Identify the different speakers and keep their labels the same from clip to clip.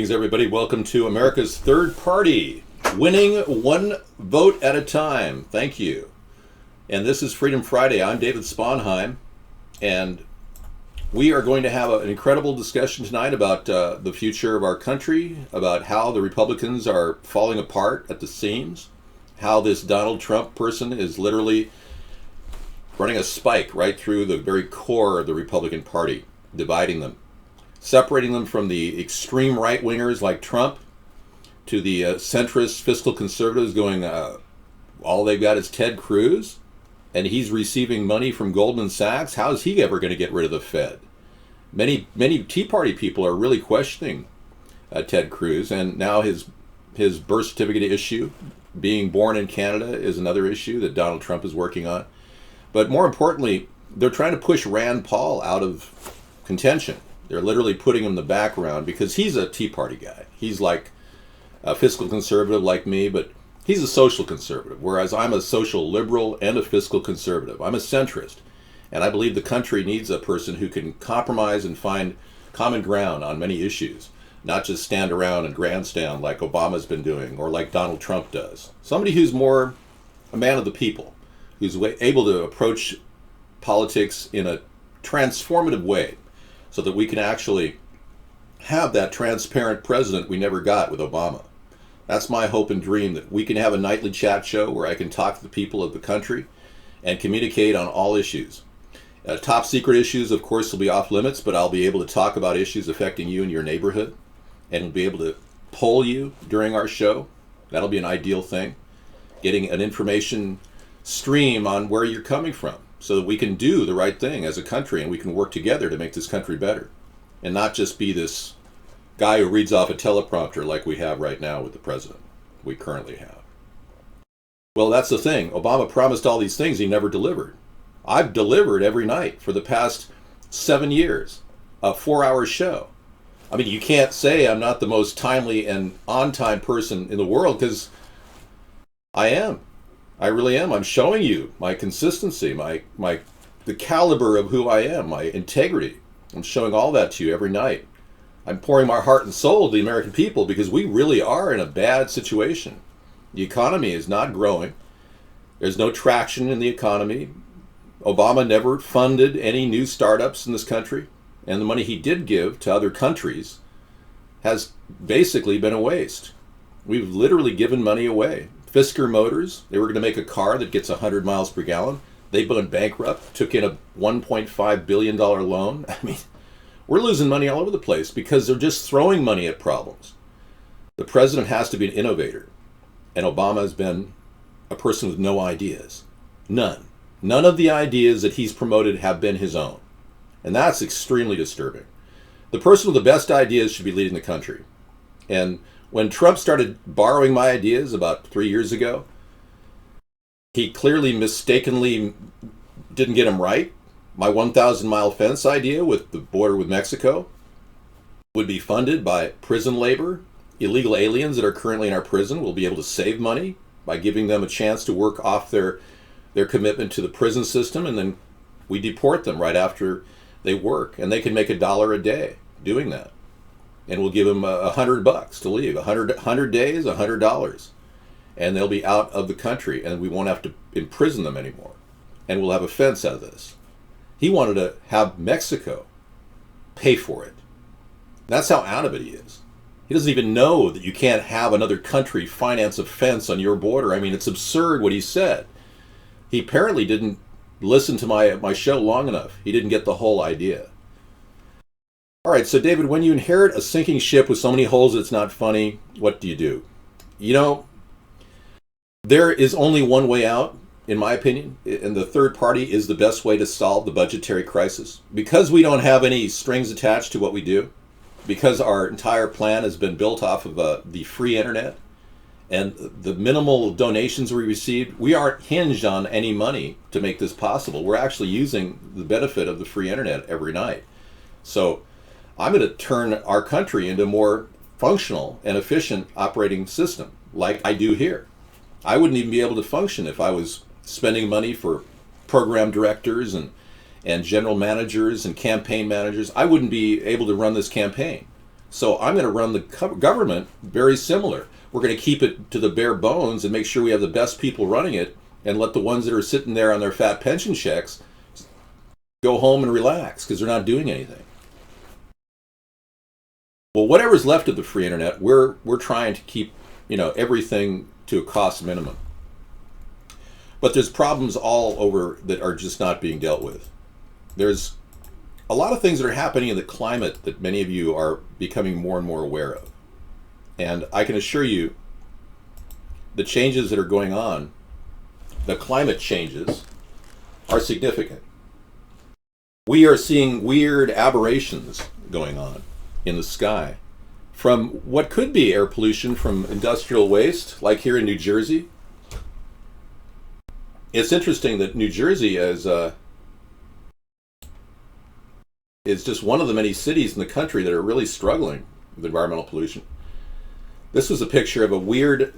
Speaker 1: Greetings, everybody. Welcome to America's Third Party, winning one vote at a time. Thank you. And this is Freedom Friday. I'm David Sponheim, and we are going to have an incredible discussion tonight about the future of our country, about how the Republicans are falling apart at the seams, how this Donald Trump person is literally running a spike right through the very core of the Republican Party, dividing them, separating them from the extreme right-wingers like Trump to the centrist fiscal conservatives going, all they've got is Ted Cruz, and he's receiving money from Goldman Sachs. How is he ever going to get rid of the Fed? Many Tea Party people are really questioning Ted Cruz, and now his birth certificate issue, being born in Canada, is another issue that Donald Trump is working on. But more importantly, they're trying to push Rand Paul out of contention. They're literally putting him in the background because he's a Tea Party guy. He's like a fiscal conservative like me, but he's a social conservative, whereas I'm a social liberal and a fiscal conservative. I'm a centrist, and I believe the country needs a person who can compromise and find common ground on many issues, not just stand around and grandstand like Obama's been doing or like Donald Trump does. Somebody who's more a man of the people, who's able to approach politics in a transformative way, so that we can actually have that transparent president we never got with Obama. That's my hope and dream, that we can have a nightly chat show where I can talk to the people of the country and communicate on all issues. Top secret issues, of course, will be off limits, but I'll be able to talk about issues affecting you and your neighborhood, and be able to poll you during our show. That'll be an ideal thing. Getting an information stream on where you're coming from, so that we can do the right thing as a country and we can work together to make this country better, and not just be this guy who reads off a teleprompter like we have right now with the president we currently have. Well, that's the thing. Obama promised all these things, he never delivered. I've delivered every night for the past 7 years, a 4-hour show. I mean, you can't say I'm not the most timely and on-time person in the world, because I am. I really am. I'm showing you my consistency, the caliber of who I am, my integrity. I'm showing all that to you every night. I'm pouring my heart and soul to the American people, because we really are in a bad situation. The economy is not growing. There's no traction in the economy. Obama never funded any new startups in this country, and the money he did give to other countries has basically been a waste. We've literally given money away. Fisker Motors, they were going to make a car that gets 100 miles per gallon. They went bankrupt, took in a $1.5 billion loan. I mean, we're losing money all over the place because they're just throwing money at problems. The president has to be an innovator, and Obama has been a person with no ideas. None. None of the ideas that he's promoted have been his own. And that's extremely disturbing. The person with the best ideas should be leading the country. And when Trump started borrowing my ideas about 3 years ago, he clearly mistakenly didn't get them right. My 1,000-mile fence idea with the border with Mexico would be funded by prison labor. Illegal aliens that are currently in our prison will be able to save money by giving them a chance to work off their commitment to the prison system, and then we deport them right after they work, and they can make $1 a day doing that. And we'll give them $100 to leave. 100 days, $100. And they'll be out of the country, and we won't have to imprison them anymore. And we'll have a fence out of this. He wanted to have Mexico pay for it. That's how out of it he is. He doesn't even know that you can't have another country finance a fence on your border. I mean, it's absurd what he said. He apparently didn't listen to my show long enough. He didn't get the whole idea. All right, so David, when you inherit a sinking ship with so many holes that it's not funny, what do you do? You know, there is only one way out, in my opinion, and the third party is the best way to solve the budgetary crisis. Because we don't have any strings attached to what we do, because our entire plan has been built off of the free internet, and the minimal donations we received, we aren't hinged on any money to make this possible. We're actually using the benefit of the free internet every night. So I'm going to turn our country into a more functional and efficient operating system, like I do here. I wouldn't even be able to function if I was spending money for program directors and general managers and campaign managers. I wouldn't be able to run this campaign. So I'm going to run the government very similar. We're going to keep it to the bare bones and make sure we have the best people running it, and let the ones that are sitting there on their fat pension checks go home and relax because they're not doing anything. Well, whatever's left of the free internet, we're trying to keep, everything to a cost minimum. But there's problems all over that are just not being dealt with. There's a lot of things that are happening in the climate that many of you are becoming more and more aware of. And I can assure you, the changes that are going on, the climate changes, are significant. We are seeing weird aberrations going on in the sky from what could be air pollution from industrial waste, like here in New Jersey. It's interesting that New Jersey is just one of the many cities in the country that are really struggling with environmental pollution. This was a picture of a weird,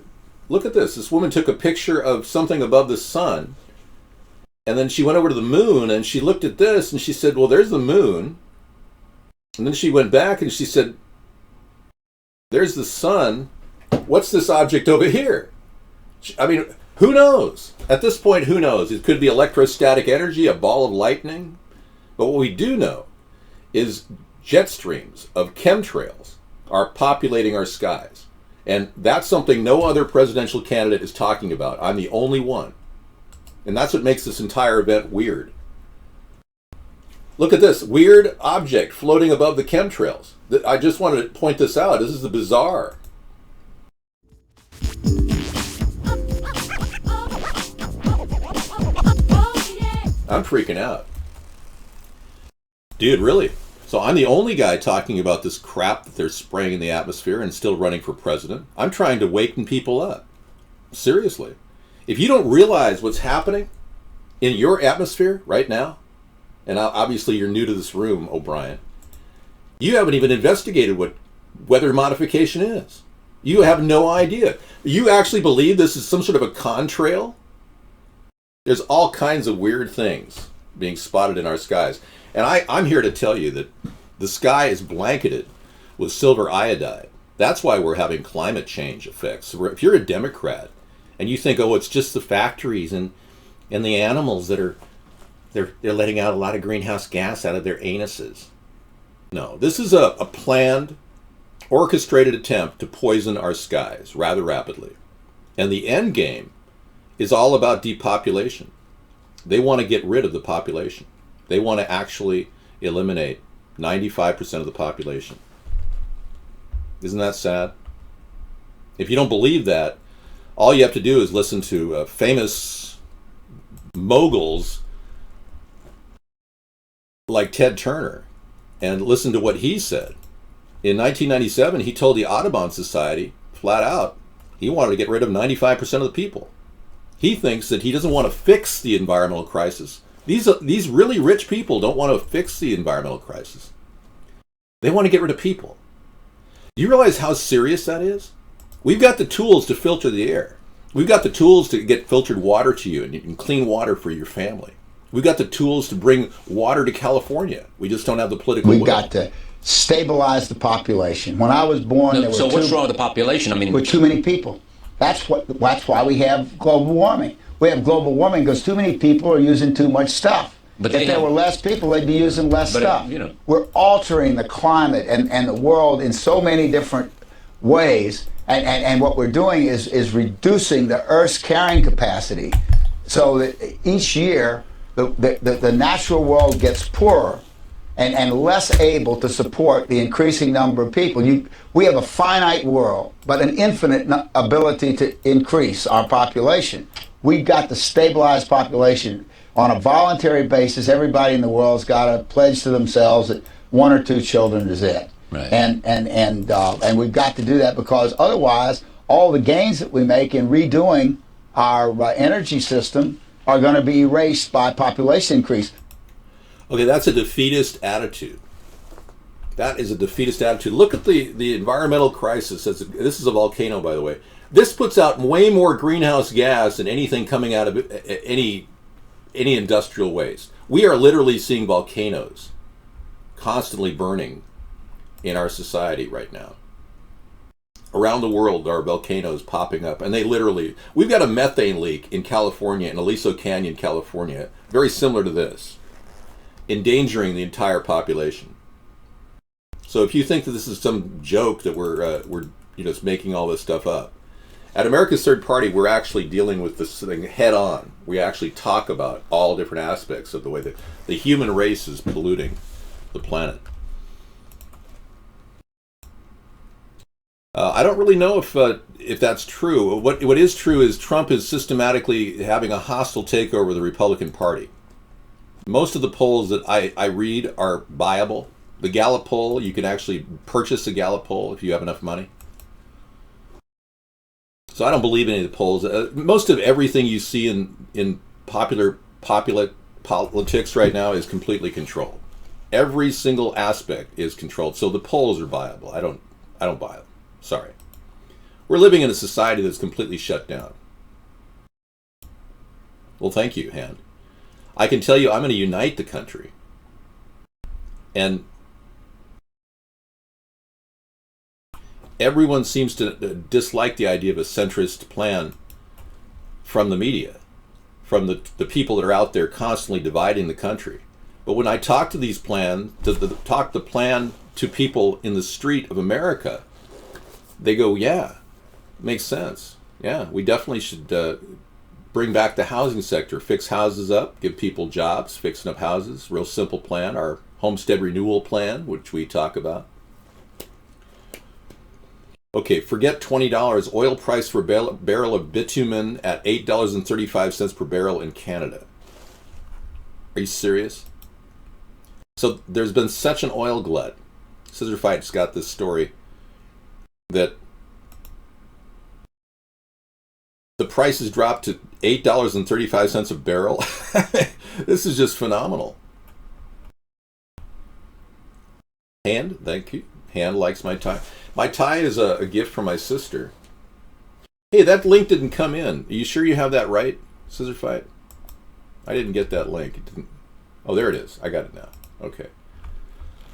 Speaker 1: look at this. This woman took a picture of something above the sun, and then she went over to the moon and she looked at this and she said, well, there's the moon. And then she went back and she said, there's the sun. What's this object over here? I mean, who knows? At this point, who knows? It could be electrostatic energy, a ball of lightning. But what we do know is jet streams of chemtrails are populating our skies. And that's something no other presidential candidate is talking about. I'm the only one. And that's what makes this entire event weird. Look at this weird object floating above the chemtrails. I just wanted to point this out. This is bizarre. I'm freaking out. Dude, really? So I'm the only guy talking about this crap that they're spraying in the atmosphere and still running for president? I'm trying to waken people up. Seriously. If you don't realize what's happening in your atmosphere right now, and obviously you're new to this room, O'Brien, you haven't even investigated what weather modification is. You have no idea. You actually believe this is some sort of a contrail? There's all kinds of weird things being spotted in our skies. And I'm here to tell you that the sky is blanketed with silver iodide. That's why we're having climate change effects. If you're a Democrat and you think, oh, it's just the factories and the animals that are they're letting out a lot of greenhouse gas out of their anuses. No, this is a planned, orchestrated attempt to poison our skies rather rapidly. And the end game is all about depopulation. They want to get rid of the population. They want to actually eliminate 95% of the population. Isn't that sad? If you don't believe that, all you have to do is listen to famous moguls like Ted Turner and listen to what he said. In 1997, he told the Audubon Society flat out he wanted to get rid of 95% of the people. He thinks that he doesn't want to fix the environmental crisis. These really rich people don't want to fix the environmental crisis. They want to get rid of people. Do you realize how serious that is? We've got the tools to filter the air. We've got the tools to get filtered water to you and clean water for your family. We've got the tools to bring water to California. We just don't have the political will.
Speaker 2: We've got to stabilize the population. When I was born, there were
Speaker 3: what's wrong with the population? I mean,
Speaker 2: with too many people. That's why we have global warming. We have global warming because too many people are using too much stuff. But if there were less people, they'd be using less stuff. We're altering the climate and the world in so many different ways. And what we're doing is reducing the Earth's carrying capacity so that each year the natural world gets poorer and less able to support the increasing number of people. We have a finite world, but an infinite ability to increase our population. We've got to stabilize population on a voluntary basis. Everybody in the world's got to pledge to themselves that 1 or 2 children is it.
Speaker 3: Right.
Speaker 2: And we've got to do that because otherwise all the gains that we make in redoing our energy system are going to be erased by population increase.
Speaker 1: Okay, that's a defeatist attitude. That is a defeatist attitude. Look at the environmental crisis. This is a volcano, by the way. This puts out way more greenhouse gas than anything coming out of any industrial waste. We are literally seeing volcanoes constantly burning in our society right now. Around the world, there are volcanoes popping up, and we've got a methane leak in California, in Aliso Canyon, California, very similar to this, endangering the entire population. So if you think that this is some joke that we're just making all this stuff up, at America's Third Party, we're actually dealing with this thing head on. We actually talk about all different aspects of the way that the human race is polluting the planet. I don't really know if that's true. What is true is Trump is systematically having a hostile takeover of the Republican Party. Most of the polls that I read are viable. The Gallup poll, you can actually purchase a Gallup poll if you have enough money. So I don't believe any of the polls. Most of everything you see in popular politics right now is completely controlled. Every single aspect is controlled. So the polls are viable. I don't buy them. Sorry. We're living in a society that's completely shut down. Well, thank you, Hand. I can tell you I'm going to unite the country. And everyone seems to dislike the idea of a centrist plan from the media, from the people that are out there constantly dividing the country. But when I talk to these plans, talk the plan to people in the street of America, they go, yeah, makes sense. Yeah, we definitely should bring back the housing sector, fix houses up, give people jobs, fixing up houses. Real simple plan. Our homestead renewal plan, which we talk about. Okay, forget $20. Oil price for a barrel of bitumen at $8.35 per barrel in Canada. Are you serious? So there's been such an oil glut. Scissor Fight's got this story that the price has dropped to $8.35 a barrel. This is just phenomenal. Hand, thank you. Hand likes my tie. My tie is a gift from my sister. Hey, that link didn't come in. Are you sure you have that right, Scissor Fight? I didn't get that link. It didn't. Oh, there it is. I got it now. Okay.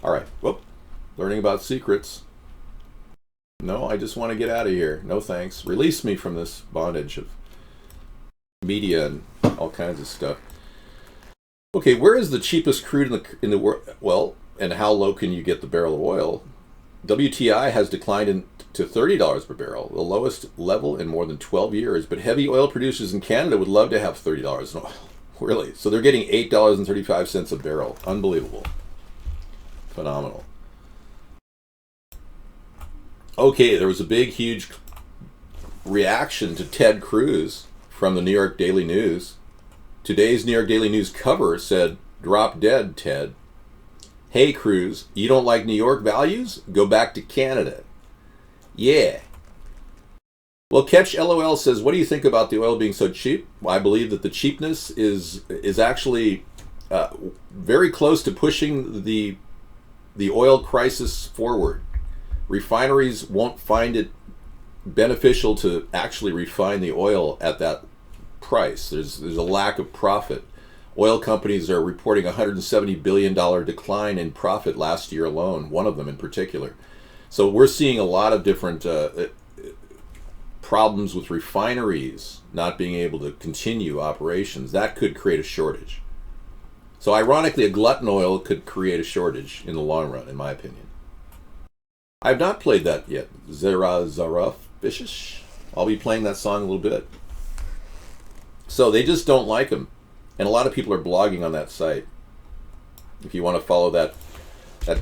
Speaker 1: All right. Whoop. Learning about secrets. No, I just want to get out of here. No thanks. Release me from this bondage of media and all kinds of stuff. Okay, where is the cheapest crude in the world? Well, and how low can you get the barrel of oil? WTI has declined to $30 per barrel, the lowest level in more than 12 years. But heavy oil producers in Canada would love to have $30 in oil. Really? So they're getting $8.35 a barrel. Unbelievable. Phenomenal. Okay, there was a big, huge reaction to Ted Cruz from the New York Daily News. Today's New York Daily News cover said, "Drop dead, Ted. Hey, Cruz, you don't like New York values? Go back to Canada." Yeah. Well, Catch LOL says, what do you think about the oil being so cheap? Well, I believe that the cheapness is actually very close to pushing the oil crisis forward. Refineries won't find it beneficial to actually refine the oil at that price. There's a lack of profit. Oil companies are reporting $170 billion decline in profit last year alone, one of them in particular. So we're seeing a lot of different problems with refineries not being able to continue operations. That could create a shortage. So ironically, a glut in oil could create a shortage in the long run, in my opinion. I've not played that yet. Zara Fishish. I'll be playing that song a little bit. So they just don't like him. And a lot of people are blogging on that site. If you want to follow that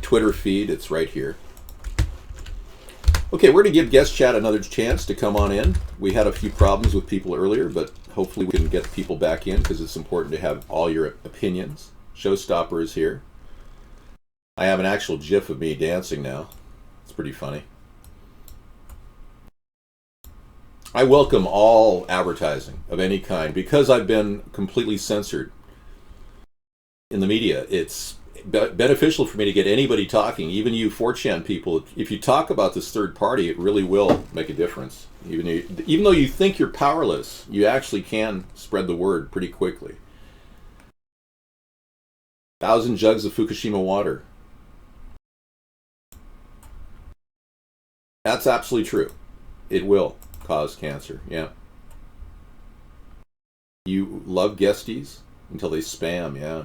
Speaker 1: Twitter feed, it's right here. Okay, we're going to give Guest Chat another chance to come on in. We had a few problems with people earlier, but hopefully we can get people back in because it's important to have all your opinions. Showstopper is here. I have an actual GIF of me dancing now. It's pretty funny. I welcome all advertising of any kind because I've been completely censored in the media. It's beneficial for me to get anybody talking, even you 4chan people. If you talk about this third party, it really will make a difference. Even though you think you're powerless, you actually can spread the word pretty quickly. 1,000 jugs of Fukushima water. That's absolutely true. It will cause cancer, yeah. You love guesties until they spam, yeah.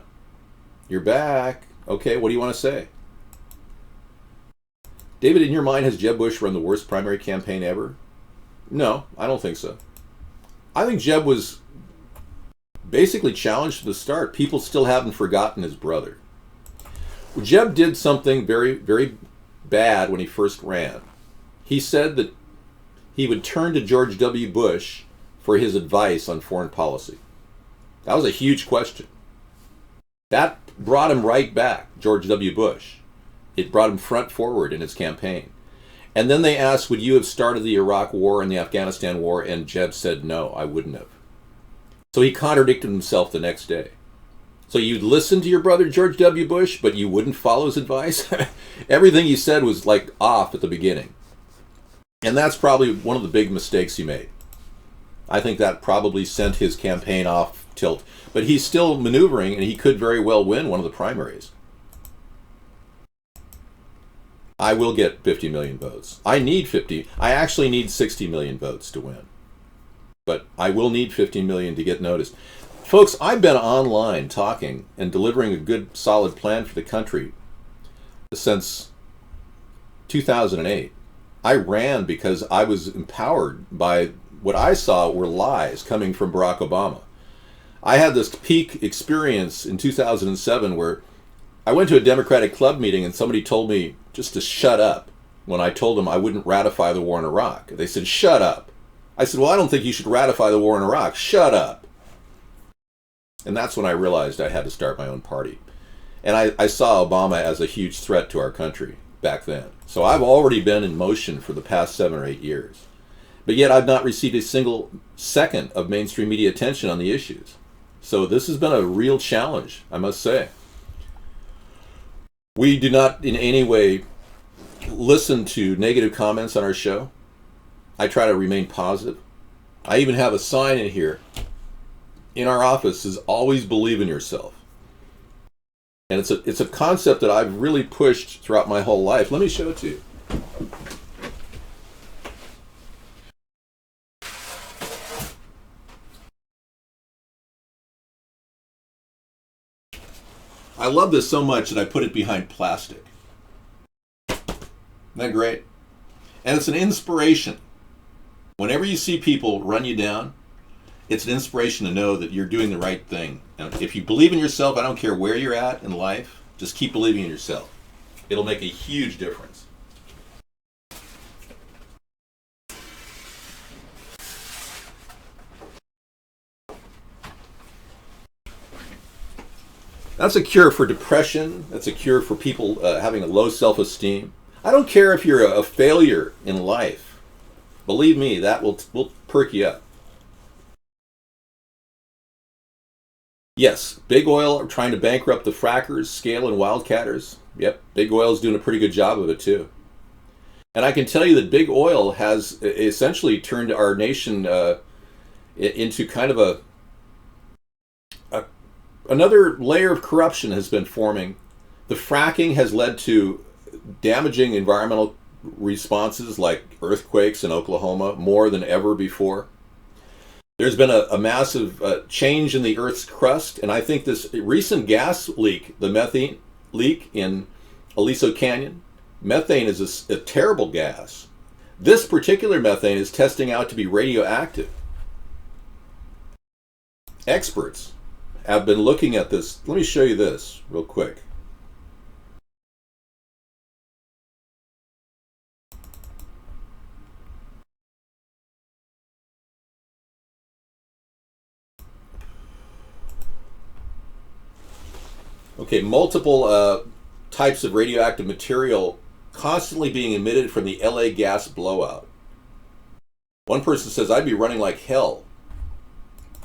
Speaker 1: You're back. Okay, what do you want to say? David, in your mind, has Jeb Bush run the worst primary campaign ever? No, I don't think so. I think Jeb was basically challenged to the start. People still haven't forgotten his brother. Well, Jeb did something very, very bad when he first ran. He said that he would turn to George W. Bush for his advice on foreign policy. That was a huge question. That brought him right back, George W. Bush. It brought him front forward in his campaign. And then they asked, would you have started the Iraq War and the Afghanistan War? And Jeb said, no, I wouldn't have. So he contradicted himself the next day. So you'd listen to your brother George W. Bush, but you wouldn't follow his advice? Everything you said was like off at the beginning. And that's probably one of the big mistakes he made. I think that probably sent his campaign off tilt. But he's still maneuvering, and he could very well win one of the primaries. I will get 50 million votes. I need 50. I actually need 60 million votes to win. But I will need 50 million to get noticed. Folks, I've been online talking and delivering a good, solid plan for the country since 2008. I ran because I was empowered by what I saw were lies coming from Barack Obama. I had this peak experience in 2007 where I went to a Democratic club meeting and somebody told me just to shut up when I told them I wouldn't ratify the war in Iraq. They said, shut up. I said, well, I don't think you should ratify the war in Iraq. Shut up. And that's when I realized I had to start my own party. And I saw Obama as a huge threat to our country back then. So I've already been in motion for the past 7 or 8 years. But yet I've not received a single second of mainstream media attention on the issues. So this has been a real challenge, I must say. We do not in any way listen to negative comments on our show. I try to remain positive. I even have a sign in here in our office says always believe in yourself. And it's a concept that I've really pushed throughout my whole life. Let me show it to you. I love this so much that I put it behind plastic. Isn't that great? And it's an inspiration. Whenever you see people run you down, it's an inspiration to know that you're doing the right thing. And if you believe in yourself, I don't care where you're at in life, just keep believing in yourself. It'll make a huge difference. That's a cure for depression. That's a cure for people having a low self-esteem. I don't care if you're a failure in life. Believe me, that will perk you up. Yes, Big Oil are trying to bankrupt the frackers, scale, and wildcatters. Yep, Big Oil is doing a pretty good job of it too. And I can tell you that Big Oil has essentially turned our nation into kind of another layer of corruption has been forming. The fracking has led to damaging environmental responses like earthquakes in Oklahoma more than ever before. There's been a massive change in the Earth's crust, and I think this recent gas leak, the methane leak in Aliso Canyon, methane is a terrible gas. This particular methane is testing out to be radioactive. Experts have been looking at this. Let me show you this real quick. Okay, multiple types of radioactive material constantly being emitted from the LA gas blowout. One person says, I'd be running like hell.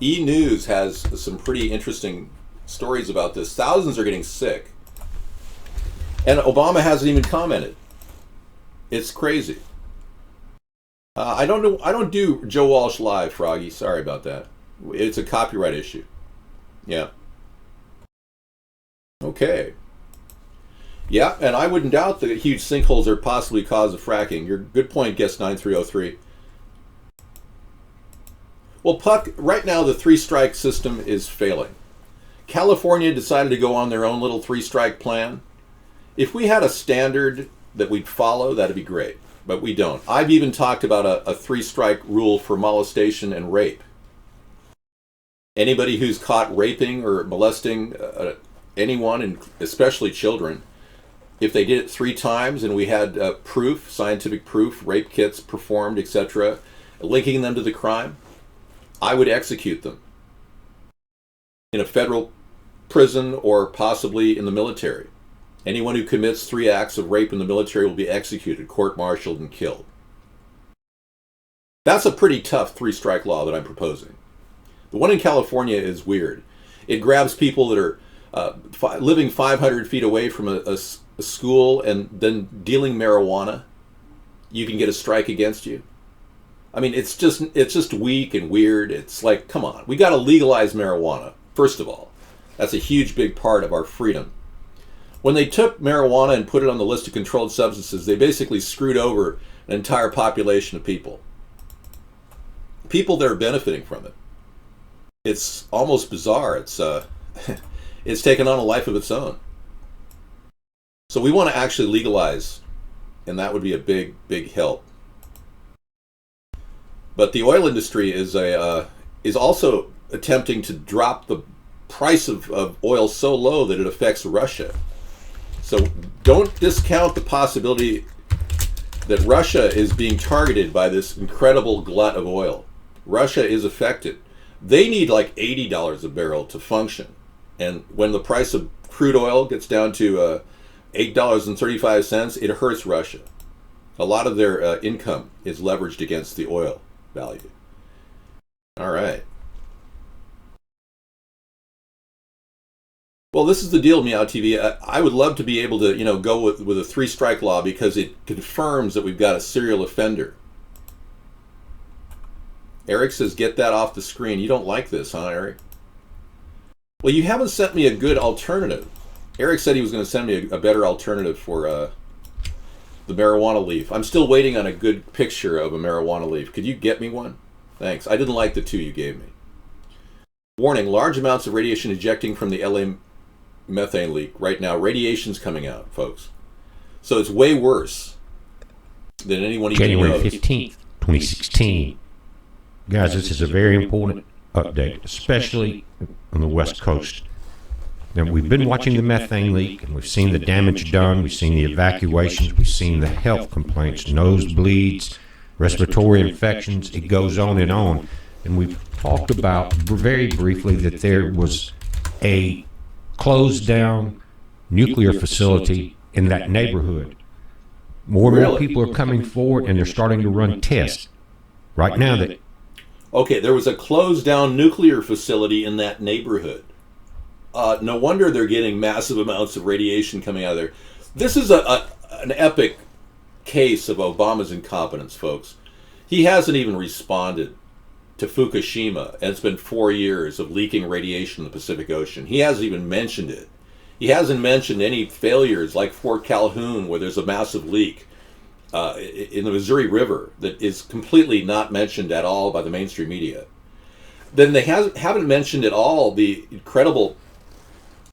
Speaker 1: E-News has some pretty interesting stories about this. Thousands are getting sick. And Obama hasn't even commented. It's crazy. I don't do Joe Walsh live, Froggy. Sorry about that. It's a copyright issue. Yeah. Okay. Yeah, and I wouldn't doubt that huge sinkholes are possibly cause of fracking. Your good point, guest 9303. Well, Puck, right now the three-strike system is failing. California decided to go on their own little three-strike plan. If we had a standard that we'd follow, that'd be great, but we don't. I've even talked about a three-strike rule for molestation and rape. Anybody who's caught raping or molesting anyone, and especially children, if they did it 3 times and we had proof, scientific proof, rape kits performed, etc., linking them to the crime, I would execute them in a federal prison or possibly in the military. Anyone who commits 3 acts of rape in the military will be executed, court-martialed, and killed. That's a pretty tough three-strike law that I'm proposing. The one in California is weird. It grabs people that are living 500 feet away from a school and then dealing marijuana. You can get a strike against you. I mean, it's just weak and weird. It's like, come on, we got to legalize marijuana, first of all. That's a huge, big part of our freedom. When they took marijuana and put it on the list of controlled substances, they basically screwed over an entire population of people. People that are benefiting from it. It's almost bizarre. It's taken on a life of its own. So we want to actually legalize, and that would be a big, big help. But the oil industry is also attempting to drop the price of oil so low that it affects Russia. So don't discount the possibility that Russia is being targeted by this incredible glut of oil. Russia is affected. They need like $80 a barrel to function. And when the price of crude oil gets down to $8.35, it hurts Russia. A lot of their income is leveraged against the oil value. All right. Well, this is the deal, Meow TV. I would love to be able to, go with a three-strike law because it confirms that we've got a serial offender. Eric says, get that off the screen. You don't like this, huh, Eric? Well, you haven't sent me a good alternative. Eric said he was going to send me a better alternative for the marijuana leaf. I'm still waiting on a good picture of a marijuana leaf. Could you get me one? Thanks. I didn't like the 2 you gave me. Warning, large amounts of radiation ejecting from the LA methane leak. Right now, radiation's coming out, folks. So it's way worse than anyone even knows.
Speaker 3: January 15th, 2016. Guys, this is a very important update, especially on the West Coast. Now, we've been watching the methane leak, and we've seen the damage done, we've seen the evacuations, we've seen the health complaints, nosebleeds, respiratory infections, it goes on. And we've talked about very briefly that there was a closed down nuclear facility in that neighborhood. More and more people are coming forward, and they're starting to run tests right now.
Speaker 1: Okay, there was a closed down nuclear facility in that neighborhood. No wonder they're getting massive amounts of radiation coming out of there. This is an epic case of Obama's incompetence, folks. He hasn't even responded to Fukushima, and it's been 4 years of leaking radiation in the Pacific Ocean. He hasn't even mentioned it. He hasn't mentioned any failures like Fort Calhoun, where there's a massive leak in the Missouri River that is completely not mentioned at all by the mainstream media. Then they haven't mentioned at all the incredible,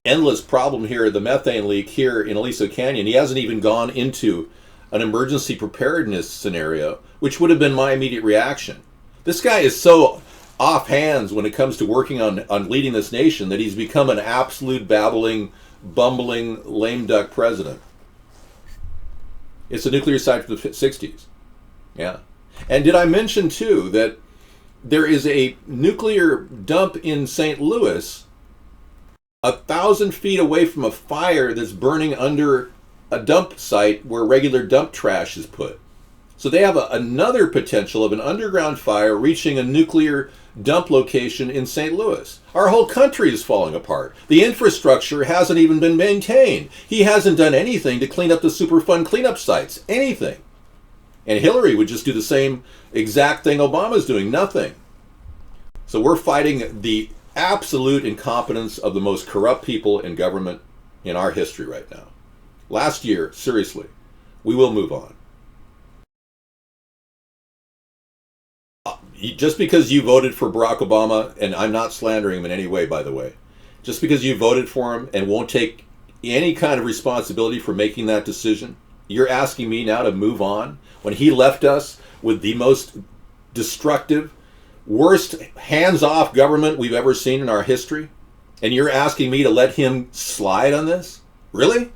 Speaker 1: endless problem here, the methane leak here in Aliso Canyon. He hasn't even gone into an emergency preparedness scenario, which would have been my immediate reaction. This guy is so off hands when it comes to working on leading this nation that he's become an absolute babbling, bumbling, lame duck president. It's a nuclear site from the 60s. Yeah. And did I mention, too, that there is a nuclear dump in St. Louis 1,000 feet away from a fire that's burning under a dump site where regular dump trash is put. So they have another potential of an underground fire reaching a nuclear dump location in St. Louis. Our whole country is falling apart. The infrastructure hasn't even been maintained. He hasn't done anything to clean up the Superfund cleanup sites. Anything. And Hillary would just do the same exact thing Obama's doing. Nothing. So we're fighting the absolute incompetence of the most corrupt people in government in our history right now. Last year, seriously, we will move on. Just because you voted for Barack Obama, and I'm not slandering him in any way, by the way, just because you voted for him and won't take any kind of responsibility for making that decision, you're asking me now to move on when he left us with the most destructive, worst hands-off government we've ever seen in our history? And you're asking me to let him slide on this? Really?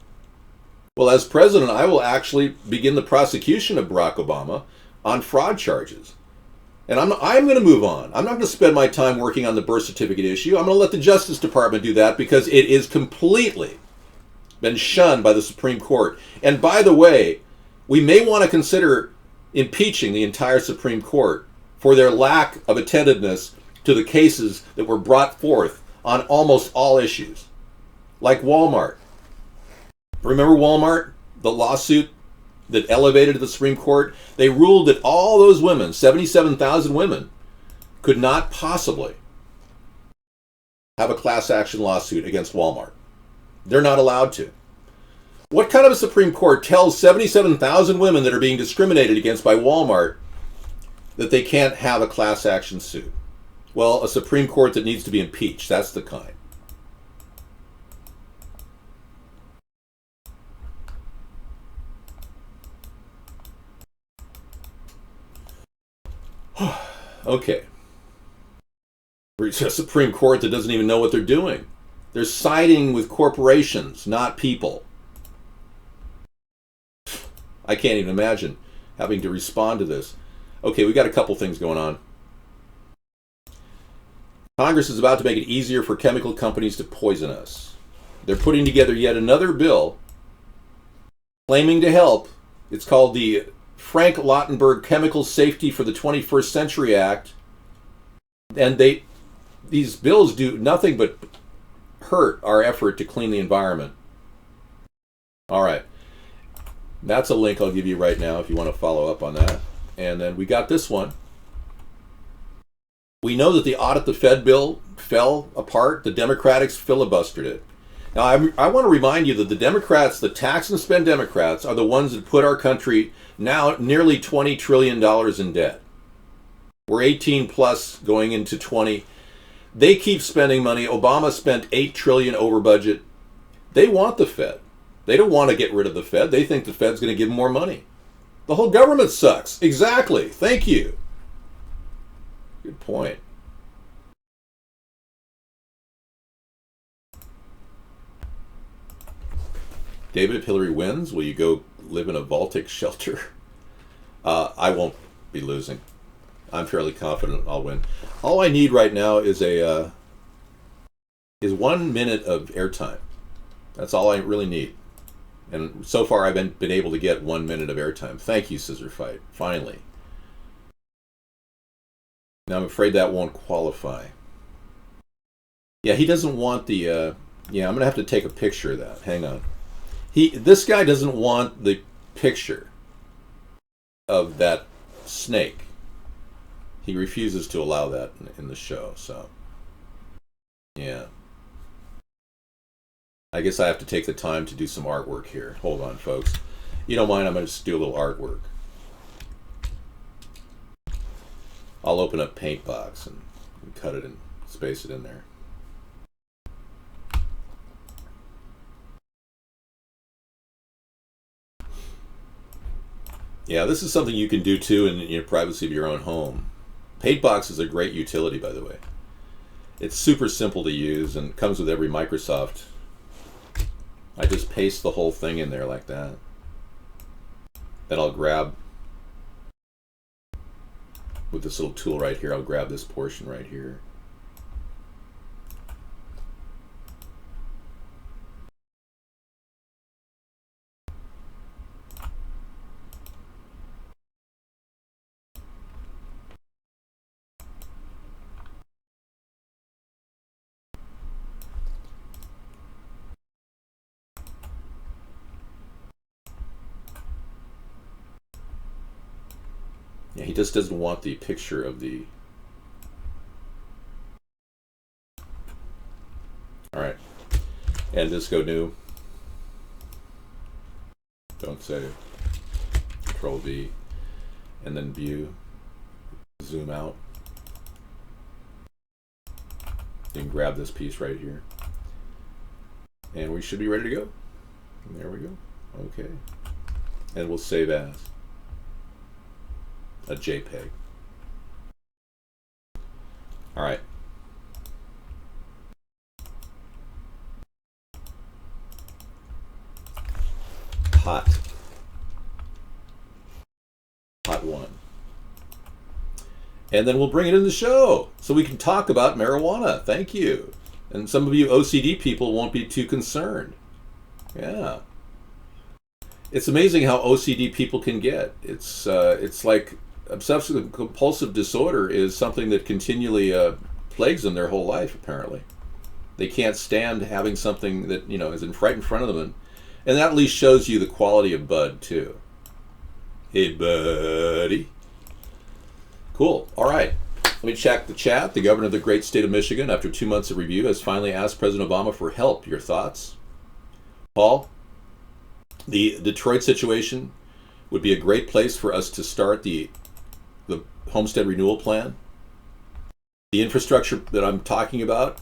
Speaker 1: Well, as president, I will actually begin the prosecution of Barack Obama on fraud charges. And I'm going to move on. I'm not going to spend my time working on the birth certificate issue. I'm going to let the Justice Department do that because it is completely been shunned by the Supreme Court. And by the way, we may want to consider impeaching the entire Supreme Court for their lack of attentiveness to the cases that were brought forth on almost all issues. Like Walmart. Remember Walmart? The lawsuit that elevated to the Supreme Court? They ruled that all those women, 77,000 women, could not possibly have a class action lawsuit against Walmart. They're not allowed to. What kind of a Supreme Court tells 77,000 women that are being discriminated against by Walmart that they can't have a class action suit? Well, a Supreme Court that needs to be impeached. That's the kind. Okay. A Supreme Court that doesn't even know what they're doing. They're siding with corporations, not people. I can't even imagine having to respond to this. Okay, we got a couple things going on. Congress is about to make it easier for chemical companies to poison us. They're putting together yet another bill claiming to help. It's called the Frank Lautenberg Chemical Safety for the 21st Century Act. And these bills do nothing but hurt our effort to clean the environment. All right. That's a link I'll give you right now if you want to follow up on that. And then we got this one. We know that the Audit the Fed bill fell apart. The Democrats filibustered it. Now, I want to remind you that the Democrats, the tax and spend Democrats, are the ones that put our country now nearly $20 trillion in debt. We're 18 plus going into 20. They keep spending money. Obama spent $8 trillion over budget. They want the Fed. They don't want to get rid of the Fed. They think the Fed's going to give them more money. The whole government sucks. Exactly. Thank you. Good point. David, if Hillary wins, will you go live in a Baltic shelter? I won't be losing. I'm fairly confident I'll win. All I need right now is 1 minute of airtime. That's all I really need. And so far I've been able to get 1 minute of airtime. Thank you, Scissor Fight. Finally. Now I'm afraid that won't qualify. Yeah, he doesn't want the... yeah, I'm going to have to take a picture of that. Hang on. This guy doesn't want the picture of that snake. He refuses to allow that in the show, so... yeah. I guess I have to take the time to do some artwork here. Hold on, folks. You don't mind, I'm going to just do a little artwork. I'll open up Paintbox and cut it and space it in there. Yeah, this is something you can do too in your privacy of your own home. Paintbox is a great utility, by the way. It's super simple to use and comes with every Microsoft. I just paste the whole thing in there like that. Then I'll grab, with this little tool right here, I'll grab this portion right here. Yeah, he just doesn't want the picture of the... Alright. And Disco New. Don't save. Control V. And then view. Zoom out. You can grab this piece right here. And we should be ready to go. And there we go. Okay. And we'll save as a JPEG. All right. Hot one. And then we'll bring it in the show so we can talk about marijuana. Thank you. And some of you OCD people won't be too concerned. Yeah. It's amazing how OCD people can get. It's like obsessive compulsive disorder is something that continually plagues them their whole life, apparently. They can't stand having something that, is right in front of them. And that at least shows you the quality of bud, too. Hey, buddy. Cool. All right. Let me check the chat. The governor of the great state of Michigan, after 2 months of review, has finally asked President Obama for help. Your thoughts? Paul, the Detroit situation would be a great place for us to start the homestead renewal plan. The infrastructure that I'm talking about,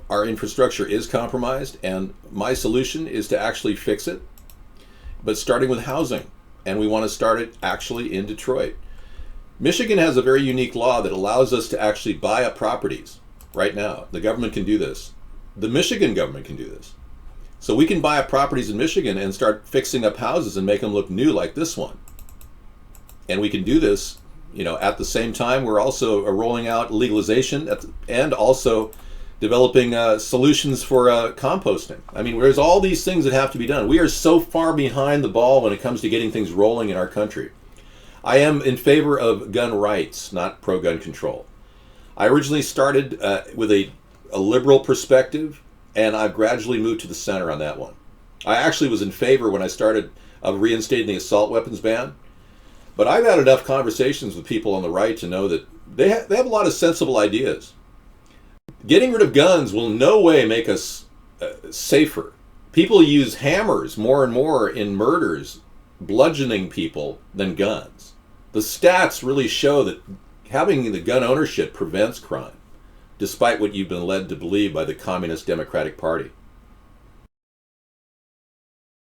Speaker 1: our infrastructure is compromised, and my solution is to actually fix it, but starting with housing. And we want to start it actually in Detroit. Michigan has a very unique law that allows us to actually buy up properties right now. The government can do this. The Michigan government can do this. So we can buy up properties in Michigan and start fixing up houses and make them look new like this one. And we can do this, at the same time we're also rolling out legalization and also developing solutions for composting. I mean, there's all these things that have to be done. We are so far behind the ball when it comes to getting things rolling in our country. I am in favor of gun rights, not pro-gun control. I originally started with a liberal perspective, and I've gradually moved to the center on that one. I actually was in favor when I started of reinstating the assault weapons ban, but I've had enough conversations with people on the right to know that they have a lot of sensible ideas. Getting rid of guns will in no way make us safer. People use hammers more and more in murders, bludgeoning people, than guns. The stats really show that having the gun ownership prevents crime, despite what you've been led to believe by the Communist Democratic Party.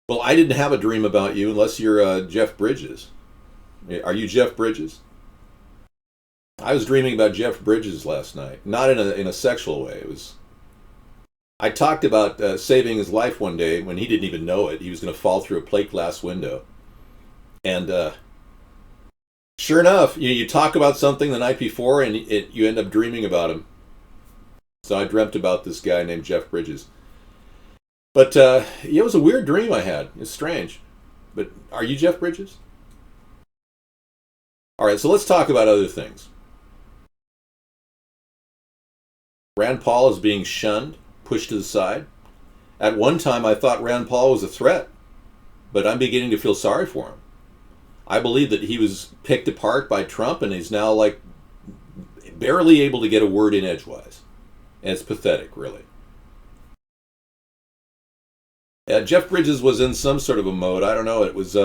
Speaker 1: Well, I didn't have a dream about you unless you're Jeff Bridges. Are you Jeff Bridges? I was dreaming about Jeff Bridges last night, not in a sexual way. I talked about saving his life one day when he didn't even know it. He was going to fall through a plate glass window. And sure enough, you talk about something the night before and you end up dreaming about him. So I dreamt about this guy named Jeff Bridges. But it was a weird dream I had. It's strange. But are you Jeff Bridges? All right, so let's talk about other things. Rand Paul is being shunned, pushed to the side. At one time, I thought Rand Paul was a threat, but I'm beginning to feel sorry for him. I believe that he was picked apart by Trump, and he's now barely able to get a word in edgewise. And it's pathetic, really. Jeff Bridges was in some sort of a mode. I don't know. It was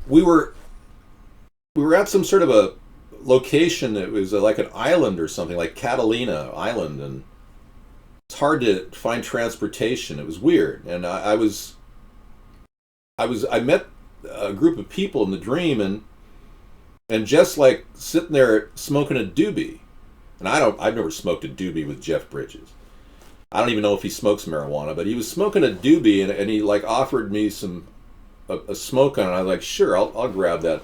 Speaker 1: we were at some sort of a location. It was like an island or something, like Catalina Island, and it's hard to find transportation. It was weird, and I met a group of people in the dream, and just like sitting there smoking a doobie, and I've never smoked a doobie with Jeff Bridges. I don't even know if he smokes marijuana, but he was smoking a doobie, and he offered me a smoke on it. I was like, sure, I'll grab that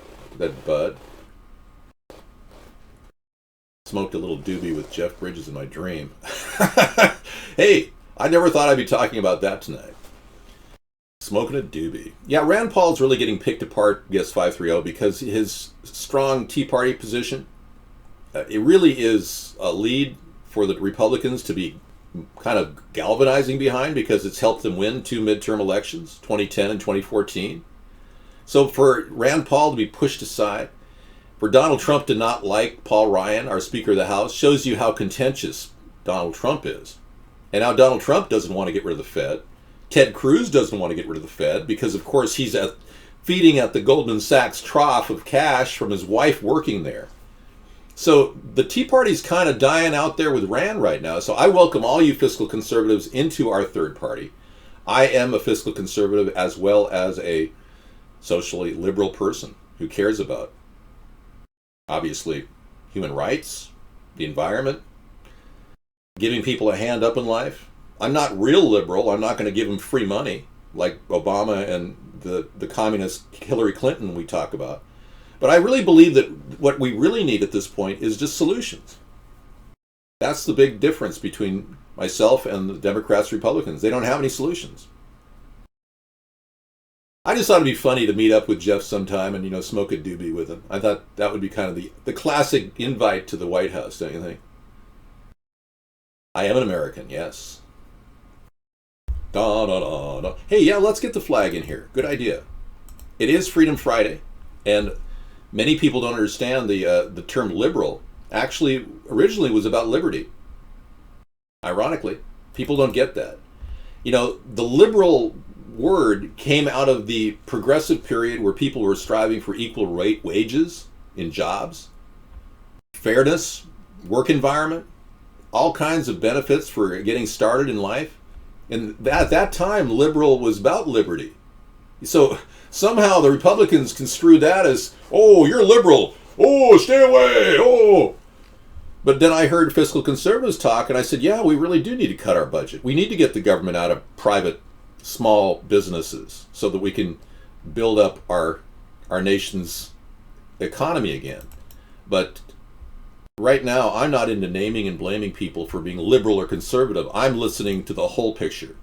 Speaker 1: bud. Smoked a little doobie with Jeff Bridges in my dream. Hey, I never thought I'd be talking about that tonight. Smoking a doobie. Yeah, Rand Paul's really getting picked apart, guess 530, because his strong Tea Party position, it really is a lead for the Republicans to be kind of galvanizing behind, because it's helped them win 2 midterm elections, 2010 and 2014. So for Rand Paul to be pushed aside, for Donald Trump to not like Paul Ryan, our Speaker of the House, shows you how contentious Donald Trump is. And how Donald Trump doesn't want to get rid of the Fed. Ted Cruz doesn't want to get rid of the Fed because, of course, he's feeding at the Goldman Sachs trough of cash from his wife working there. So the Tea Party's kind of dying out there with Rand right now. So I welcome all you fiscal conservatives into our third party. I am a fiscal conservative as well as a socially liberal person who cares about, obviously, human rights, the environment, giving people a hand up in life. I'm not real liberal. I'm not going to give them free money like Obama and the communist Hillary Clinton we talk about. But I really believe that what we really need at this point is just solutions. That's the big difference between myself and the Democrats, Republicans. They don't have any solutions. I just thought it'd be funny to meet up with Jeff sometime and, smoke a doobie with him. I thought that would be kind of the classic invite to the White House, don't you think? I am an American, yes. Da, da, da, da. Hey, yeah, let's get the flag in here. Good idea. It is Freedom Friday, and many people don't understand the term liberal actually originally was about liberty. Ironically, people don't get that. The liberal word came out of the progressive period where people were striving for equal wages in jobs, fairness, work environment, all kinds of benefits for getting started in life. And at that time, liberal was about liberty. So somehow the Republicans construed that as, oh, you're liberal. Oh, stay away. Oh. But then I heard fiscal conservatives talk, and I said, yeah, we really do need to cut our budget. We need to get the government out of private, small businesses so that we can build up our nation's economy again. But right now, I'm not into naming and blaming people for being liberal or conservative. I'm listening to the whole picture.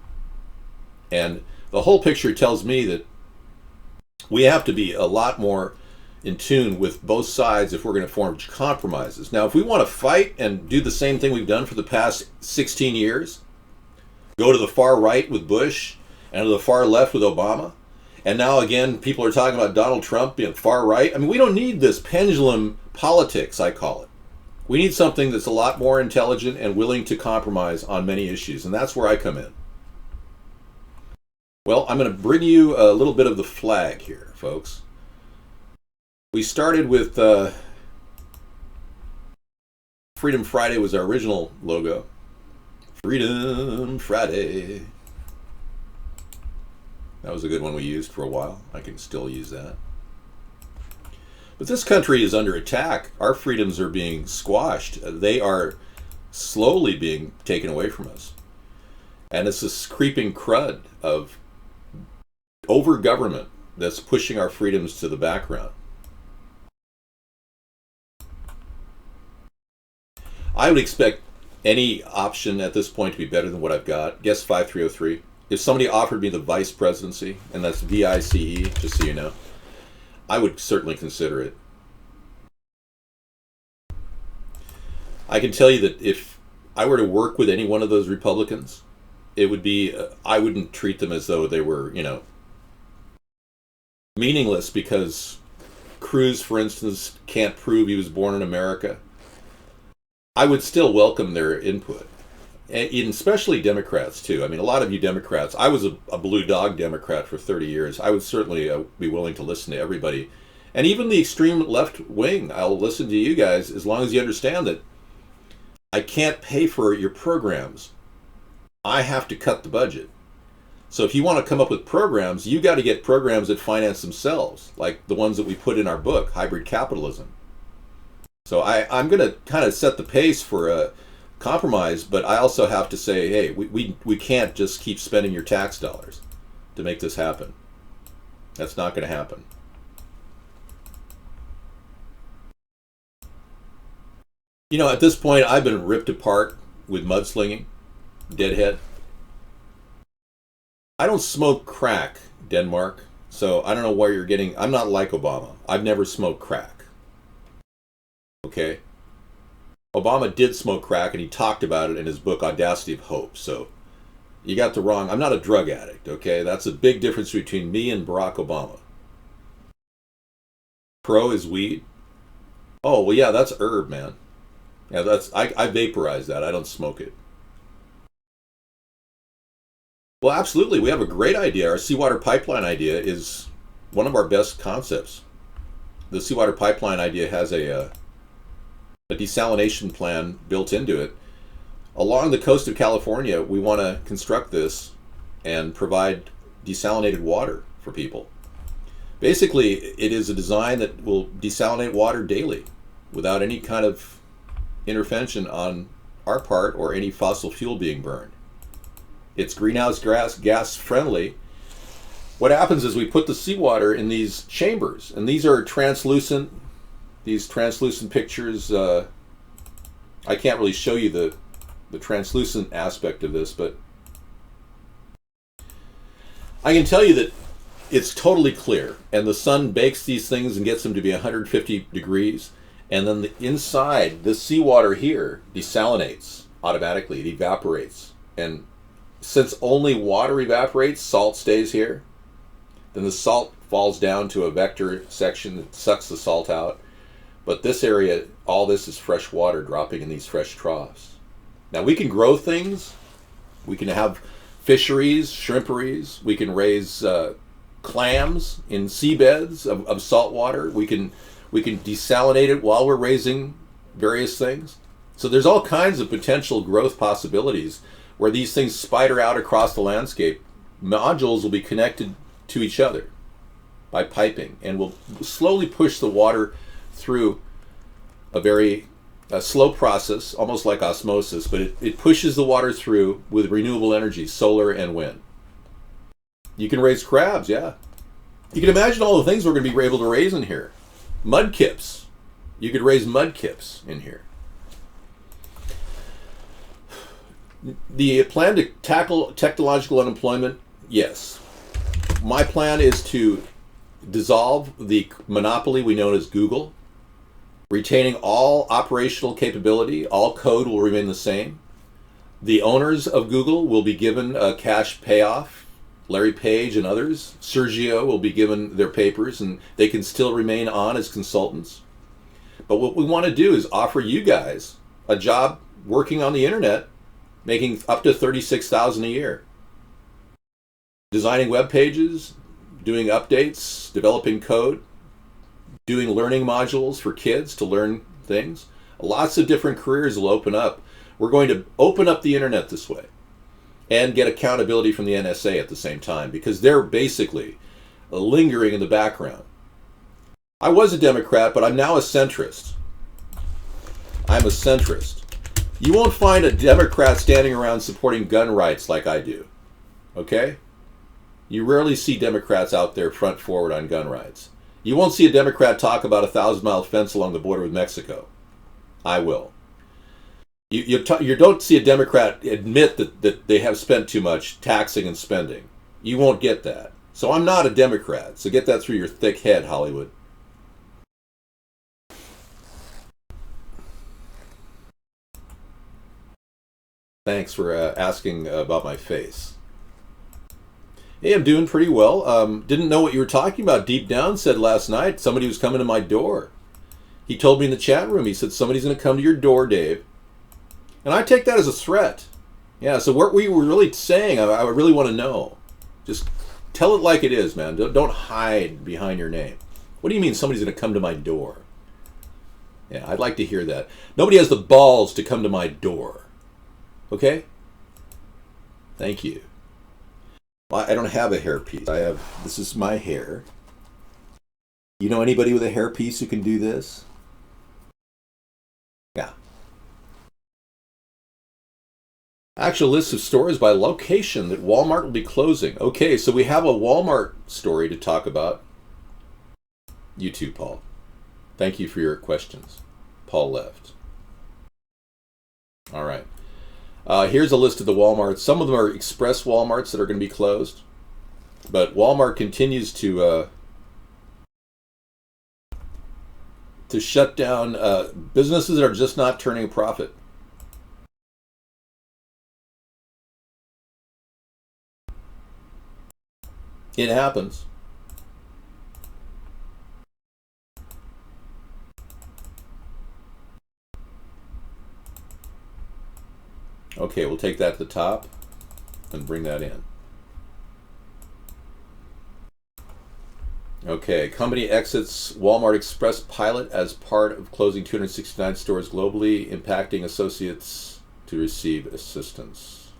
Speaker 1: And the whole picture tells me that we have to be a lot more in tune with both sides if we're going to form compromises. Now, if we want to fight and do the same thing we've done for the past 16 years, go to the far right with Bush and to the far left with Obama, and now again, people are talking about Donald Trump being far right. I mean, we don't need this pendulum politics, I call it. We need something that's a lot more intelligent and willing to compromise on many issues, and that's where I come in. Well, I'm going to bring you a little bit of the flag here, folks. We started with Freedom Friday was our original logo. Freedom Friday. That was a good one we used for a while. I can still use that. But this country is under attack. Our freedoms are being squashed. They are slowly being taken away from us. And it's this creeping crud of over-government that's pushing our freedoms to the background. I would expect any option at this point to be better than what I've got. Guess 5303. If somebody offered me the vice presidency, and that's VICE, just so you know, I would certainly consider it. I can tell you that if I were to work with any one of those Republicans, it would be, I wouldn't treat them as though they were, meaningless because Cruz, for instance, can't prove he was born in America. I would still welcome their input, and especially Democrats, too. I mean, a lot of you Democrats, I was a blue dog Democrat for 30 years. I would certainly be willing to listen to everybody. And even the extreme left wing, I'll listen to you guys as long as you understand that I can't pay for your programs. I have to cut the budget. So if you want to come up with programs, you got to get programs that finance themselves, like the ones that we put in our book, Hybrid Capitalism. So I'm going to kind of set the pace for a compromise, but I also have to say, hey, we can't just keep spending your tax dollars to make this happen. That's not going to happen. At this point, I've been ripped apart with mudslinging, deadhead. I don't smoke crack, Denmark, so I don't know where you're getting. I'm not like Obama. I've never smoked crack. Okay? Obama did smoke crack, and he talked about it in his book, Audacity of Hope. So you got the wrong. I'm not a drug addict, okay? That's a big difference between me and Barack Obama. Pro is weed. Oh, well, yeah, that's herb, man. Yeah, I vaporize that. I don't smoke it. Well, absolutely. We have a great idea. Our seawater pipeline idea is one of our best concepts. The seawater pipeline idea has a desalination plan built into it. Along the coast of California, we want to construct this and provide desalinated water for people. Basically, it is a design that will desalinate water daily without any kind of intervention on our part or any fossil fuel being burned. It's greenhouse gas friendly. What happens is we put the seawater in these chambers, and these are translucent. These translucent pictures, I can't really show you the translucent aspect of this, but I can tell you that it's totally clear, and the sun bakes these things and gets them to be 150 degrees, and then the inside, the seawater here desalinates automatically. It evaporates, and since only water evaporates, salt stays here. Then the salt falls down to a vector section that sucks the salt out. But this area, all this is fresh water dropping in these fresh troughs. Now we can grow things. We can have fisheries, shrimperies. We can raise clams in seabeds of salt water. We can desalinate it while we're raising various things. So there's all kinds of potential growth possibilities where these things spider out across the landscape. Modules will be connected to each other by piping, and will slowly push the water through a very slow process, almost like osmosis, but it pushes the water through with renewable energy, solar and wind. You can raise crabs, yeah. You can imagine all the things we're going to be able to raise in here. Mudkips. You could raise mudkips in here. The plan to tackle technological unemployment, yes. My plan is to dissolve the monopoly we know as Google, retaining all operational capability. All code will remain the same. The owners of Google will be given a cash payoff. Larry Page and others. Sergio will be given their papers, and they can still remain on as consultants. But what we want to do is offer you guys a job working on the internet, making up to $36,000 a year. Designing web pages, doing updates, developing code, doing learning modules for kids to learn things. Lots of different careers will open up. We're going to open up the internet this way and get accountability from the NSA at the same time, because they're basically lingering in the background. I was a Democrat, but I'm now a centrist. I'm a centrist. You won't find a Democrat standing around supporting gun rights like I do, okay? You rarely see Democrats out there front forward on gun rights. You won't see a Democrat talk about a 1,000-mile fence along the border with Mexico. I will. You don't see a Democrat admit that they have spent too much taxing and spending. You won't get that. So I'm not a Democrat. So get that through your thick head, Hollywood. Thanks for asking about my face. Hey, I'm doing pretty well. Didn't know what you were talking about deep down. Said last night somebody was coming to my door. He told me in the chat room, he said, somebody's going to come to your door, Dave. And I take that as a threat. Yeah, so what we were really saying, I really want to know. Just tell it like it is, man. Don't hide behind your name. What do you mean somebody's going to come to my door? Yeah, I'd like to hear that. Nobody has the balls to come to my door. Okay? Thank you. Well, I don't have a hairpiece. This is my hair. You know anybody with a hairpiece who can do this? Yeah. Actual list of stores by location that Walmart will be closing. Okay, so we have a Walmart story to talk about. You too, Paul. Thank you for your questions. Paul left. All right. Here's a list of the Walmarts. Some of them are express Walmarts that are going to be closed. But Walmart continues to shut down businesses that are just not turning a profit. It happens. Okay, we'll take that to the top and bring that in. Okay, company exits Walmart Express pilot as part of closing 269 stores globally, impacting associates to receive assistance.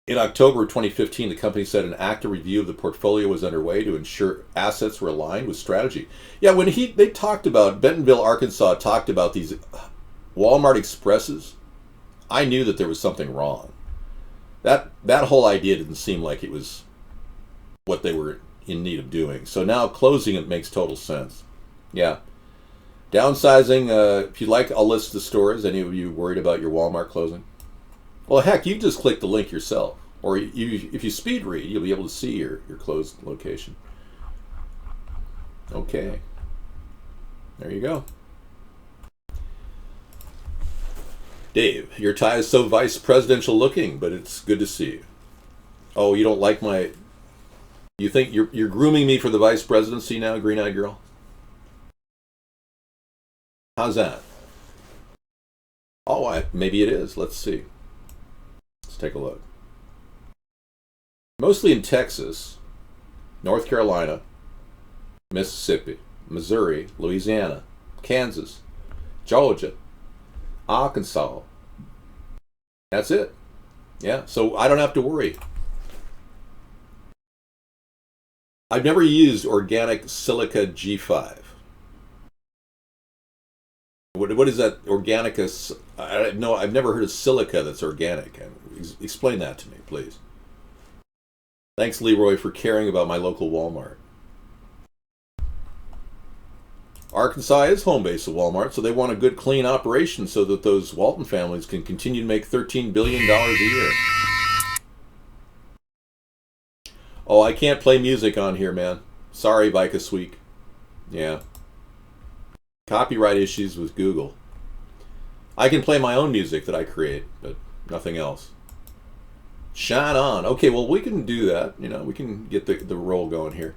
Speaker 1: In October 2015, the company said an active review of the portfolio was underway to ensure assets were aligned with strategy. Yeah, when they talked about, Bentonville, Arkansas talked about these Walmart Expresses, I knew that there was something wrong. That whole idea didn't seem like it was what they were in need of doing. So now closing it makes total sense. Yeah. Downsizing, if you'd like, I'll list the stores. Any of you worried about your Walmart closing? Well, heck, you just click the link yourself. Or if you speed read, you'll be able to see your closed location. Okay. There you go. Dave, your tie is so vice presidential looking, but it's good to see you. Oh, you don't like my... You think you're grooming me for the vice presidency now, green-eyed girl? How's that? Oh, maybe it is. Let's see. Let's take a look. Mostly in Texas, North Carolina, Mississippi, Missouri, Louisiana, Kansas, Georgia, Arkansas. That's it. Yeah, so I don't have to worry. I've never used organic silica G5. What is that organicus? No, I've never heard of silica that's organic. Explain that to me, please. Thanks, Leroy, for caring about my local Walmart. Arkansas is home base of Walmart, so they want a good, clean operation so that those Walton families can continue to make $13 billion a year. Oh, I can't play music on here, man. Sorry, Vicus Week. Yeah. Copyright issues with Google. I can play my own music that I create, but nothing else. Shine on. Okay, well, we can do that. You know, we can get the roll going here.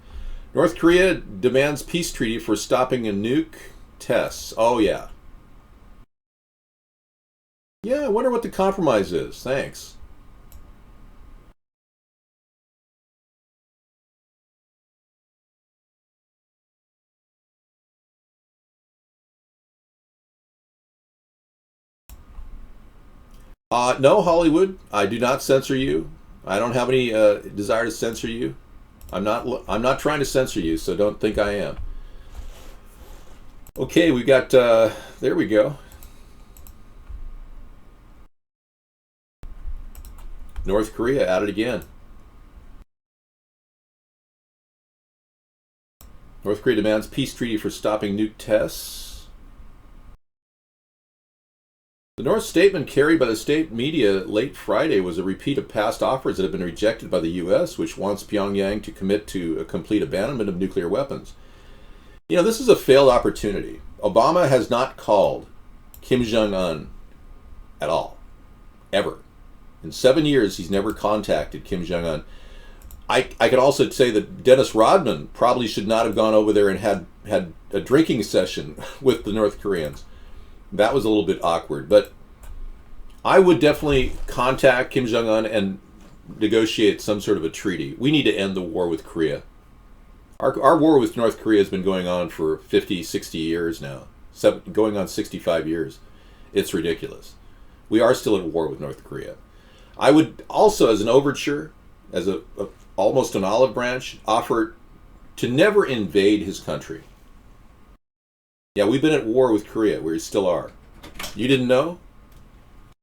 Speaker 1: North Korea demands peace treaty for stopping a nuke tests. Oh, yeah. Yeah, I wonder what the compromise is. Thanks. No, Hollywood. I do not censor you. I don't have any desire to censor you. I'm not trying to censor you, so don't think I am. Okay, we got. There we go. North Korea at it again. North Korea demands peace treaty for stopping nuke tests. The North statement carried by the state media late Friday was a repeat of past offers that have been rejected by the U.S., which wants Pyongyang to commit to a complete abandonment of nuclear weapons. You know, this is a failed opportunity. Obama has not called Kim Jong-un at all. Ever. In 7 years, he's never contacted Kim Jong-un. I can also say that Dennis Rodman probably should not have gone over there and had a drinking session with the North Koreans. That was a little bit awkward, but I would definitely contact Kim Jong-un and negotiate some sort of a treaty. We need to end the war with Korea. Our war with North Korea has been going on for 50, 60 years now, going on 65 years. It's ridiculous. We are still at war with North Korea. I would also, as an overture, as almost an olive branch, offer to never invade his country. Yeah, we've been at war with Korea. We still are. You didn't know?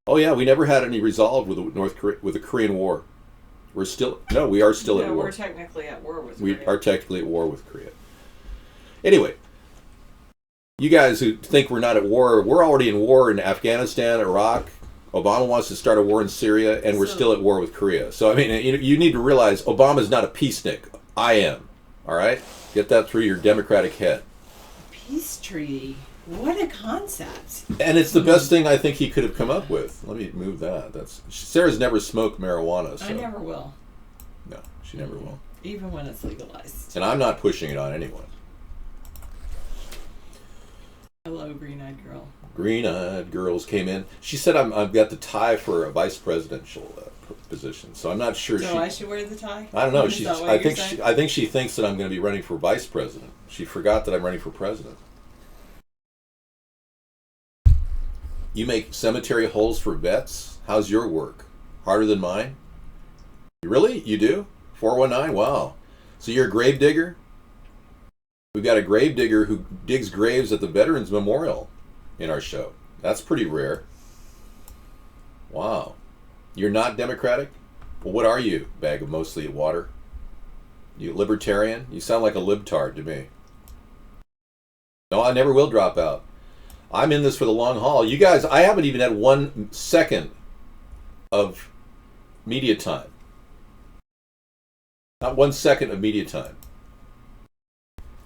Speaker 1: Oh yeah, we never had any resolve with the Korean War. We are still at war.
Speaker 4: We're technically at war with Korea.
Speaker 1: We are technically at war with Korea. Anyway, you guys who think we're not at war, we're already in war in Afghanistan, Iraq. Obama wants to start a war in Syria, and we're still at war with Korea. So I mean, you need to realize Obama's not a peacenik. I am. All right, get that through your Democratic head.
Speaker 4: Peace treaty. What a concept.
Speaker 1: And it's the best thing I think he could have come up with. Let me move that. Sarah's never smoked marijuana. So.
Speaker 4: I never will.
Speaker 1: No, she never will.
Speaker 4: Even when it's legalized.
Speaker 1: And I'm not pushing it on anyone.
Speaker 4: Hello, green-eyed girl.
Speaker 1: Green-eyed girls came in. She said I've got the tie for a vice presidential position. So I'm not sure.
Speaker 4: So I should wear the tie?
Speaker 1: I don't know.
Speaker 4: Is that what you're saying?
Speaker 1: I think she thinks that I'm going to be running for vice president. She forgot that I'm running for president. You make cemetery holes for vets? How's your work? Harder than mine? Really? You do? 419? Wow. So you're a grave digger? We've got a grave digger who digs graves at the Veterans Memorial in our show. That's pretty rare. Wow. You're not Democratic? Well, what are you, bag of mostly water? You libertarian? You sound like a libtard to me. No, I never will drop out. I'm in this for the long haul. You guys, I haven't even had 1 second of media time. Not 1 second of media time.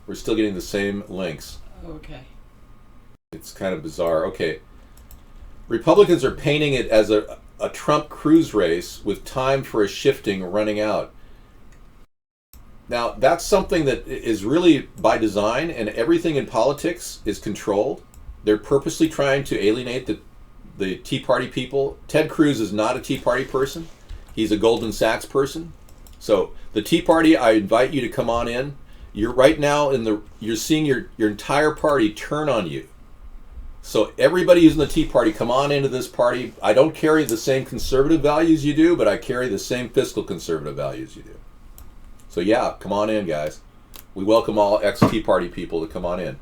Speaker 1: We're still getting the same links.
Speaker 4: Okay.
Speaker 1: It's kind of bizarre. Okay. Republicans are painting it as a Trump cruise race with time for a shifting running out. Now, that's something that is really by design, and everything in politics is controlled. They're purposely trying to alienate the Tea Party people. Ted Cruz is not a Tea Party person. He's a Goldman Sachs person. So the Tea Party, I invite you to come on in. You're right now you're seeing your entire party turn on you. So everybody who's in the Tea Party, come on into this party. I don't carry the same conservative values you do, but I carry the same fiscal conservative values you do. So yeah, come on in, guys. We welcome all ex-Tea Party people to come on in.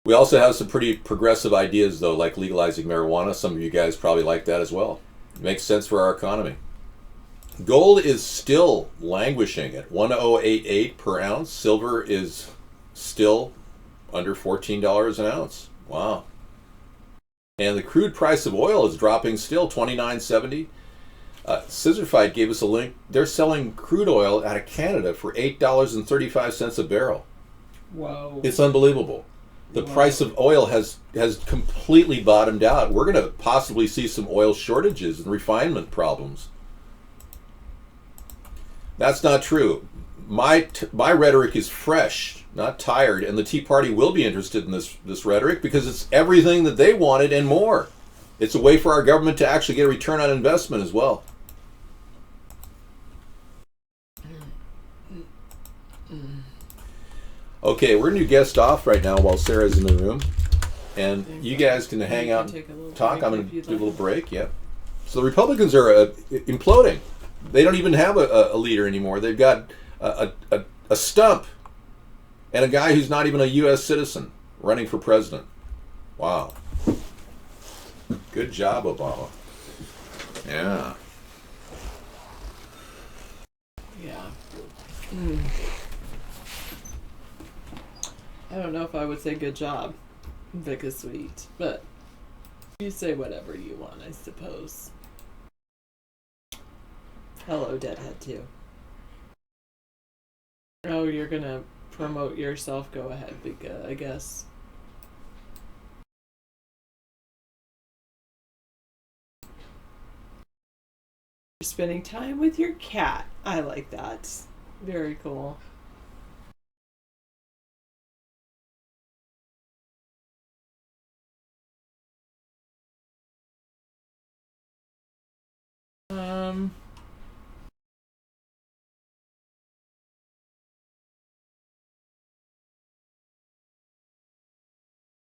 Speaker 1: We also have some pretty progressive ideas, though, like legalizing marijuana. Some of you guys probably like that as well. It makes sense for our economy. Gold is still languishing at 1088 per ounce. Silver is still under $14 an ounce. Wow. And the crude price of oil is dropping still, $29.70. Scissor Fight gave us a link. They're selling crude oil out of Canada for $8.35 a barrel.
Speaker 4: Whoa.
Speaker 1: It's unbelievable. The price of oil has completely bottomed out. We're going to possibly see some oil shortages and refinement problems. That's not true. My rhetoric is fresh, not tired, and the Tea Party will be interested in this rhetoric because it's everything that they wanted and more. It's a way for our government to actually get a return on investment as well. Okay, we're going to guest off right now while Sarah's in the room. And you guys can hang out and talk. I'm going to do a little break, yeah. So the Republicans are imploding. They don't even have a leader anymore. They've got a stump and a guy who's not even a U.S. citizen running for president. Wow. Good job, Obama. Yeah.
Speaker 4: Yeah. I don't know if I would say good job, Vic is sweet, but you say whatever you want, I suppose. Hello, Deadhead 2. Oh, you're gonna promote yourself? Go ahead, Vika, I guess. You're spending time with your cat. I like that. Very cool.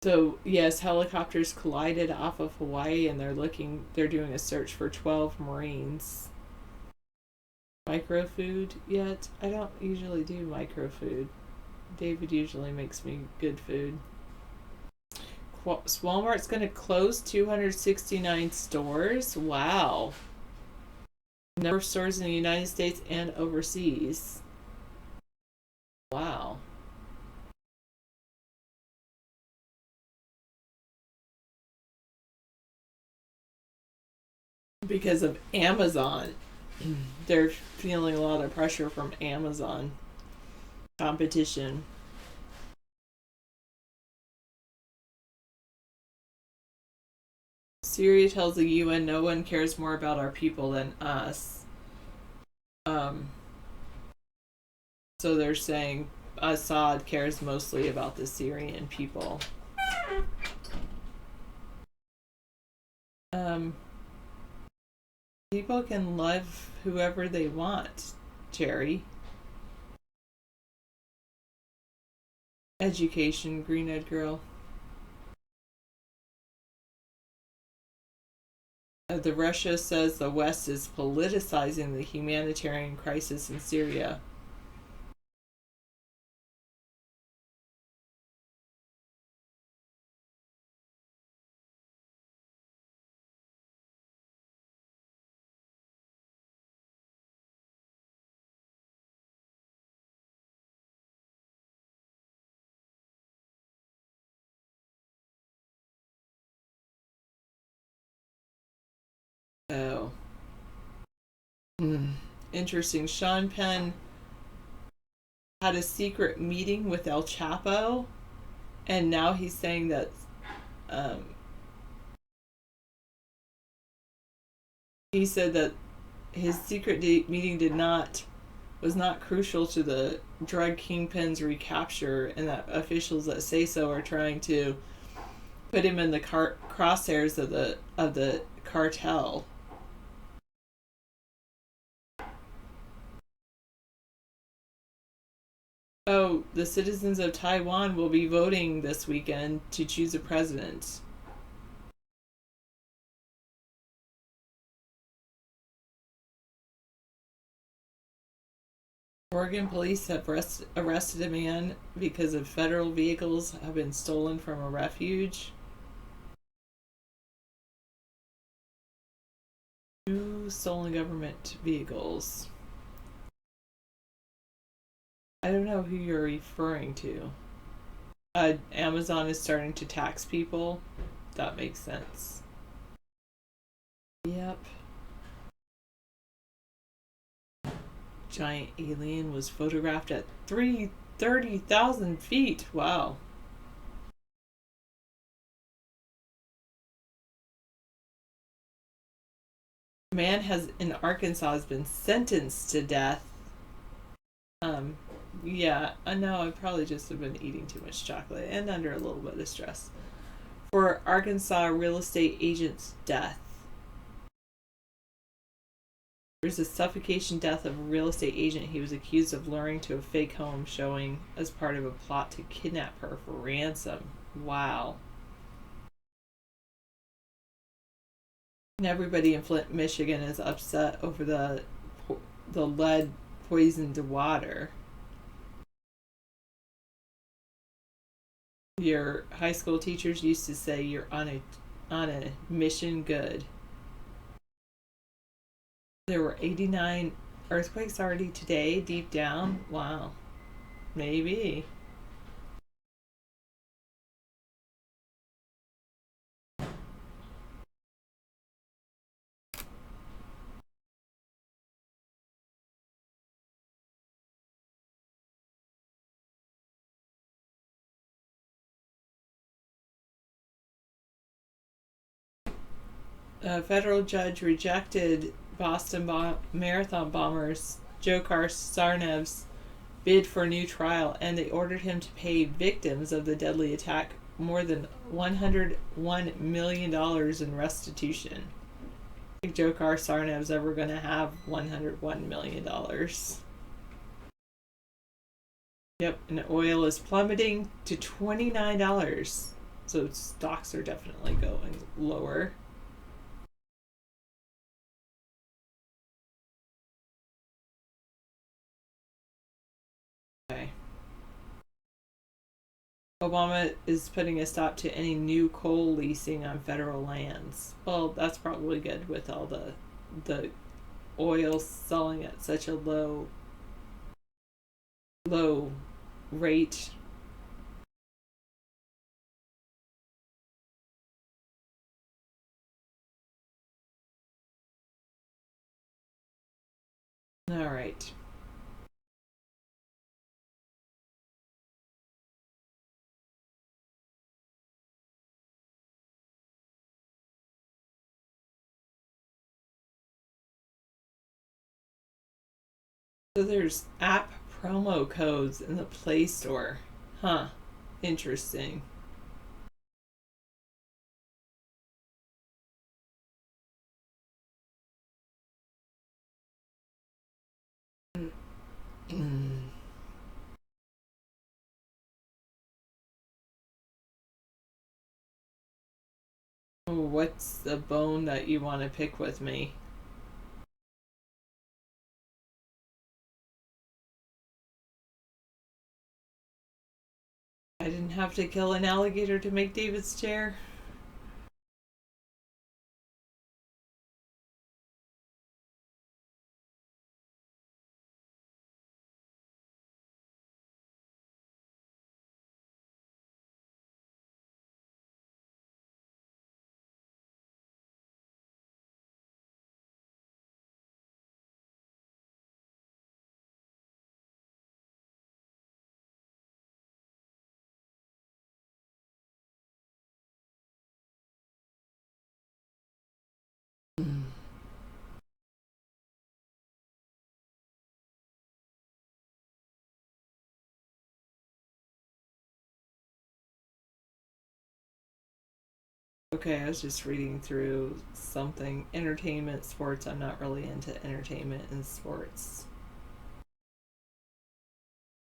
Speaker 4: So yes, helicopters collided off of Hawaii, and they're doing a search for 12 Marines. Microfood yet? I don't usually do microfood. David usually makes me good food. Walmart's going to close 269 stores. Wow. Number of stores in the United States and overseas. Wow. Because of Amazon. They're feeling a lot of pressure from Amazon. Competition. Syria tells the UN no one cares more about our people than us. So they're saying Assad cares mostly about the Syrian people. People can love whoever they want, Jerry. Education, green-eyed girl. The Russia says the West is politicizing the humanitarian crisis in Syria. Oh. Interesting. Sean Penn had a secret meeting with El Chapo, and now he's saying that he said that his secret meeting was not crucial to the drug kingpin's recapture, and that officials that say so are trying to put him in the crosshairs of the cartel. Oh, the citizens of Taiwan will be voting this weekend to choose a president. Oregon police have arrested a man because of federal vehicles have been stolen from a refuge. 2 stolen government vehicles. I don't know who you're referring to. Amazon is starting to tax people. That makes sense. Yep. Giant alien was photographed at 30,000 feet. Wow. A man in Arkansas has been sentenced to death. Yeah, I know I probably just have been eating too much chocolate and under a little bit of stress. For Arkansas real estate agent's death. There's a suffocation death of a real estate agent he was accused of luring to a fake home showing as part of a plot to kidnap her for ransom. Wow. And everybody in Flint, Michigan is upset over the lead poisoned water. Your high school teachers used to say you're on a mission good. There were 89 earthquakes already today, deep down. Wow. Maybe. A federal judge rejected Boston Marathon bombers Dzhokhar Sarnev's bid for a new trial, and they ordered him to pay victims of the deadly attack more than $101 million in restitution. I think Dzhokhar Sarnev's ever going to have $101 million. Yep, and oil is plummeting to $29. So stocks are definitely going lower. Okay. Obama is putting a stop to any new coal leasing on federal lands. Well, that's probably good with all the oil selling at such a low rate. All right. So there's app promo codes in the Play Store. Huh. Interesting. What's the bone that you want to pick with me? I didn't have to kill an alligator to make David's chair. Okay, I was just reading through something. Entertainment, sports. I'm not really into entertainment and sports.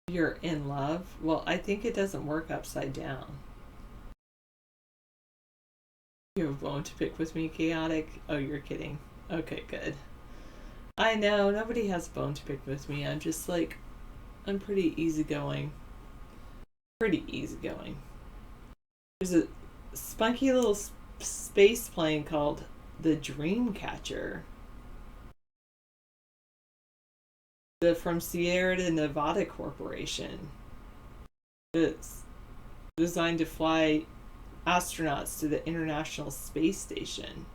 Speaker 4: You're in love? Well, I think it doesn't work upside down. You have a bone to pick with me, chaotic? Oh, you're kidding. Okay, good. I know, nobody has a bone to pick with me. I'm just like, I'm pretty easygoing. Pretty easygoing. There's a spunky little space plane called the Dreamcatcher. From Sierra Nevada Corporation. It's designed to fly astronauts to the International Space Station.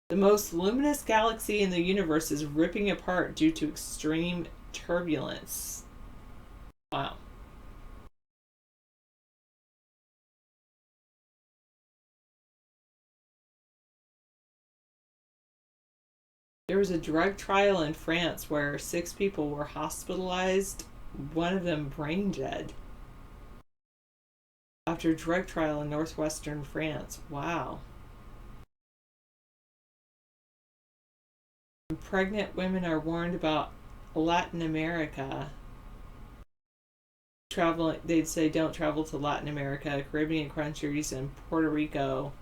Speaker 4: The most luminous galaxy in the universe is ripping apart due to extreme turbulence. Wow. There was a drug trial in France where 6 people were hospitalized, one of them brain dead. After a drug trial in northwestern France. Wow. Pregnant women are warned about Latin America. Traveling, they'd say don't travel to Latin America, Caribbean countries, and Puerto Rico,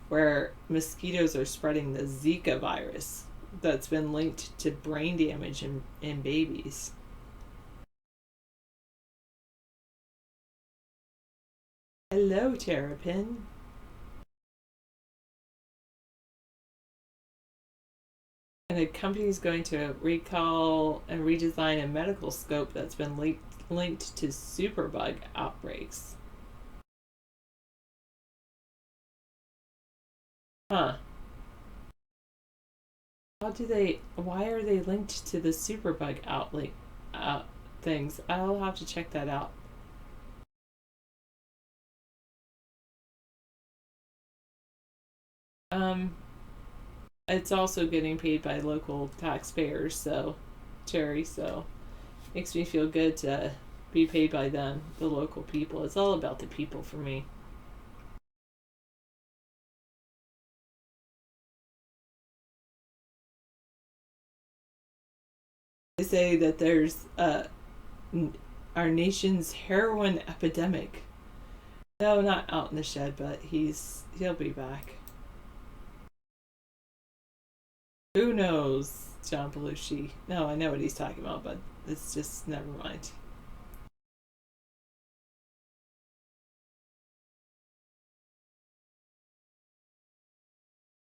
Speaker 4: where mosquitoes are spreading the Zika virus that's been linked to brain damage in babies. Hello, Terrapin. And a company is going to recall and redesign a medical scope that's been linked to superbug outbreaks. Huh. Why are they linked to the superbug things? I'll have to check that out. It's also getting paid by local taxpayers, so Terry, so makes me feel good to be paid by them, the local people. It's all about the people for me. They say that there's our nation's heroin epidemic. No, not out in the shed, but he'll be back. Who knows, John Belushi? No, I know what he's talking about, but it's just never mind.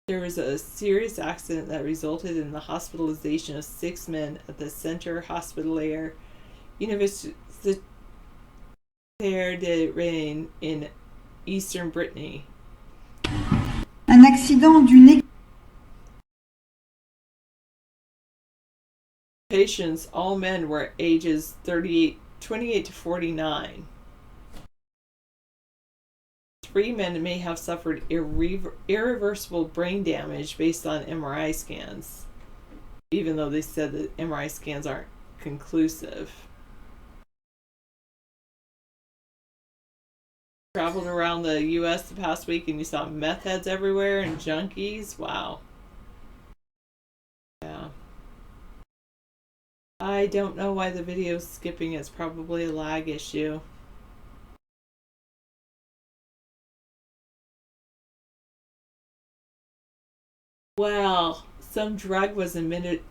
Speaker 4: There was a serious accident that resulted in the hospitalization of 6 men at the Centre Hospitalier Universitaire de Rennes in eastern Brittany.
Speaker 5: Un accident d'une
Speaker 4: Patients, all men, were ages 28 to 49. 3 men may have suffered irreversible brain damage based on MRI scans, even though they said that MRI scans aren't conclusive. Traveled around the U.S. the past week and you saw meth heads everywhere and junkies? Wow. Yeah. I don't know why the video's skipping. It's probably a lag issue. Well, some drug was admitted.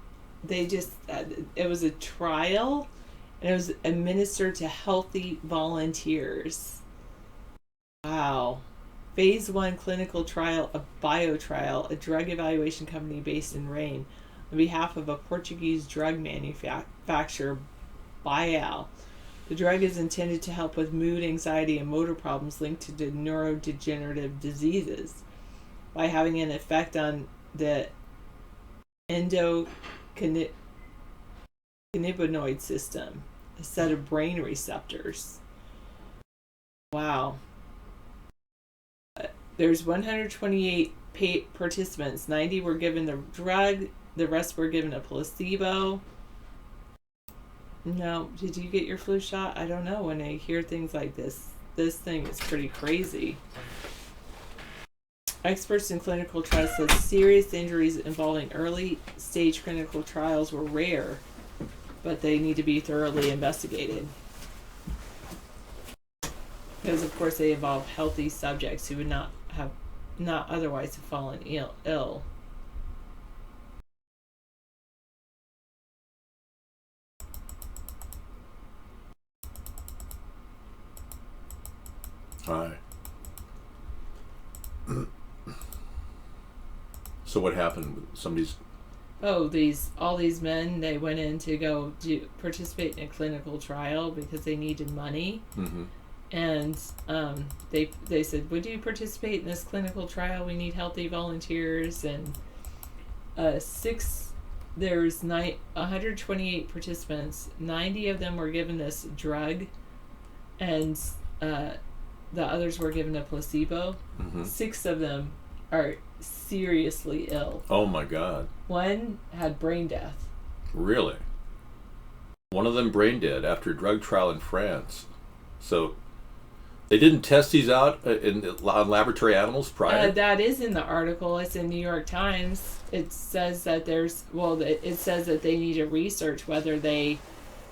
Speaker 4: It was a trial, and it was administered to healthy volunteers. Wow. Phase 1 clinical trial of BioTrial, a drug evaluation company based in Rome, on behalf of a Portuguese drug manufacturer, Bial. The drug is intended to help with mood, anxiety, and motor problems linked to neurodegenerative diseases by having an effect on the endocannabinoid system, a set of brain receptors. Wow. There's 128 participants. 90 were given the drug. The rest were given a placebo. No, did you get your flu shot? I don't know. When I hear things like this thing is pretty crazy. Experts in clinical trials said serious injuries involving early stage clinical trials were rare, but they need to be thoroughly investigated. Because of course they involve healthy subjects who would not otherwise have fallen ill.
Speaker 1: Hi. So what happened? Somebody's...
Speaker 4: all these men, they went in to go participate in a clinical trial because they needed money.
Speaker 1: Mm-hmm.
Speaker 4: And they said, would you participate in this clinical trial? We need healthy volunteers. And there's 128 participants. 90 of them were given this drug, and the others were given a placebo.
Speaker 1: Mm-hmm.
Speaker 4: 6 of them are seriously ill.
Speaker 1: Oh my God.
Speaker 4: One had brain death.
Speaker 1: Really? One of them brain dead after a drug trial in France. So they didn't test these out on laboratory animals prior?
Speaker 4: That is in the article. It's in New York Times. It says that it says that they need to research if they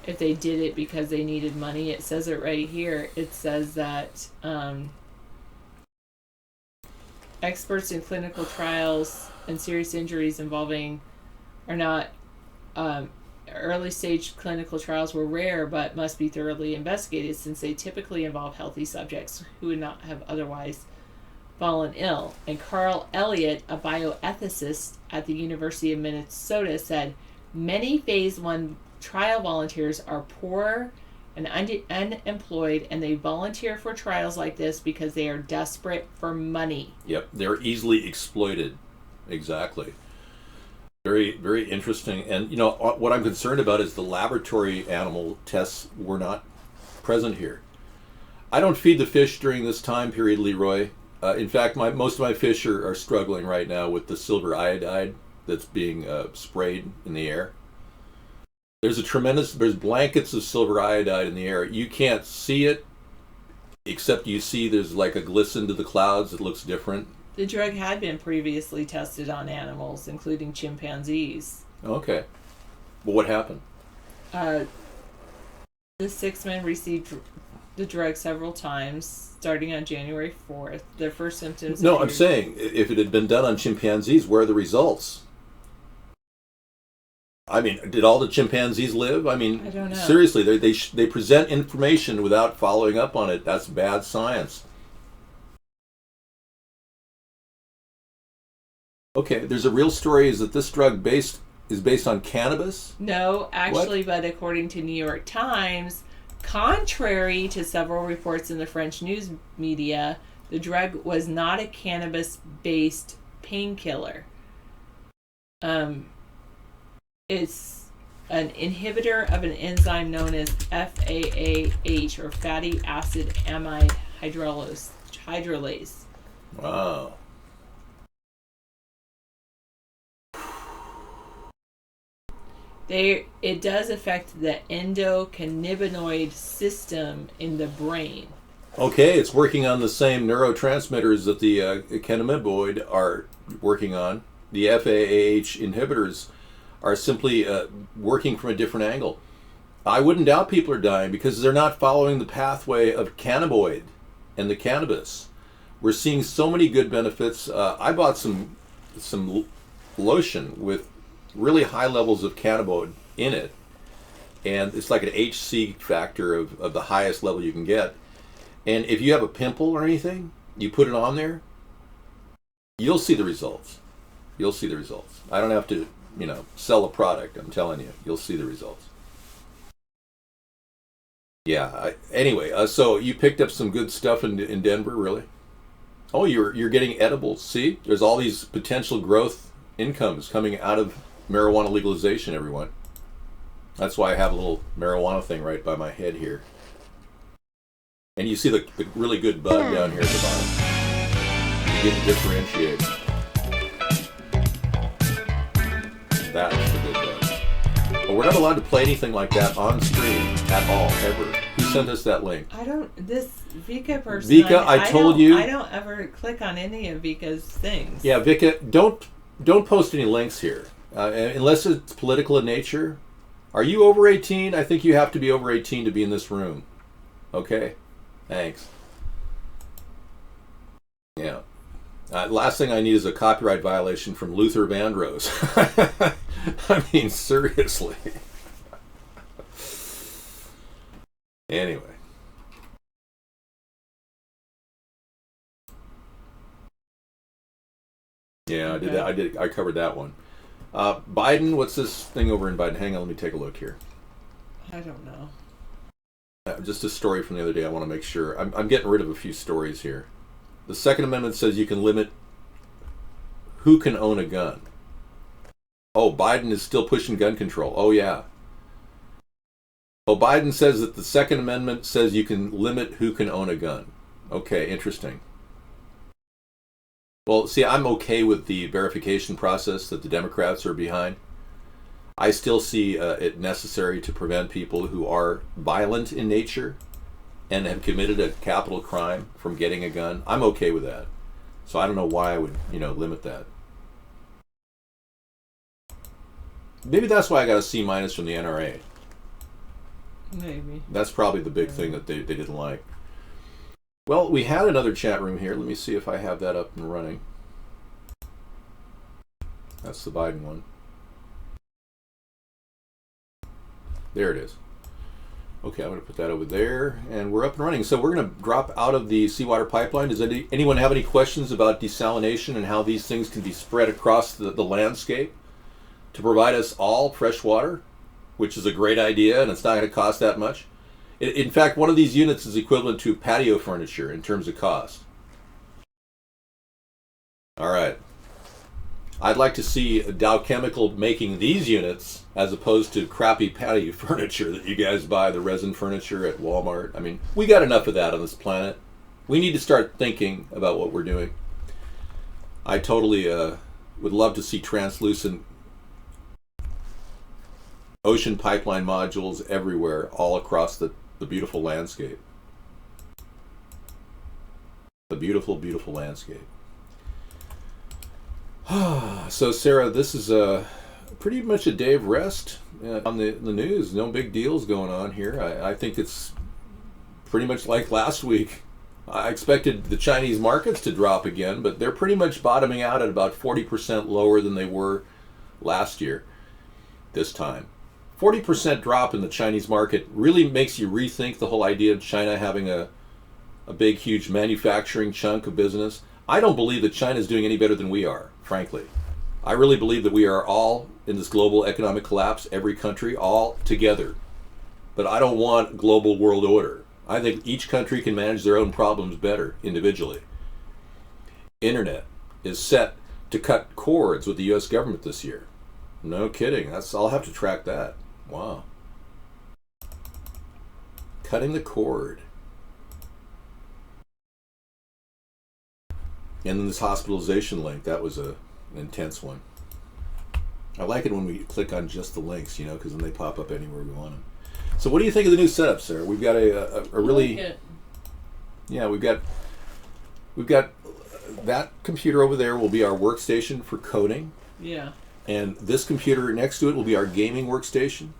Speaker 4: did it because they needed money. It says it right here. It says that experts in clinical trials and serious injuries involving early stage clinical trials were rare but must be thoroughly investigated since they typically involve healthy subjects who would not have otherwise fallen ill. And Carl Elliott, a bioethicist at the University of Minnesota, said many phase 1 trial volunteers are poor and unemployed, and they volunteer for trials like this because they are desperate for money.
Speaker 1: Yep, they're easily exploited. Exactly. Very, very interesting. And, what I'm concerned about is the laboratory animal tests were not present here. I don't feed the fish during this time period, Leroy. In fact, most of my fish are struggling right now with the silver iodide that's being sprayed in the air. There's blankets of silver iodide in the air. You can't see it, except you see there's like a glisten to the clouds that looks different.
Speaker 4: The drug had been previously tested on animals, including chimpanzees.
Speaker 1: Okay. Well, what happened?
Speaker 4: The 6 men received the drug several times, starting on January 4th. Their first symptoms...
Speaker 1: No, I'm saying, if it had been done on chimpanzees, where are the results? I mean, did all the chimpanzees live? I mean,
Speaker 4: I don't know.
Speaker 1: Seriously, they present information without following up on it. That's bad science. Okay, there's a real story. Is that this drug is based on cannabis?
Speaker 4: No, actually, but according to New York Times, contrary to several reports in the French news media, the drug was not a cannabis-based painkiller. It's an inhibitor of an enzyme known as FAAH, or fatty acid amide hydrolase.
Speaker 1: Wow.
Speaker 4: It does affect the endocannabinoid system in the brain.
Speaker 1: Okay, it's working on the same neurotransmitters that the cannabinoid are working on. The FAAH inhibitors are simply working from a different angle. I wouldn't doubt people are dying because they're not following the pathway of cannabinoid and the cannabis. We're seeing so many good benefits. I bought some lotion with really high levels of cannabinoid in it, and it's like an HC factor of the highest level you can get. And if you have a pimple or anything, you put it on there, you'll see the results. You'll see the results. I don't have to, sell a product. I'm telling you, you'll see the results. Yeah. Anyway, so you picked up some good stuff in Denver, really? Oh, you're getting edibles. See, there's all these potential growth incomes coming out of marijuana legalization, everyone. That's why I have a little marijuana thing right by my head here. And you see the really good bud down here at the bottom. You get to differentiate. That's the good bud. But we're not allowed to play anything like that on screen at all, ever. Who sent us that link?
Speaker 4: This Vika person.
Speaker 1: Vika, I told you.
Speaker 4: I don't ever click on any of Vika's things.
Speaker 1: Yeah, Vika, don't post any links here. Unless it's political in nature. Are you over 18? I think you have to be over 18 to be in this room. Okay? Thanks. Yeah. Last thing I need is a copyright violation from Luther Vandross. I mean, seriously. Anyway. Yeah, I did that. I covered that one. Biden, what's this thing over in Biden? Hang on, let me take a look here.
Speaker 4: I don't know.
Speaker 1: Just a story from the other day. I want to make sure. I'm getting rid of a few stories here. The Second Amendment says you can limit who can own a gun. Oh, Biden is still pushing gun control. Oh, yeah. Oh, Biden says that the Second Amendment says you can limit who can own a gun. Okay, interesting. Well, see, I'm okay with the verification process that the Democrats are behind. I still see it necessary to prevent people who are violent in nature and have committed a capital crime from getting a gun. I'm okay with that. So I don't know why I would, limit that. Maybe that's why I got a C- from the NRA.
Speaker 4: Maybe.
Speaker 1: That's probably the big thing that they didn't like. Well, we had another chat room here. Let me see if I have that up and running. That's the Biden one. There it is. Okay, I'm going to put that over there, and we're up and running. So we're going to drop out of the seawater pipeline. Does anyone have any questions about desalination and how these things can be spread across the landscape to provide us all fresh water, which is a great idea, and it's not going to cost that much? In fact, one of these units is equivalent to patio furniture in terms of cost. All right. I'd like to see Dow Chemical making these units as opposed to crappy patio furniture that you guys buy, the resin furniture at Walmart. I mean, we got enough of that on this planet. We need to start thinking about what we're doing. I totally would love to see translucent ocean pipeline modules everywhere, all across the beautiful landscape. The beautiful, beautiful landscape. So, Sarah, this is pretty much a day of rest on the news. No big deals going on here. I think it's pretty much like last week. I expected the Chinese markets to drop again, but they're pretty much bottoming out at about 40% lower than they were last year this time. 40% drop in the Chinese market really makes you rethink the whole idea of China having a big, huge manufacturing chunk of business. I don't believe that China is doing any better than we are, frankly. I really believe that we are all in this global economic collapse, every country, all together. But I don't want global world order. I think each country can manage their own problems better individually. Internet is set to cut cords with the U.S. government this year. No kidding. I'll have to track that. Wow. Cutting the cord. And then this hospitalization link, that was an intense one. I like it when we click on just the links, because then they pop up anywhere we want them. So what do you think of the new setup, Sarah? We've got a really...
Speaker 4: I like it.
Speaker 1: Yeah, we've got that computer over there will be our workstation for coding.
Speaker 4: Yeah.
Speaker 1: And this computer next to it will be our gaming workstation.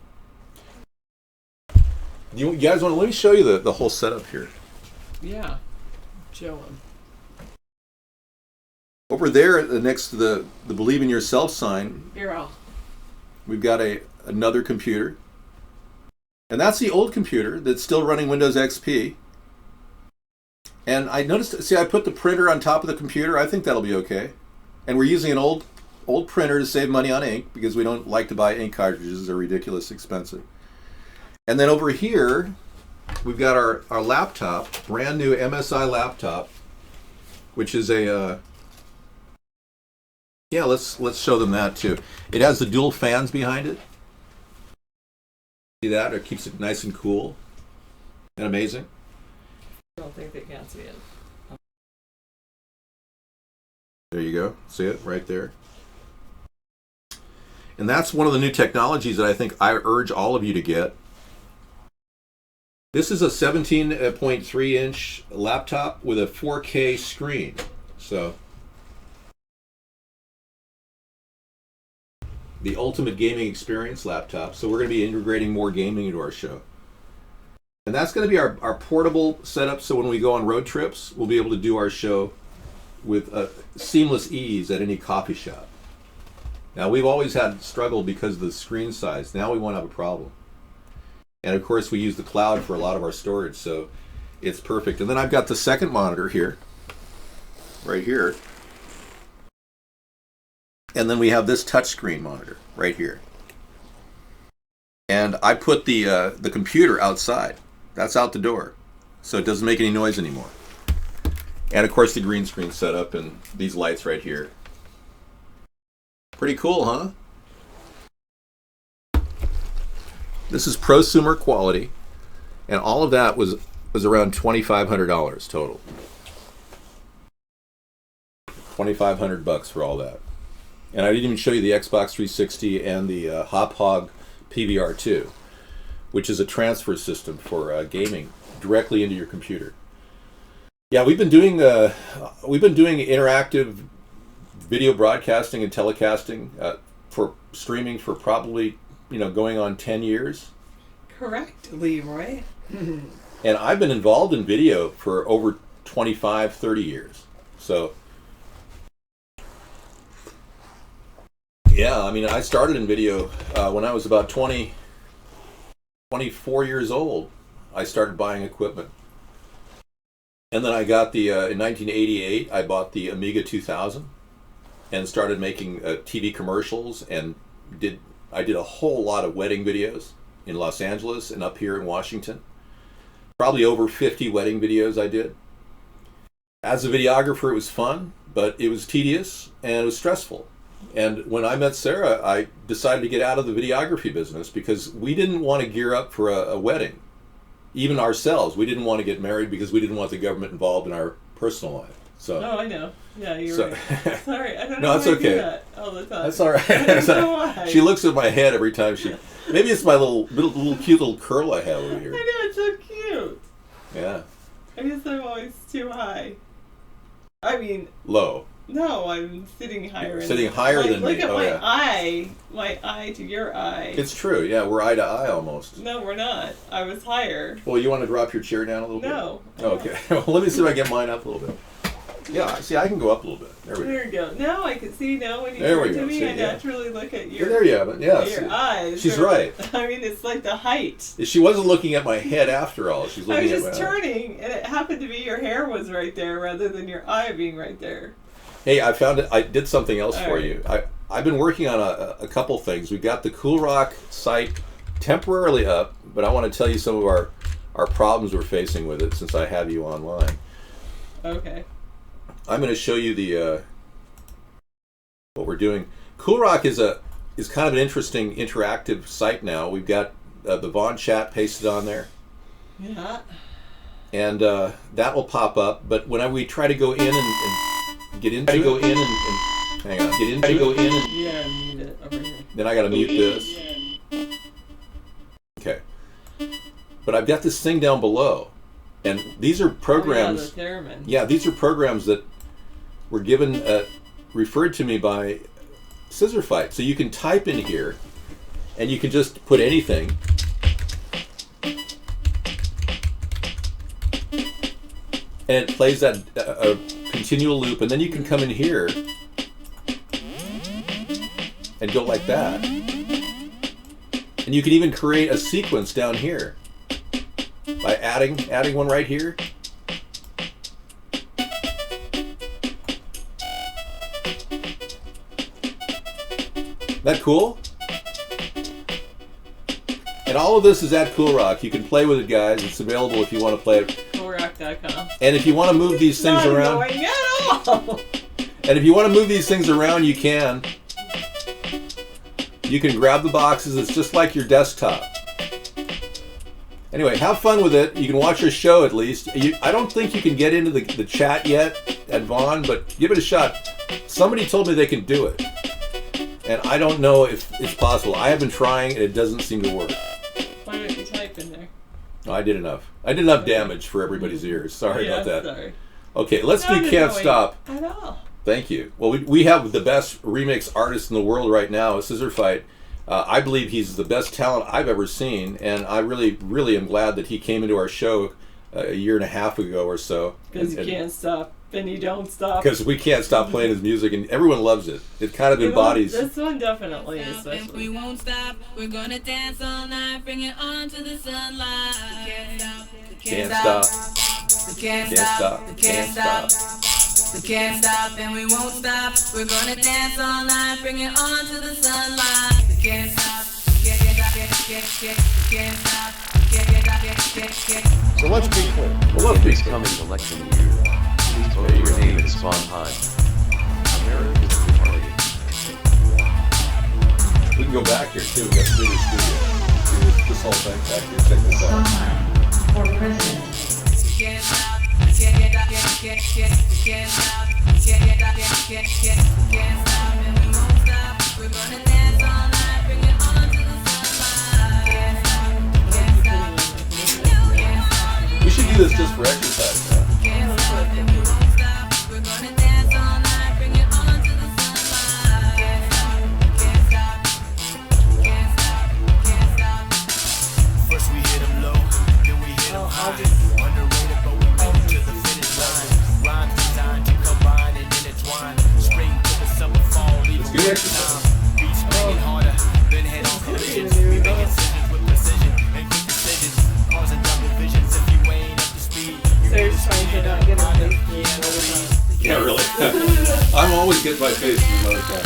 Speaker 1: You guys want to, let me show you the whole setup here.
Speaker 4: Yeah. Show them.
Speaker 1: Over there, next to the Believe in Yourself sign, we've got another computer. And that's the old computer that's still running Windows XP. And I noticed, see, I put the printer on top of the computer. I think that'll be okay. And we're using an old printer to save money on ink because we don't like to buy ink cartridges. They're ridiculously expensive. And then over here, we've got our laptop, brand new MSI laptop, which is a, yeah, let's show them that too. It has the dual fans behind it. See that? It keeps it nice and cool. Isn't that amazing?
Speaker 4: I don't think they can see it.
Speaker 1: There you go. See it right there. And that's one of the new technologies that I think I urge all of you to get. This is a 17.3 inch laptop with a 4K screen. So the ultimate gaming experience laptop. So we're going to be integrating more gaming into our show. And that's going to be our portable setup, so when we go on road trips, we'll be able to do our show with seamless ease at any coffee shop. Now, we've always had struggle because of the screen size. Now we won't have a problem. And of course, we use the cloud for a lot of our storage, so it's perfect. And then I've got the second monitor here, right here. And then we have this touchscreen monitor right here. And I put the computer outside. That's out the door, so it doesn't make any noise anymore. And of course the green screen setup and these lights right here. Pretty cool, huh? This is prosumer quality, and all of that was around $2,500 total. $2,500 for all that. And I didn't even show you the Xbox 360 and the Hop Hog PVR2, which is a transfer system for gaming directly into your computer. Yeah, we've been doing interactive video broadcasting and telecasting for streaming for probably going on 10 years.
Speaker 4: Correct, Leroy.
Speaker 1: And I've been involved in video for over 25, 30 years. So yeah, I mean, I started in video when I was about 24 years old. I started buying equipment. And then I got in 1988, I bought the Amiga 2000 and started making TV commercials, and I did a whole lot of wedding videos in Los Angeles and up here in Washington. Probably over 50 wedding videos I did. As a videographer, it was fun, but it was tedious and it was stressful. And when I met Sarah, I decided to get out of the videography business because we didn't want to gear up for a wedding. Even ourselves, we didn't want to get married because we didn't want the government involved in our personal life. So.
Speaker 4: Oh, I know. Yeah, you're right. Sorry, I don't know
Speaker 1: no, it's
Speaker 4: why
Speaker 1: okay.
Speaker 4: I do that all the time.
Speaker 1: That's all right.
Speaker 4: I don't know why.
Speaker 1: She looks at my head every time she. Maybe it's my little cute little curl I have over here.
Speaker 4: I know, it's so cute.
Speaker 1: Yeah.
Speaker 4: I guess I'm always too high. I mean.
Speaker 1: Low.
Speaker 4: No, I'm sitting higher.
Speaker 1: Sitting higher than me.
Speaker 4: Look at my eye. My eye to your eye.
Speaker 1: It's true. Yeah, we're eye to eye almost.
Speaker 4: No, we're not. I was higher.
Speaker 1: Well, you want to drop your chair down a little bit?
Speaker 4: No.
Speaker 1: Okay. Well, let me see if I get mine up a little bit. Yeah, see, I can go up a little bit.
Speaker 4: There we go. Now I can see. Now when you
Speaker 1: there
Speaker 4: turn to me,
Speaker 1: see,
Speaker 4: I naturally look at your.
Speaker 1: There you have it. Yeah.
Speaker 4: Your eyes.
Speaker 1: She's right.
Speaker 4: I mean, it's like the height.
Speaker 1: She wasn't looking at my head after all. She's looking at my.
Speaker 4: I was just turning, and it happened to be your hair was right there rather than your eye being right there.
Speaker 1: Hey, I found it. I did something else for you. I've been working on a couple things. We've got the Cool Rock site temporarily up, but I want to tell you some of our problems we're facing with it since I have you online.
Speaker 4: Okay.
Speaker 1: I'm going to show you what we're doing. Cool Rock is kind of an interesting interactive site now. We've got the Vaughn chat pasted on there.
Speaker 4: Yeah.
Speaker 1: And that will pop up, but when we try to go in and get into it, go in and hang on, get into go in and
Speaker 4: mute it over here.
Speaker 1: Then I got to mute this. Okay. But I've got this thing down below, and these are programs.
Speaker 4: Oh, yeah, the theremin.
Speaker 1: Yeah, these are programs that were given, referred to me by Scissor Fight. So you can type in here, and you can just put anything. and it plays that a continual loop, and then you can come in here and go like that. And you can even create a sequence down here by adding one right here. That cool? And all of this is at Cool Rock. You can play with it, guys. It's available if you want to play it.
Speaker 4: CoolRock.com.
Speaker 1: And if you want to move these things around,
Speaker 4: not at all.
Speaker 1: and if you want to move these things around, you can. You can grab the boxes. It's just like your desktop. Anyway, have fun with it. You can watch our show at least. I don't think you can get into the chat yet at Vaughn, but give it a shot. Somebody told me they can do it. And I don't know if it's possible. I have been trying, and it doesn't seem to work.
Speaker 4: Why don't you type in there?
Speaker 1: No, I did enough. I did enough damage for everybody's ears. Sorry about that.
Speaker 4: Sorry.
Speaker 1: Okay, let's do Can't Stop.
Speaker 4: At all.
Speaker 1: Thank you. Well, we have the best remix artist in the world right now, Scissor Fight. I believe he's the best talent I've ever seen, and I really, really am glad that he came into our show a year and a half ago or so.
Speaker 4: Because you can't stop, and you don't stop.
Speaker 1: Because we can't stop playing his music, and everyone loves it. It kind of embodies.
Speaker 4: This one definitely, especially.
Speaker 6: We won't stop. We're gonna dance all night, bring it on to the sunlight.
Speaker 1: Can't stop.
Speaker 6: We can't stop. We can't stop. We can't stop and we won't stop. We're gonna dance all night, bring it on to the sunlight. We can't stop. We can't stop.
Speaker 7: So let's be clear.
Speaker 1: Well, let's be
Speaker 8: This coming election year, please vote for David Sponheim. America's Third Party.
Speaker 1: We can go back here too. We got to do the studio. Do this whole thing back here. Check this out.
Speaker 5: Sponheim for president.
Speaker 6: We can't stop. We can't stop. And we won't stop. We're gonna dance all night, bring it on to the sunlight.
Speaker 1: We should do this just for exercise.
Speaker 6: Can't stop and we won't stop. We're gonna dance all night, bring it on to the sunlight. Can't stop.
Speaker 9: First we hit them low, then we hit them high. Underrated, but we made it to the finish line. Rhymes designed to combine and intertwine. Spring to the summer, fall, even
Speaker 1: Good
Speaker 9: winter
Speaker 1: exercise.
Speaker 9: time. Beats making harder, then head on collisions. We make incisions with precision and quick decisions. Causing double visions if you ain't up to speed. You
Speaker 4: They're just trying to not get on this.
Speaker 1: Yeah, really. I'm always getting my face another time.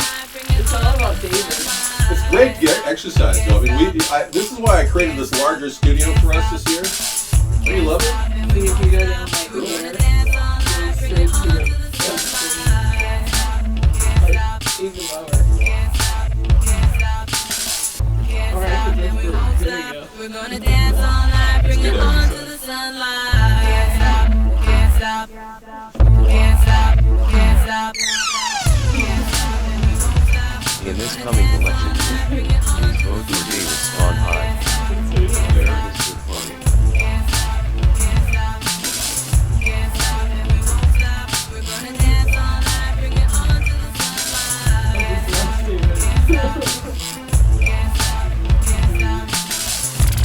Speaker 4: It's all about David.
Speaker 1: It's great exercise, though. I mean, this is why I created this larger studio for us this year. Don't you love it?
Speaker 4: See if you go down like here. Straight to the even lower. Or I could just do it. There you go.
Speaker 6: We're gonna dance all night, bring it on to the sunlight. Can't stop. Can't stop. Can't stop.
Speaker 8: In this coming election year, please vote for David Sponheim. America's Third Party.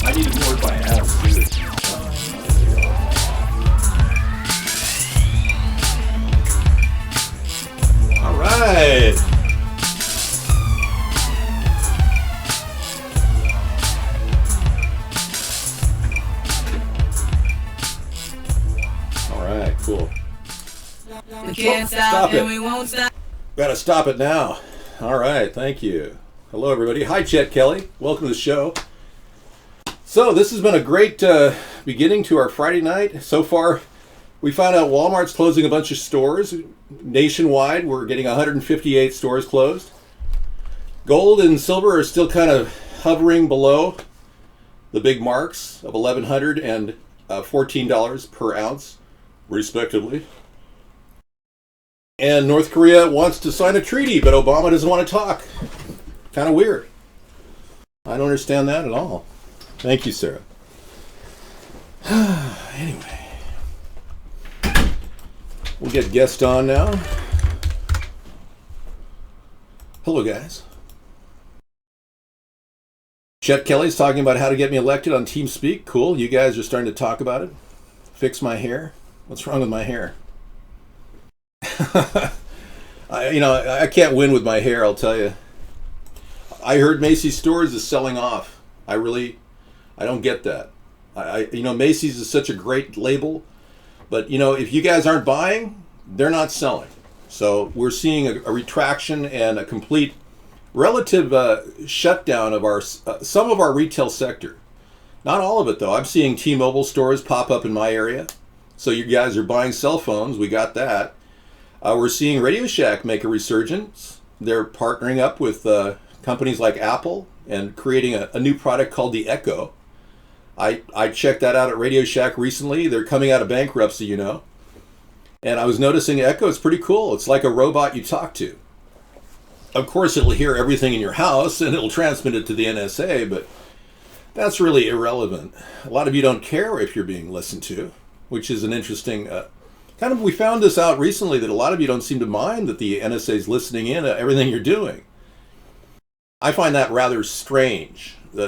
Speaker 1: I need to work my abs too. All right. All right, cool.
Speaker 6: We can't
Speaker 1: Stop
Speaker 6: stop
Speaker 1: it.
Speaker 6: and we won't stop.
Speaker 1: Gotta stop it now. All right, thank you. Hello, everybody. Hi, Chet Kelly. Welcome to the show. So this has been a great beginning to our Friday night. So far, we found out Walmart's closing a bunch of stores nationwide. We're getting 158 stores closed. Gold and silver are still kind of hovering below the big marks of $1,100 and $14 per ounce, respectively. And North Korea wants to sign a treaty, but Obama doesn't want to talk. Kind of weird. I don't understand that at all. Thank you, Sarah. Anyway, we'll get guest on now. Hello, guys. Chet Kelly's talking about how to get me elected on TeamSpeak. Cool. You guys are starting to talk about it. Fix my hair. What's wrong with my hair? I can't win with my hair, I'll tell you. I heard Macy's Stores is selling off. I don't get that. Macy's is such a great label, but if you guys aren't buying, they're not selling. So we're seeing a retraction and a complete relative shutdown of some of our retail sector. Not all of it, though. I'm seeing T-Mobile stores pop up in my area. So you guys are buying cell phones. We got that. We're seeing Radio Shack make a resurgence. They're partnering up with companies like Apple and creating a new product called the Echo. I checked that out at Radio Shack recently. They're coming out of bankruptcy, And I was noticing Echo is pretty cool. It's like a robot you talk to. Of course, it'll hear everything in your house and it'll transmit it to the NSA, but that's really irrelevant. A lot of you don't care if you're being listened to, which is an interesting we found this out recently, that a lot of you don't seem to mind that the NSA is listening in at everything you're doing. I find that rather strange. The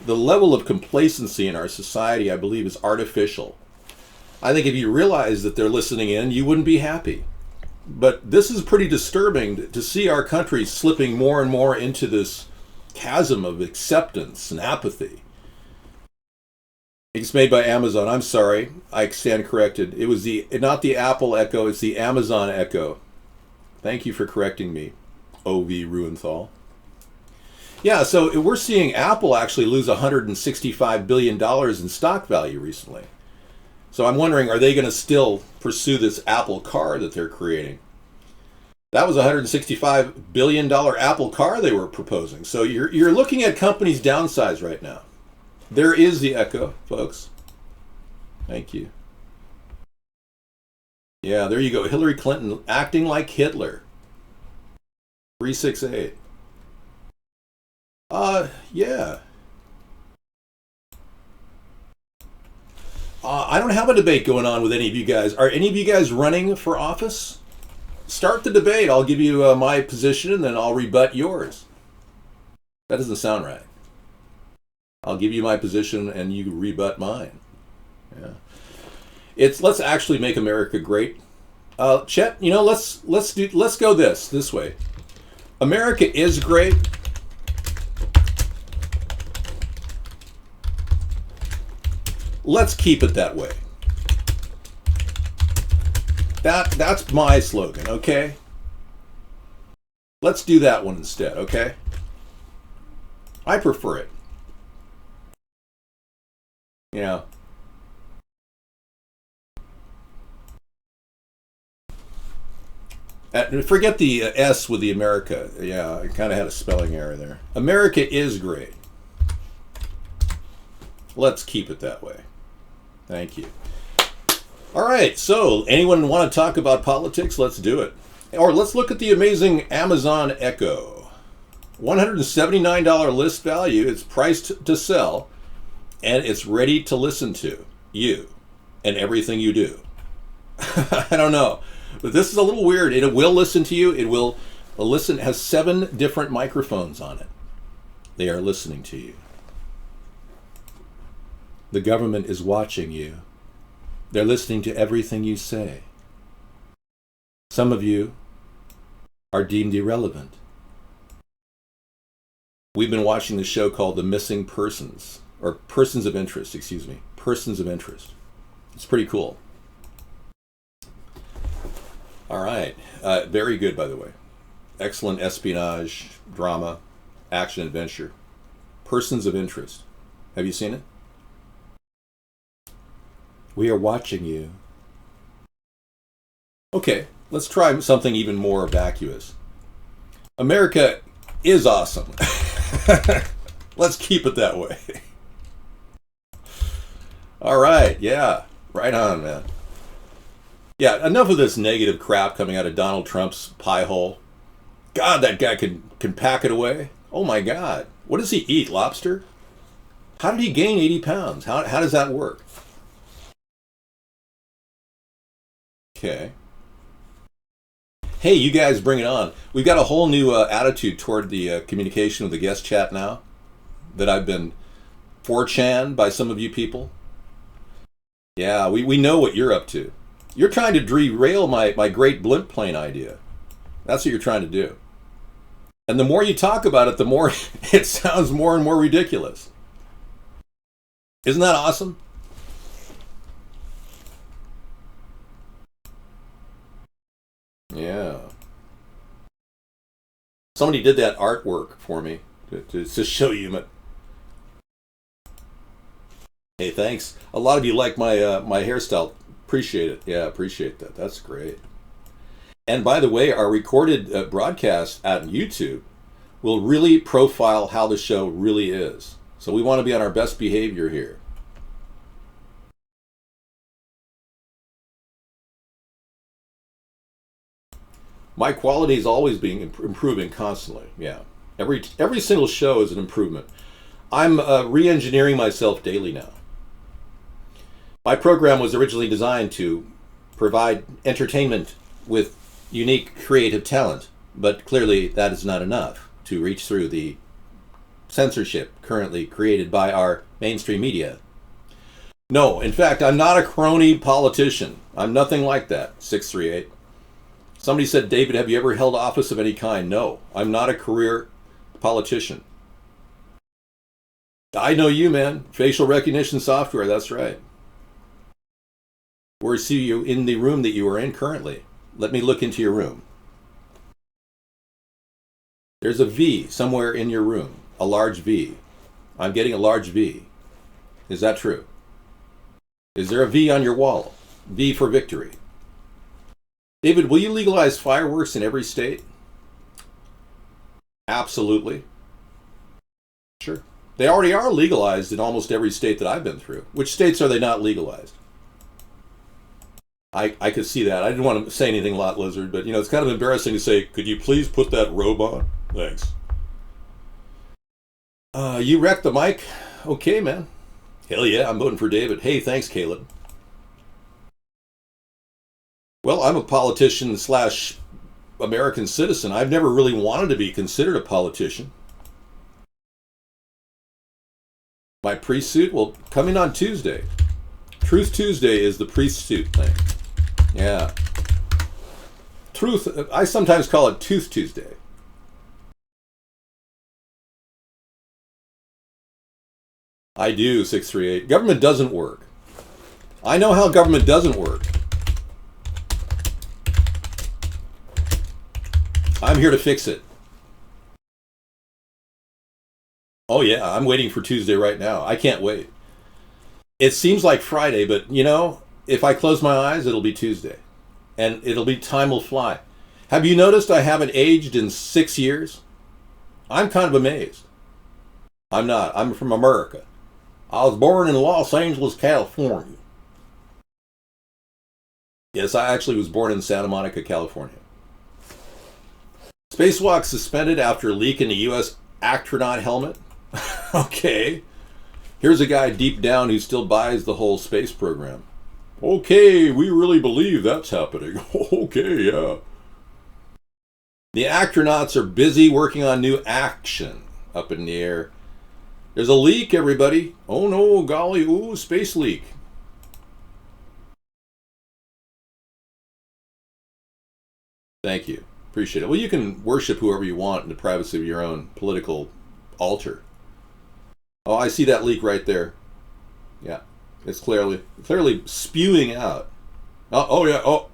Speaker 1: level of complacency in our society, I believe, is artificial. I think if you realize that they're listening in, you wouldn't be happy. But this is pretty disturbing to see our country slipping more and more into this chasm of acceptance and apathy. It's made by Amazon. I'm sorry. I stand corrected. It was not the Apple Echo, it's the Amazon Echo. Thank you for correcting me, O.V. Ruenthal. Yeah, so we're seeing Apple actually lose $165 billion in stock value recently. So I'm wondering, are they going to still pursue this Apple car that they're creating? That was a $165 billion Apple car they were proposing. So you're looking at companies downsize right now. There is the Echo, folks. Thank you. Yeah, there you go. Hillary Clinton acting like Hitler. 368. Yeah. I don't have a debate going on with any of you guys. Are any of you guys running for office? Start the debate. I'll give you my position and then I'll rebut yours. That doesn't sound right. I'll give you my position and you rebut mine. Yeah. Let's actually make America great. Chet, let's go this way. America is great. Let's keep it that way. That's my slogan, okay? Let's do that one instead, okay? I prefer it. Yeah. Forget the S with the America. Yeah, I kind of had a spelling error there. America is great. Let's keep it that way. Thank you. All right, so anyone want to talk about politics? Let's do it. Or let's look at the amazing Amazon Echo. $179 list value. It's priced to sell, and it's ready to listen to you and everything you do. I don't know, but this is a little weird. It will listen to you. It will listen. It has 7 different microphones on it. They are listening to you. The government is watching you. They're listening to everything you say. Some of you are deemed irrelevant. We've been watching this show called The Missing Persons, or Persons of Interest, Persons of Interest. It's pretty cool. All right. Very good, by the way. Excellent espionage, drama, action, adventure. Persons of Interest. Have you seen it? We are watching you. Okay, let's try something even more vacuous. America is awesome. Let's keep it that way. All right, yeah, right on, man. Yeah, enough of this negative crap coming out of Donald Trump's pie hole. God, that guy can pack it away. Oh my God, what does he eat? Lobster? How did he gain 80 pounds? How does that work? Okay. Hey, you guys bring it on. We've got a whole new attitude toward the communication with the guest chat now that I've been 4chan'd by some of you people. Yeah, we know what you're up to. You're trying to derail my great blimp plane idea. That's what you're trying to do. And the more you talk about it, the more it sounds more and more ridiculous. Isn't that awesome? Yeah. Somebody did that artwork for me to show you. Hey, thanks. A lot of you like my my hairstyle. Appreciate it. Yeah, appreciate that. That's great. And by the way, our recorded broadcast on YouTube will really profile how the show really is. So we want to be on our best behavior here. My quality is always being improving constantly. Yeah, every single show is an improvement. I'm re-engineering myself daily now. My program was originally designed to provide entertainment with unique creative talent, but clearly that is not enough to reach through the censorship currently created by our mainstream media. No, in fact, I'm not a crony politician. I'm nothing like that, 638. Somebody said, David, have you ever held office of any kind? No, I'm not a career politician. I know you, man. Facial recognition software, that's right. Or see you in the room that you are in currently. Let me look into your room. There's a V somewhere in your room, a large V. I'm getting a large V. Is that true? Is there a V on your wall? V for victory. David, will you legalize fireworks in every state? Absolutely. Sure. They already are legalized in almost every state that I've been through. Which states are they not legalized? I could see that. I didn't want to say anything, Lot Lizard, but it's kind of embarrassing to say, could you please put that robe on? Thanks. You wrecked the mic? Okay, man. Hell yeah, I'm voting for David. Hey, thanks, Caleb. Well, I'm a politician / American citizen. I've never really wanted to be considered a politician. My priest suit? Well, coming on Tuesday. Truth Tuesday is the priest suit thing. Yeah. Truth, I sometimes call it Tooth Tuesday. I do, 638. Government doesn't work. I know how government doesn't work. I'm here to fix it. Oh yeah, I'm waiting for Tuesday right now. I can't wait. It seems like Friday, but if I close my eyes, it'll be Tuesday. And time will fly. Have you noticed I haven't aged in 6 years? I'm kind of amazed. I'm not. I'm from America. I was born in Los Angeles, California. Yes, I actually was born in Santa Monica, California. Spacewalk suspended after leak in the U.S. astronaut helmet. Okay. Here's a guy deep down who still buys the whole space program. Okay, we really believe that's happening. Okay, yeah. The astronauts are busy working on new action up in the air. There's a leak, everybody. Oh no, golly, ooh, space leak. Thank you. Appreciate it. Well, you can worship whoever you want in the privacy of your own political altar. Oh, I see that leak right there. Yeah, it's clearly spewing out. Oh yeah, oh,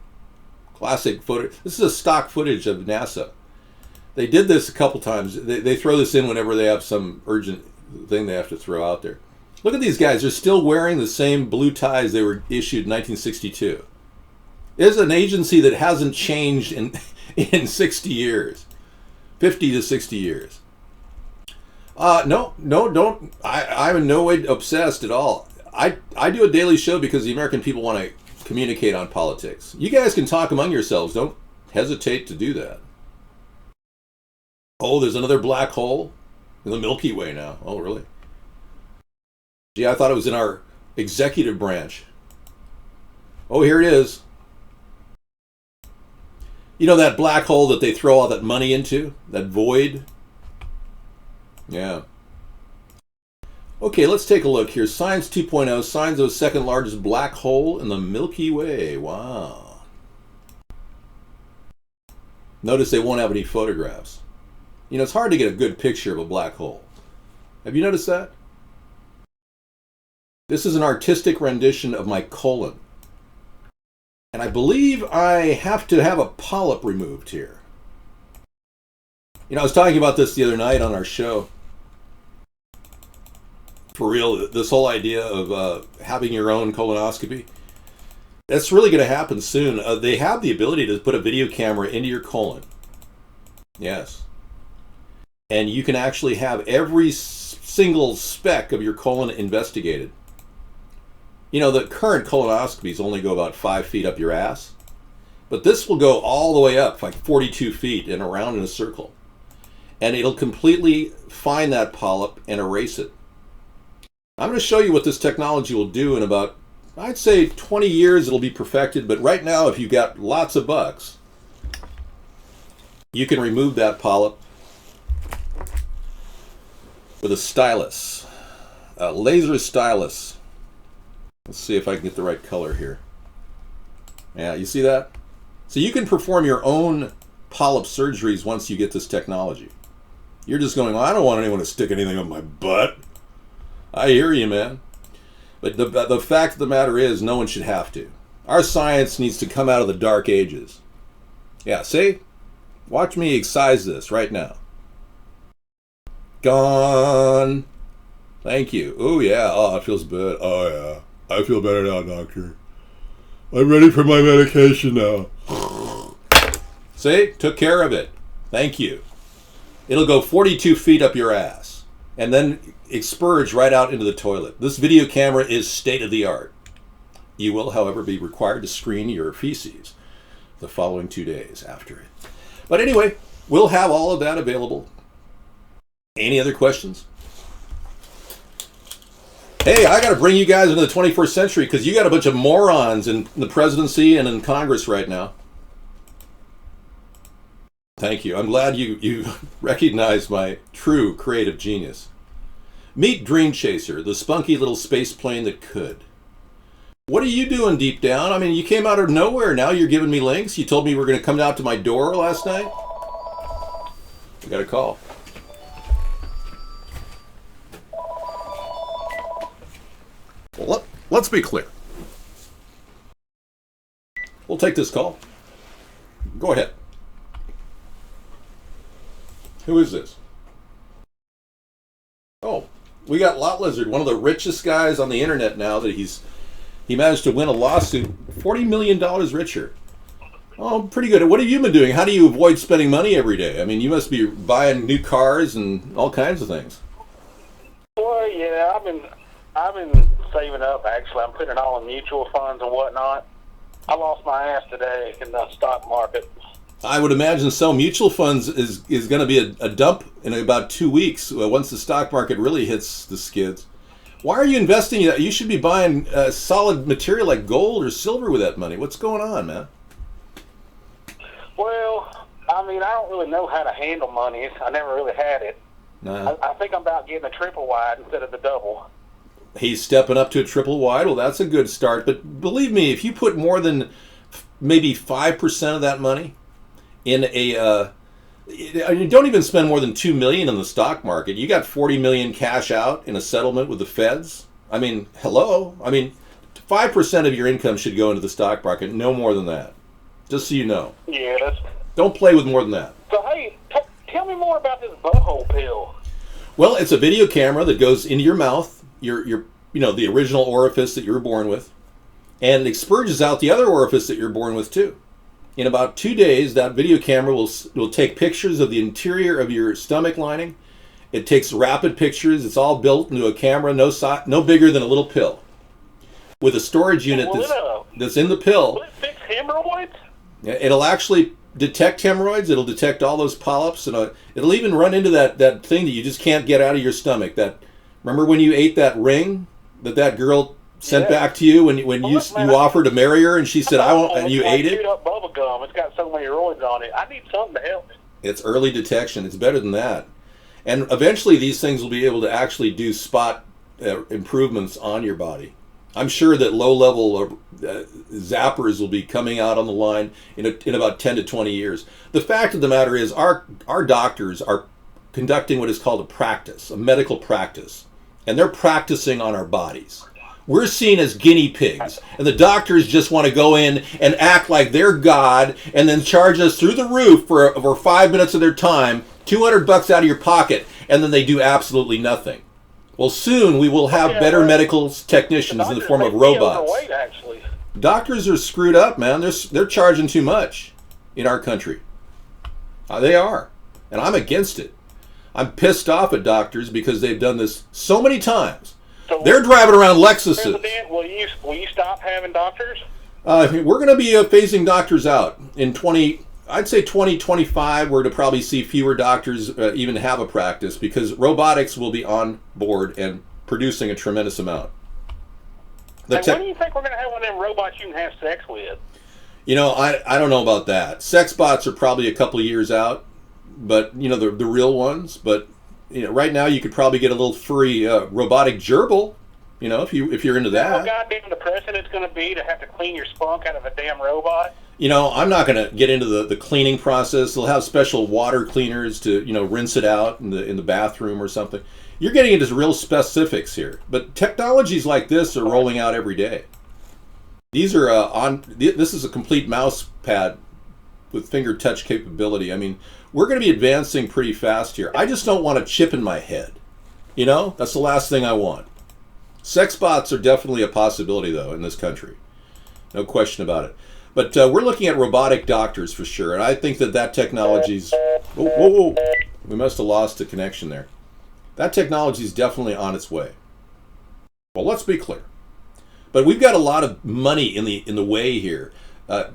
Speaker 1: classic footage. This is a stock footage of NASA. They did this a couple times. They throw this in whenever they have some urgent thing they have to throw out there. Look at these guys. They're still wearing the same blue ties they were issued in 1962. It's an agency that hasn't changed in 60 years. 50 to 60 years. No, don't. I'm in no way obsessed at all. I do a daily show because the American people want to communicate on politics. You guys can talk among yourselves. Don't hesitate to do that. Oh, there's another black hole in the Milky Way now. Oh, really? Gee, I thought it was in our executive branch. Oh, here it is. You know that black hole that they throw all that money into? That void? Yeah. Okay, let's take a look here. Science 2.0, signs of a second largest black hole in the Milky Way. Wow. Notice they won't have any photographs. You know, it's hard to get a good picture of a black hole. Have you noticed that? This is an artistic rendition of my colon. And I believe I have to have a polyp removed here. You know, I was talking about this the other night on our show. For real, this whole idea of having your own colonoscopy, that's really going to happen soon. They have the ability to put a video camera into your colon. Yes. And you can actually have every single speck of your colon investigated. You know, the current colonoscopies only go about 5 feet up your ass. But this will go all the way up, like 42 feet and around in a circle. And it'll completely find that polyp and erase it. I'm going to show you what this technology will do in about, I'd say 20 years it'll be perfected, but right now if you've got lots of bucks, you can remove that polyp with a stylus, a laser stylus. Let's see if I can get the right color here. Yeah, you see that? So you can perform your own polyp surgeries once you get this technology. You're just going, well, I don't want anyone to stick anything up my butt. I hear you, man. But the fact of the matter is, no one should have to. Our science needs to come out of the dark ages. Yeah, see? Watch me excise this right now. Gone. Thank you. Oh, yeah. Oh, it feels good. Oh, yeah. I feel better now, doctor. I'm ready for my medication now. See? Took care of it. Thank you. It'll go 42 feet up your ass. And then expurge right out into the toilet. This video camera is state-of-the-art. You will, however, be required to screen your feces the following 2 days after it. But anyway, we'll have all of that available. Any other questions? Hey, I got to bring you guys into the 21st century because you got a bunch of morons in the presidency and in Congress right now. Thank you. I'm glad you recognize my true creative genius. Meet Dream Chaser, the spunky little space plane that could. What are you doing deep down? I mean, you came out of nowhere. Now you're giving me links. You told me you were going to come out to my door last night. I got a call. Well, let's be clear. We'll take this call. Go ahead. Who is this? Oh, we got Lot Lizard, one of the richest guys on the internet now that he managed to win a lawsuit, $40 million richer. Oh, pretty good. What have you been doing? How do you avoid spending money every day? I mean, you must be buying new cars and all kinds of things.
Speaker 7: Well, yeah, I've been saving up, actually. I'm putting it all in mutual funds and whatnot. I lost my ass today in the stock market.
Speaker 1: I would imagine so. Mutual funds is going to be a dump in about 2 weeks once the stock market really hits the skids. Why are you investing in that? You should be buying solid material like gold or silver with that money. What's going on, man?
Speaker 7: Well, I mean, I don't really know how to handle money. I never really had it.
Speaker 1: Nah.
Speaker 7: I think I'm about getting a triple wide instead of the double.
Speaker 1: He's stepping up to a triple wide. Well, that's a good start. But believe me, if you put more than maybe 5% of that money in you don't even spend more than $2 million in the stock market. You got $40 million cash out in a settlement with the feds. I mean, hello. I mean, 5% of your income should go into the stock market. No more than that. Just so you know.
Speaker 7: Yeah.
Speaker 1: Don't play with more than that.
Speaker 7: So hey, tell me more about this butthole pill.
Speaker 1: Well, it's a video camera that goes into your mouth, your the original orifice that you were born with, and it expurges out the other orifice that you're born with too. In about 2 days, that video camera will take pictures of the interior of your stomach lining. It takes rapid pictures. It's all built into a camera, no bigger than a little pill, with a storage unit that's in the pill.
Speaker 7: Will it fix hemorrhoids?
Speaker 1: It'll actually detect hemorrhoids. It'll detect all those polyps, and it'll even run into that thing that you just can't get out of your stomach. Remember when you ate that ring that girl sent back to you when you offered to marry her, and she said I won't, and you ate it.
Speaker 7: Chewed up bubble gum. It's got so many roids on it. I need something to help me.
Speaker 1: It's early detection. It's better than that, and eventually these things will be able to actually do spot improvements on your body. I'm sure that low-level zappers will be coming out on the line in about 10 to 20 years. The fact of the matter is our doctors are conducting what is called a practice, a medical practice, and they're practicing on our bodies. We're seen as guinea pigs, and the doctors just want to go in and act like they're God and then charge us through the roof for 5 minutes of their time, $200 out of your pocket, and then they do absolutely nothing. Well, soon we will have better medical technicians in the form of robots. Doctors are screwed up, man. They're charging too much in our country. They are, and I'm against it. I'm pissed off at doctors because they've done this so many times. So they're driving around Lexuses.
Speaker 7: President, will you stop having doctors?
Speaker 1: We're going to be phasing doctors out in 2025. We're going to probably see fewer doctors even have a practice because robotics will be on board and producing a tremendous amount.
Speaker 7: When do you think we're going to have one of them robots you can have sex with?
Speaker 1: You know, I don't know about that. Sex bots are probably a couple of years out, but you know the real ones. But you know, right now you could probably get a little furry robotic gerbil. You know, if you're into that.
Speaker 7: How goddamn depressing it's going to be to have to clean your spunk out of a damn robot.
Speaker 1: You know, I'm not going to get into the cleaning process. They'll have special water cleaners to, you know, rinse it out in the bathroom or something. You're getting into real specifics here. But technologies like this are rolling out every day. These are this is a complete mouse pad with finger touch capability. I mean, we're going to be advancing pretty fast here. I just don't want a chip in my head. You know, that's the last thing I want. Sex bots are definitely a possibility, though, in this country. No question about it. But we're looking at robotic doctors for sure, and I think that technology's... Whoa. We must have lost the connection there. That technology is definitely on its way. Well, let's be clear. But we've got a lot of money in the way here.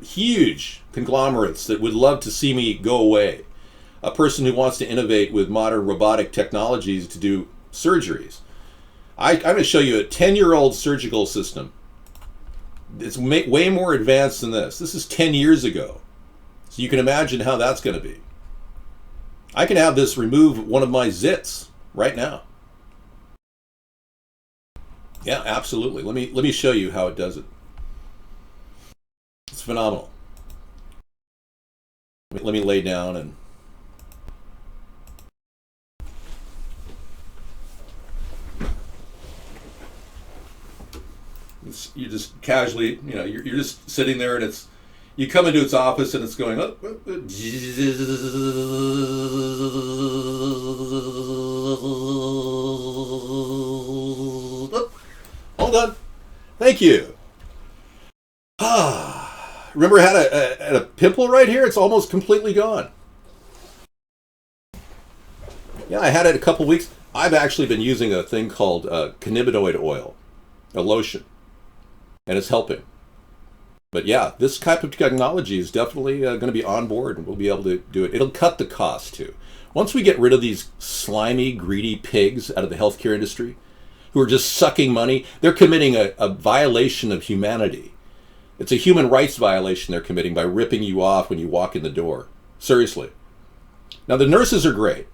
Speaker 1: Huge conglomerates that would love to see me go away. A person who wants to innovate with modern robotic technologies to do surgeries. I'm going to show you a 10-year-old surgical system. It's way more advanced than this. This is 10 years ago. So you can imagine how that's going to be. I can have this remove one of my zits right now. Yeah, absolutely. Let me show you how it does it. It's phenomenal. Let me lay down and... You just casually, you know, you're just sitting there and it's, you come into its office and it's going, oh, all done. Thank you. Remember I had a pimple right here? It's almost completely gone. Yeah, I had it a couple weeks. I've actually been using a thing called cannabinoid oil, a lotion. And it's helping. But yeah, this type of technology is definitely going to be on board and we'll be able to do it. It'll cut the cost too. Once we get rid of these slimy, greedy pigs out of the healthcare industry who are just sucking money, they're committing a violation of humanity. It's a human rights violation they're committing by ripping you off when you walk in the door. Seriously. Now the nurses are great.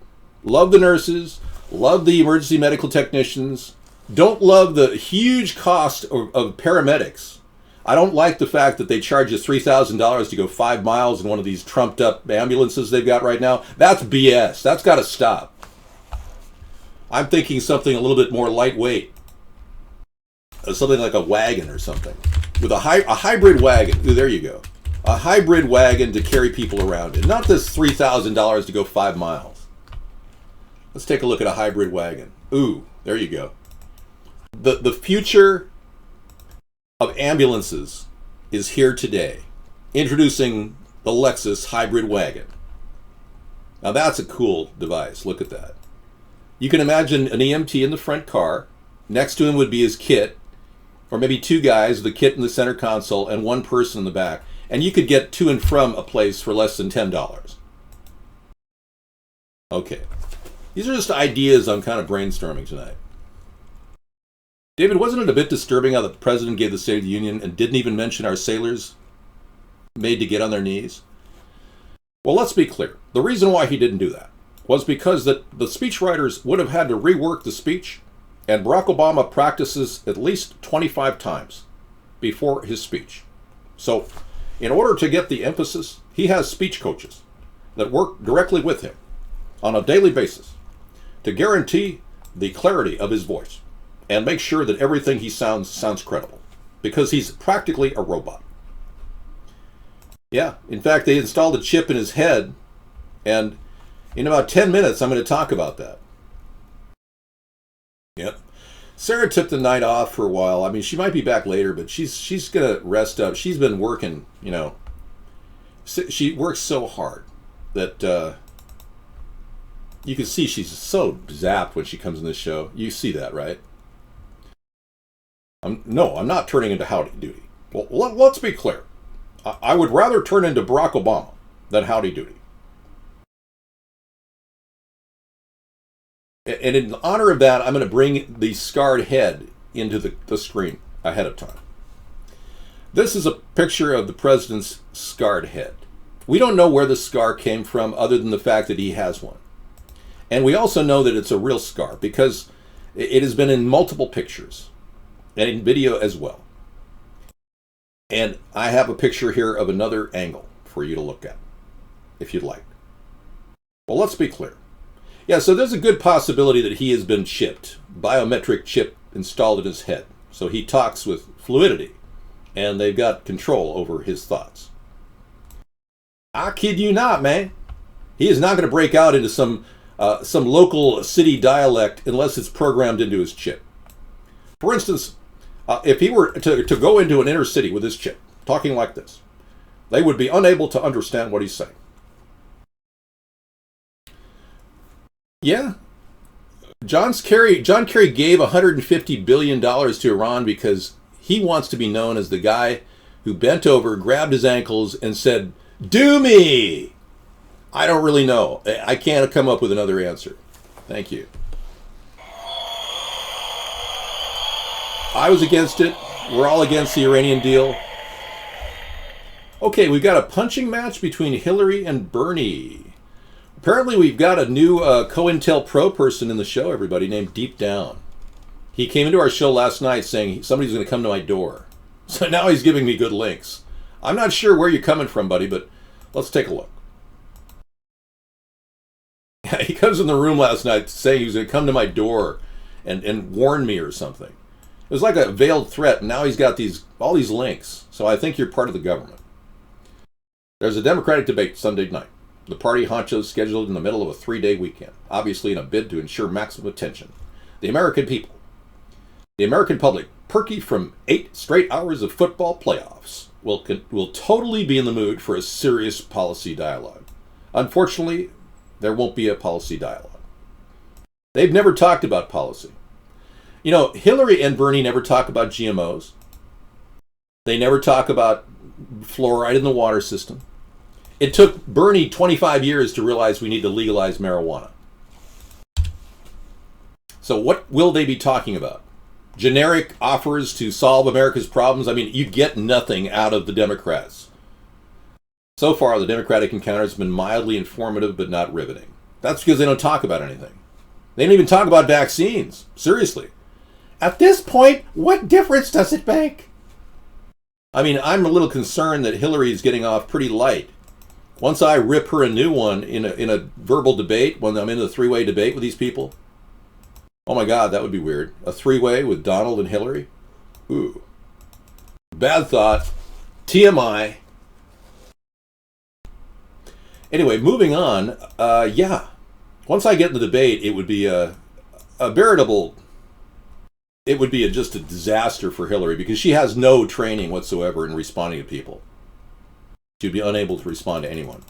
Speaker 1: Love the nurses. Love the emergency medical technicians. Don't love the huge cost of paramedics. I don't like the fact that they charge you $3,000 to go 5 miles in one of these trumped up ambulances they've got right now. That's BS. That's got to stop. I'm thinking something a little bit more lightweight. Something like a wagon or something. With a hybrid wagon. Ooh, there you go. A hybrid wagon to carry people around in. Not this $3,000 to go 5 miles. Let's take a look at a hybrid wagon. Ooh, there you go. The future of ambulances is here today. Introducing the Lexus hybrid wagon. Now that's a cool device. Look at that. You can imagine an EMT in the front car. Next to him would be his kit. Or maybe 2 guys, the kit in the center console, and 1 person in the back. And you could get to and from a place for less than $10. Okay. These are just ideas I'm kind of brainstorming tonight. David, wasn't it a bit disturbing how the president gave the State of the Union and didn't even mention our sailors made to get on their knees? Well, let's be clear. The reason why he didn't do that was because the speechwriters would have had to rework the speech And Barack Obama practices at least 25 times before his speech. So in order to get the emphasis, he has speech coaches that work directly with him on a daily basis to guarantee the clarity of his voice and make sure that everything he sounds credible, because he's practically a robot. Yeah, in fact, they installed a chip in his head, and in about 10 minutes, I'm going to talk about that. Yep. Sarah took the night off for a while. I mean, she might be back later, but she's going to rest up. She's been working, you know. She works so hard that you can see she's so zapped when she comes in this show. You see that, right? I'm not turning into Howdy Doody. Well, let's be clear. I would rather turn into Barack Obama than Howdy Doody. And in honor of that, I'm going to bring the scarred head into the screen ahead of time. This is a picture of the president's scarred head. We don't know where the scar came from other than the fact that he has one. And we also know that it's a real scar because it has been in multiple pictures and in video as well. And I have a picture here of another angle for you to look at, if you'd like. Well, let's be clear. Yeah, so there's a good possibility that he has been chipped, biometric chip installed in his head. So he talks with fluidity, and they've got control over his thoughts. I kid you not, man. He is not going to break out into some local city dialect unless it's programmed into his chip. For instance, if he were to go into an inner city with his chip, talking like this, they would be unable to understand what he's saying. Yeah. John Kerry gave $150 billion to Iran because he wants to be known as the guy who bent over, grabbed his ankles, and said, "Do me!" I don't really know. I can't come up with another answer. Thank you. I was against it. We're all against the Iranian deal. Okay, we've got a punching match between Hillary and Bernie. Apparently we've got a new COINTELPRO person in the show, everybody, named Deep Down. He came into our show last night saying somebody's going to come to my door. So now he's giving me good links. I'm not sure where you're coming from, buddy, but let's take a look. He comes in the room last night saying he was going to come to my door and warn me or something. It was like a veiled threat, and now he's got all these links. So I think you're part of the government. There's a Democratic debate Sunday night. The party honchos scheduled in the middle of a 3-day weekend, obviously in a bid to ensure maximum attention. The American people, the American public, perky from 8 straight hours of football playoffs, will totally be in the mood for a serious policy dialogue. Unfortunately, there won't be a policy dialogue. They've never talked about policy. You know, Hillary and Bernie never talk about GMOs. They never talk about fluoride in the water system. It took Bernie 25 years to realize we need to legalize marijuana. So what will they be talking about? Generic offers to solve America's problems? I mean, you get nothing out of the Democrats. So far, the Democratic encounter has been mildly informative but not riveting. That's because they don't talk about anything. They don't even talk about vaccines. Seriously. At this point, what difference does it make? I mean, I'm a little concerned that Hillary is getting off pretty light. Once I rip her a new one in a verbal debate, when I'm in a 3-way debate with these people, oh my God, that would be weird. A 3-way with Donald and Hillary? Ooh. Bad thought. TMI. Anyway, moving on. Yeah. Once I get in the debate, it would be a veritable... It would be just a disaster for Hillary because she has no training whatsoever in responding to people. She'd be unable to respond to anyone.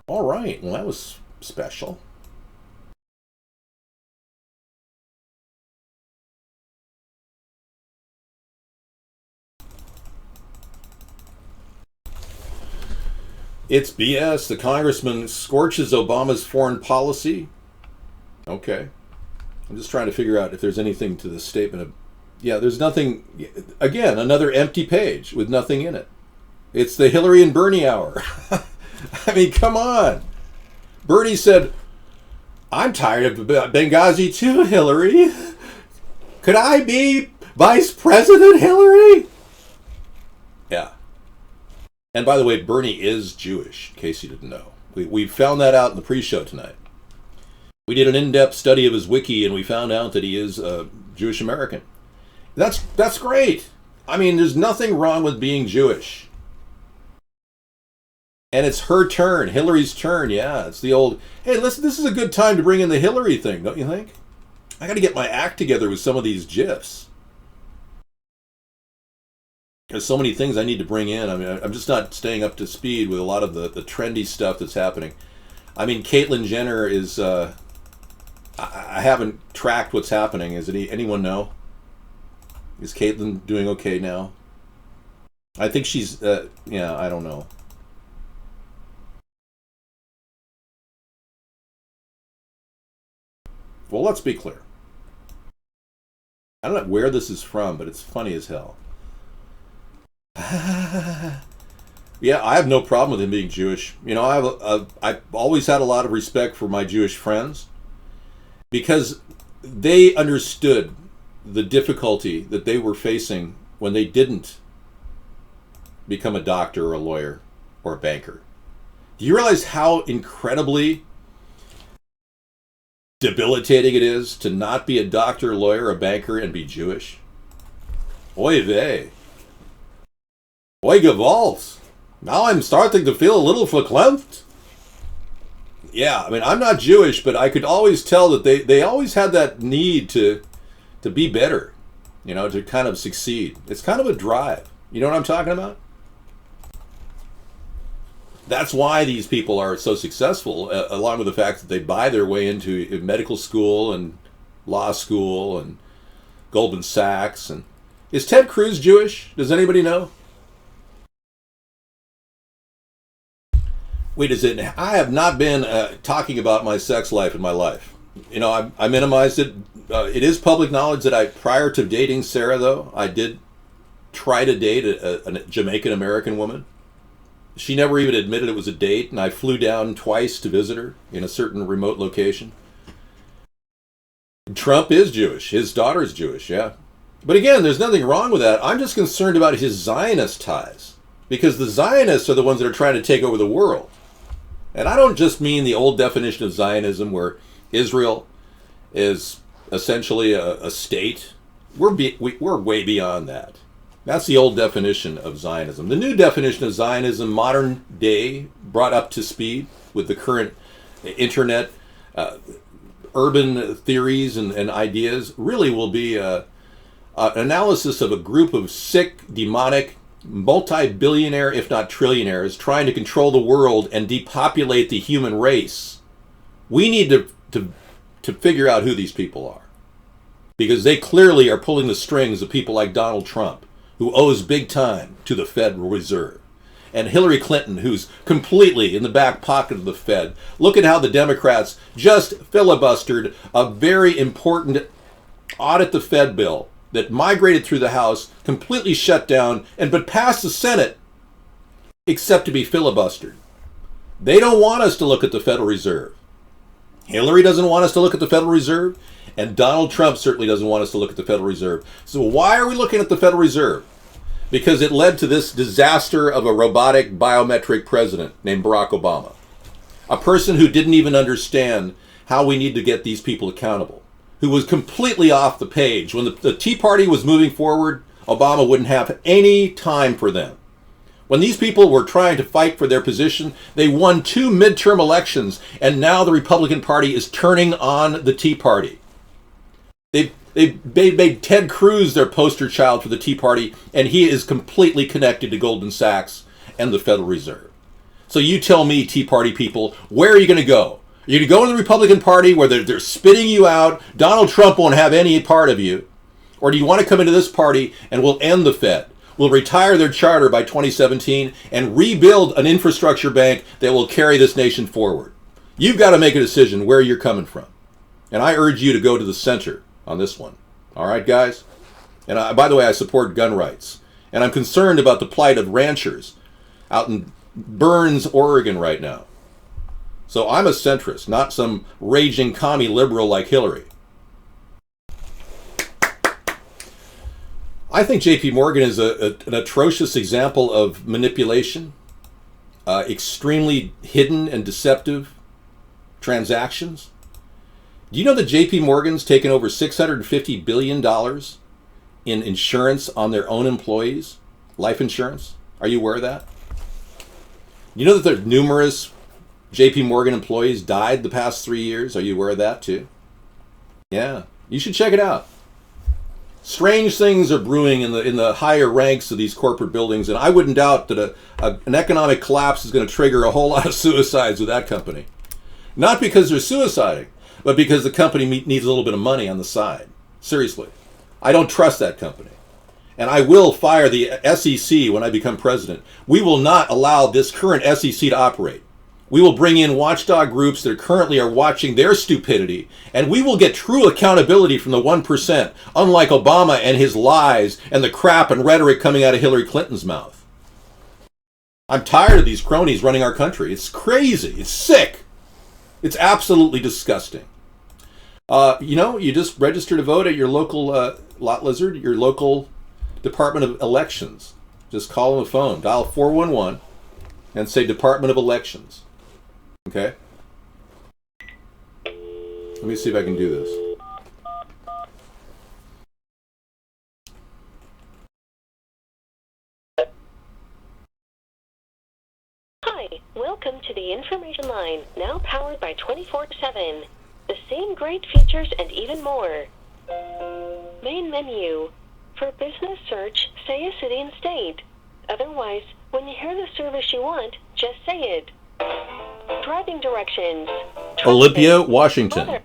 Speaker 1: All right, well, that was special. It's BS. The congressman scorches Obama's foreign policy. Okay. I'm just trying to figure out if there's anything to this statement of... Yeah, there's nothing... Again, another empty page with nothing in it. It's the Hillary and Bernie hour. I mean, come on. Bernie said, I'm tired of Benghazi too, Hillary. Could I be Vice President, Hillary? Yeah. And by the way, Bernie is Jewish, in case you didn't know. We found that out in the pre-show tonight. We did an in-depth study of his wiki, and we found out that he is Jewish American. That's great. I mean, there's nothing wrong with being Jewish. And it's her turn, Hillary's turn. Yeah, it's the old, hey, listen, this is a good time to bring in the Hillary thing, don't you think? I got to get my act together with some of these GIFs. There's so many things I need to bring in. I mean, I'm just not staying up to speed with a lot of the trendy stuff that's happening. I mean, Caitlyn Jenner is, I haven't tracked what's happening. Is it anyone know? Is Caitlyn doing okay now? I think she's, yeah, I don't know. Well, let's be clear. I don't know where this is from, but it's funny as hell. Yeah, I have no problem with him being Jewish. You know, I've always had a lot of respect for my Jewish friends because they understood the difficulty that they were facing when they didn't become a doctor or a lawyer or a banker. Do you realize how incredibly debilitating it is to not be a doctor, lawyer, a banker, and be Jewish? Oy vey. Oy gewalt. Now I'm starting to feel a little verklempt. Yeah, I mean, I'm not Jewish, but I could always tell that they always had that need to be better, you know, to kind of succeed. It's kind of a drive. You know what I'm talking about? That's why these people are so successful, along with the fact that they buy their way into medical school and law school and Goldman Sachs. And is Ted Cruz Jewish? Does anybody know? Wait, is it? I have not been talking about my sex life in my life. You know, I minimized it. It is public knowledge that prior to dating Sarah, though, I did try to date a Jamaican American woman. She never even admitted it was a date, and I flew down twice to visit her in a certain remote location. Trump is Jewish. His daughter's Jewish, yeah. But again, there's nothing wrong with that. I'm just concerned about his Zionist ties, because the Zionists are the ones that are trying to take over the world. And I don't just mean the old definition of Zionism where Israel is essentially a state. We're way beyond that. That's the old definition of Zionism. The new definition of Zionism, modern day, brought up to speed with the current internet, urban theories and ideas, really will be an analysis of a group of sick, demonic, multi-billionaire, if not trillionaires, trying to control the world and depopulate the human race. We need to figure out who these people are, because they clearly are pulling the strings of people like Donald Trump, who owes big time to the Federal Reserve, and Hillary Clinton, who's completely in the back pocket of the Fed. Look at how the Democrats just filibustered a very important audit the Fed bill that migrated through the House, completely shut down, but passed the Senate, except to be filibustered. They don't want us to look at the Federal Reserve. Hillary doesn't want us to look at the Federal Reserve, and Donald Trump certainly doesn't want us to look at the Federal Reserve. So why are we looking at the Federal Reserve? Because it led to this disaster of a robotic biometric president named Barack Obama. A person who didn't even understand how we need to get these people accountable, who was completely off the page. When the Tea Party was moving forward, Obama wouldn't have any time for them. When these people were trying to fight for their position, they won 2 midterm elections, and now the Republican Party is turning on the Tea Party. They made Ted Cruz their poster child for the Tea Party, and he is completely connected to Goldman Sachs and the Federal Reserve. So you tell me, Tea Party people, where are you going to go? Are you going to go in the Republican Party where they're spitting you out? Donald Trump won't have any part of you. Or do you want to come into this party and we'll end the Fed? We'll retire their charter by 2017 and rebuild an infrastructure bank that will carry this nation forward. You've got to make a decision where you're coming from. And I urge you to go to the center on this one. All right, guys? And by the way, I support gun rights. And I'm concerned about the plight of ranchers out in Burns, Oregon right now. So I'm a centrist, not some raging commie liberal like Hillary. I think J.P. Morgan is an atrocious example of manipulation, extremely hidden and deceptive transactions. Do you know that J.P. Morgan's taken over $650 billion in insurance on their own employees? Life insurance? Are you aware of that? You know that there's numerous J.P. Morgan employees died the past 3 years? Are you aware of that too? Yeah, you should check it out. Strange things are brewing in the higher ranks of these corporate buildings, and I wouldn't doubt that an economic collapse is going to trigger a whole lot of suicides with that company. Not because they're suiciding, but because the company needs a little bit of money on the side. Seriously. I don't trust that company. And I will fire the SEC when I become president. We will not allow this current SEC to operate. We will bring in watchdog groups that currently are watching their stupidity, and we will get true accountability from the 1%, unlike Obama and his lies and the crap and rhetoric coming out of Hillary Clinton's mouth. I'm tired of these cronies running our country. It's crazy. It's sick. It's absolutely disgusting. You just register to vote at your local lot lizard, your local Department of Elections. Just call them a phone. Dial 411 and say Department of Elections. Okay? Let me see if I can do this.
Speaker 10: Hi, welcome to the information line, now powered by 24/7. The same great features and even more. Main menu. For business search, say a city and state. Otherwise, when you hear the service you want, just say it. Driving directions.
Speaker 1: Olympia, Washington.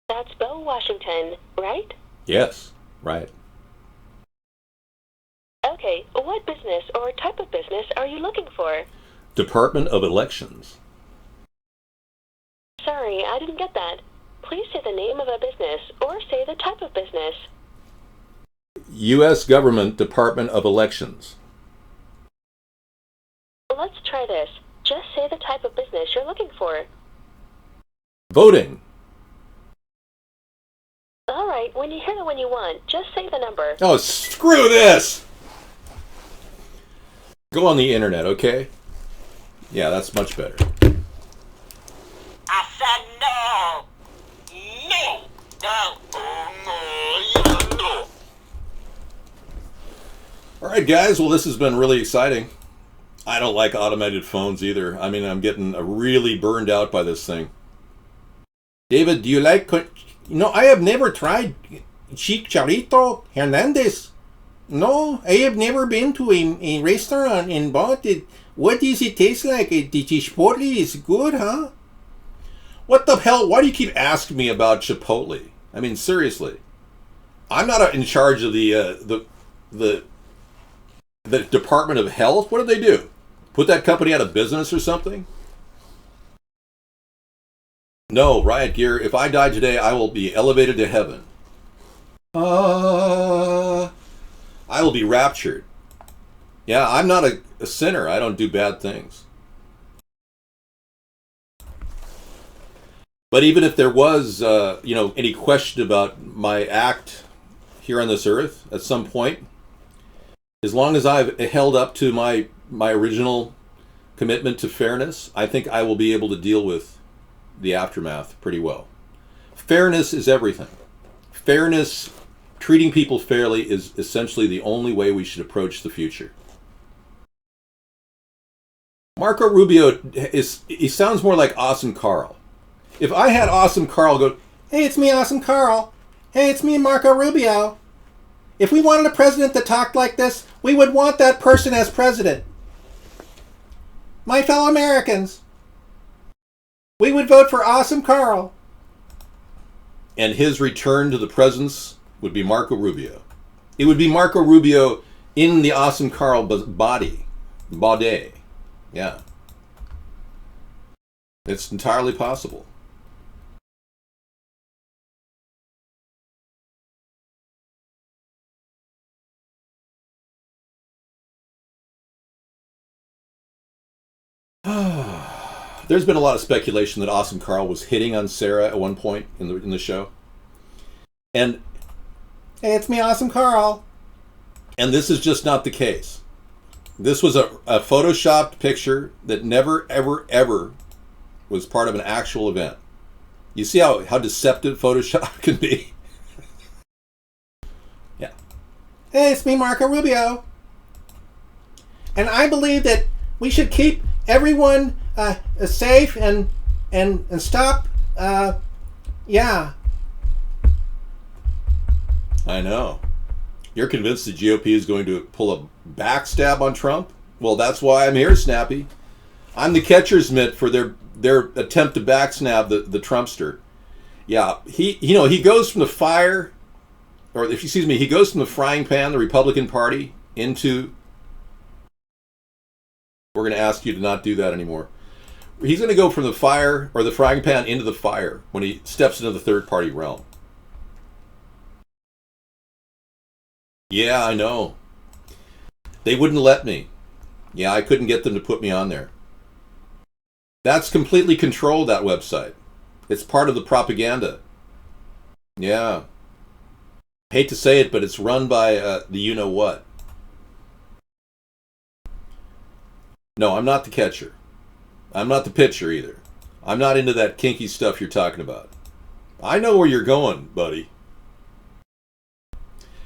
Speaker 10: That's Bell, Washington, right?
Speaker 1: Yes, right.
Speaker 10: Okay, what business or type of business are you looking for?
Speaker 1: Department of Elections.
Speaker 10: Sorry, I didn't get that. Please say the name of a business or say the type of business.
Speaker 1: U.S. Government Department of Elections.
Speaker 10: Let's try this. Just say the type of business you're looking for.
Speaker 1: Voting.
Speaker 10: All right, when you hear the one you want, just say the number.
Speaker 1: Oh, screw this! Go on the internet, okay? Yeah, that's much better.
Speaker 9: I said no! No! No!
Speaker 1: All right, guys. Well, this has been really exciting. I don't like automated phones either. I mean, I'm getting really burned out by this thing. David, do you like... I have never tried Chicharito Hernandez. No, I have never been to a restaurant and bought it. What does it taste like? The Chipotle is good, huh? What the hell? Why do you keep asking me about Chipotle? I mean, seriously. I'm not in charge of the Department of Health. What did they do? Put that company out of business or something? No, Riot Gear, if I die today, I will be elevated to heaven. I will be raptured. Yeah, I'm not a sinner. I don't do bad things. But even if there was, any question about my act here on this earth at some point, as long as I've held up to my original commitment to fairness, I think I will be able to deal with the aftermath pretty well. Fairness is everything. Fairness, treating people fairly, is essentially the only way we should approach the future. Marco Rubio he sounds more like Awesome Carl. If I had Awesome Carl go, "Hey, it's me, Awesome Carl. Hey, it's me, Marco Rubio. If we wanted a president that talked like this, we would want that person as president. My fellow Americans, we would vote for Awesome Carl." And his return to the presence would be Marco Rubio. It would be Marco Rubio in the Awesome Carl body. Yeah. It's entirely possible. there's been a lot of speculation that Awesome Carl was hitting on Sarah at one point in the show. And, hey, it's me, Awesome Carl. And this is just not the case. This was a photoshopped picture that never, ever, ever was part of an actual event. You see how deceptive Photoshop can be? Yeah. Hey, it's me, Marco Rubio. And I believe that we should keep everyone safe and stop. Yeah. I know. You're convinced the GOP is going to pull a backstab on Trump? Well, that's why I'm here, Snappy. I'm the catcher's mitt for their attempt to backstab the Trumpster. Yeah, he goes from the fire, or excuse me, he goes from the frying pan, the Republican Party, into. We're going to ask you to not do that anymore. He's going to go from the fire or the frying pan into the fire when he steps into the third party realm. Yeah, I know. They wouldn't let me. Yeah, I couldn't get them to put me on there. That's completely controlled, that website. It's part of the propaganda. Yeah. Hate to say it, but it's run by the you-know-what. No, I'm not the catcher. I'm not the pitcher either. I'm not into that kinky stuff you're talking about. I know where you're going, buddy.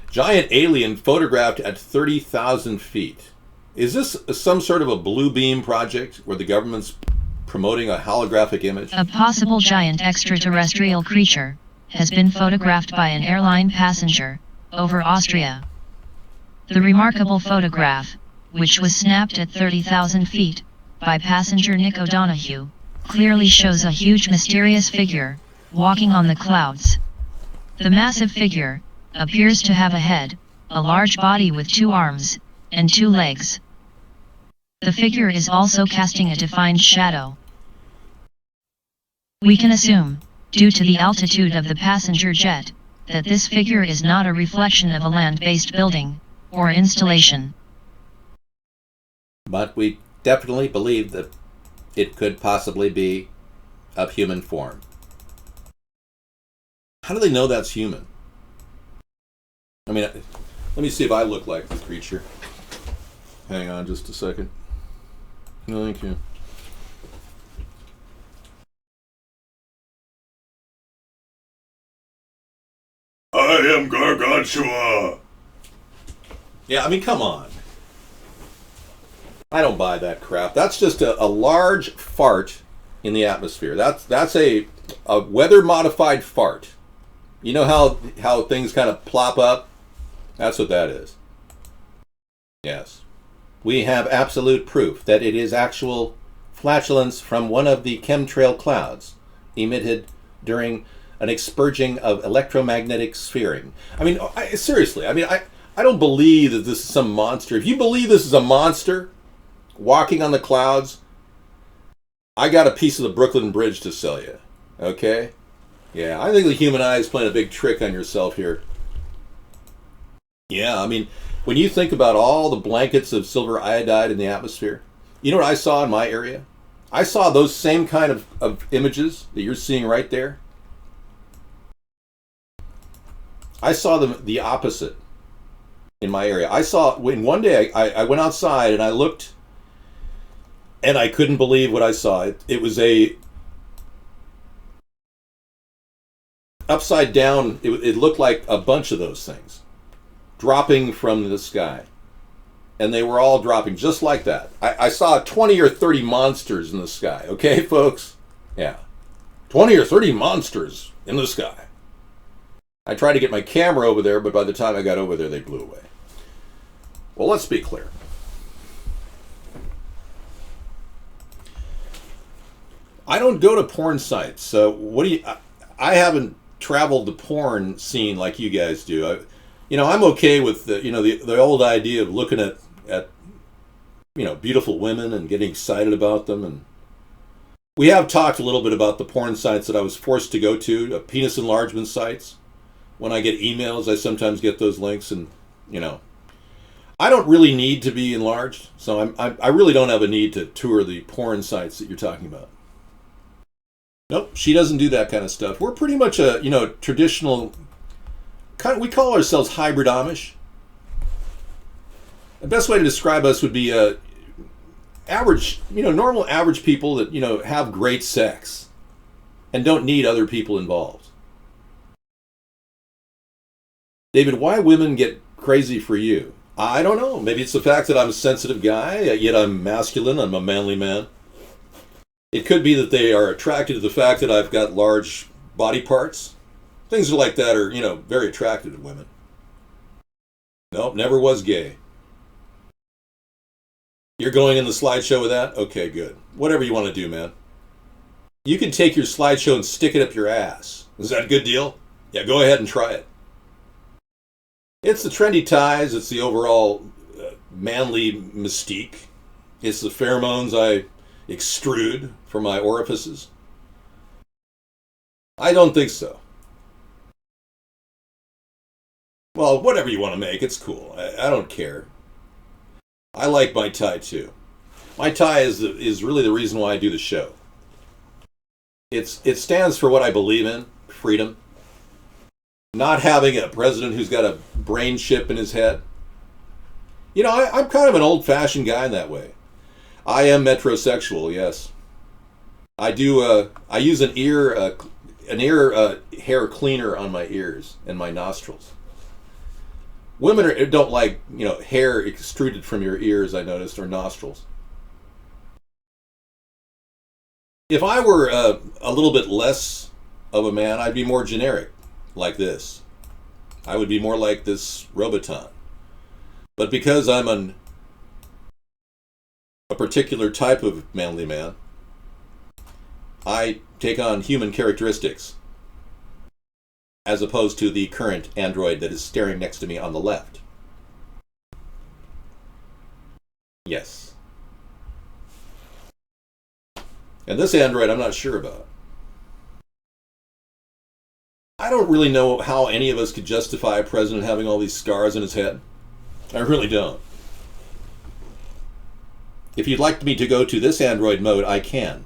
Speaker 1: Giant alien photographed at 30,000 feet. Is this some sort of a blue beam project where the government's promoting a holographic image?
Speaker 11: A possible giant extraterrestrial creature has been photographed by an airline passenger over Austria. The remarkable photograph, which was snapped at 30,000 feet by passenger Nick O'Donoghue, clearly shows a huge mysterious figure walking on the clouds. The massive figure appears to have a head, a large body with 2 arms, and 2 legs. The figure is also casting a defined shadow. We can assume, due to the altitude of the passenger jet, that this figure is not a reflection of a land-based building or installation.
Speaker 1: But we definitely believe that it could possibly be of human form. How do they know that's human? I mean, let me see if I look like the creature. Hang on just a second. No, thank you. I am Gargantua. Yeah, I mean, come on. I don't buy that crap. That's just a large fart in the atmosphere. That's a weather-modified fart. You know how things kind of plop up? That's what that is. Yes. We have absolute proof that it is actual flatulence from one of the chemtrail clouds emitted during an expurging of electromagnetic sphering. I mean, seriously, I don't believe that this is some monster. If you believe this is a monster walking on the clouds, I got a piece of the Brooklyn Bridge to sell you. Okay? Yeah, I think the human eye is playing a big trick on yourself here. Yeah, I mean, when you think about all the blankets of silver iodide in the atmosphere, you know what I saw in my area? I saw those same kind of images that you're seeing right there. I saw them the opposite in my area. I saw, when one day I went outside and I looked, and I couldn't believe what I saw. It was a upside down, it looked like a bunch of those things dropping from the sky. And they were all dropping just like that. I saw 20 or 30 monsters in the sky. Okay, folks? Yeah. 20 or 30 monsters in the sky. I tried to get my camera over there, but by the time I got over there, they blew away. Well, let's be clear. I don't go to porn sites, so I haven't traveled the porn scene like you guys do. I'm okay with the old idea of looking at beautiful women and getting excited about them. And we have talked a little bit about the porn sites that I was forced to go to, penis enlargement sites. When I get emails, I sometimes get those links, and I don't really need to be enlarged, so I really don't have a need to tour the porn sites that you're talking about. Nope, she doesn't do that kind of stuff. We're pretty much a, traditional, we call ourselves hybrid Amish. The best way to describe us would be average, normal average people that, have great sex and don't need other people involved. David, why women get crazy for you? I don't know. Maybe it's the fact that I'm a sensitive guy, yet I'm masculine, I'm a manly man. It could be that they are attracted to the fact that I've got large body parts. Things like that are, very attractive to women. Nope, never was gay. You're going in the slideshow with that? Okay, good. Whatever you want to do, man. You can take your slideshow and stick it up your ass. Is that a good deal? Yeah, go ahead and try it. It's the trendy ties. It's the overall manly mystique. It's the pheromones I extrude from my orifices. I don't think so. Well, whatever you want to make, it's cool. I don't care. I like my tie too. My tie is really the reason why I do the show. It stands for what I believe in: freedom. Not having a president who's got a brain chip in his head. I'm kind of an old-fashioned guy in that way. I am metrosexual, yes. I do. I use an ear hair cleaner on my ears and my nostrils. Women don't like hair extruded from your ears, I noticed, or nostrils. If I were a little bit less of a man, I'd be more generic, like this. I would be more like this Roboton. But because I'm a particular type of manly man, I take on human characteristics, as opposed to the current android that is staring next to me on the left. Yes. And this android I'm not sure about. I don't really know how any of us could justify a president having all these scars on his head. I really don't. If you'd like me to go to this android mode, I can.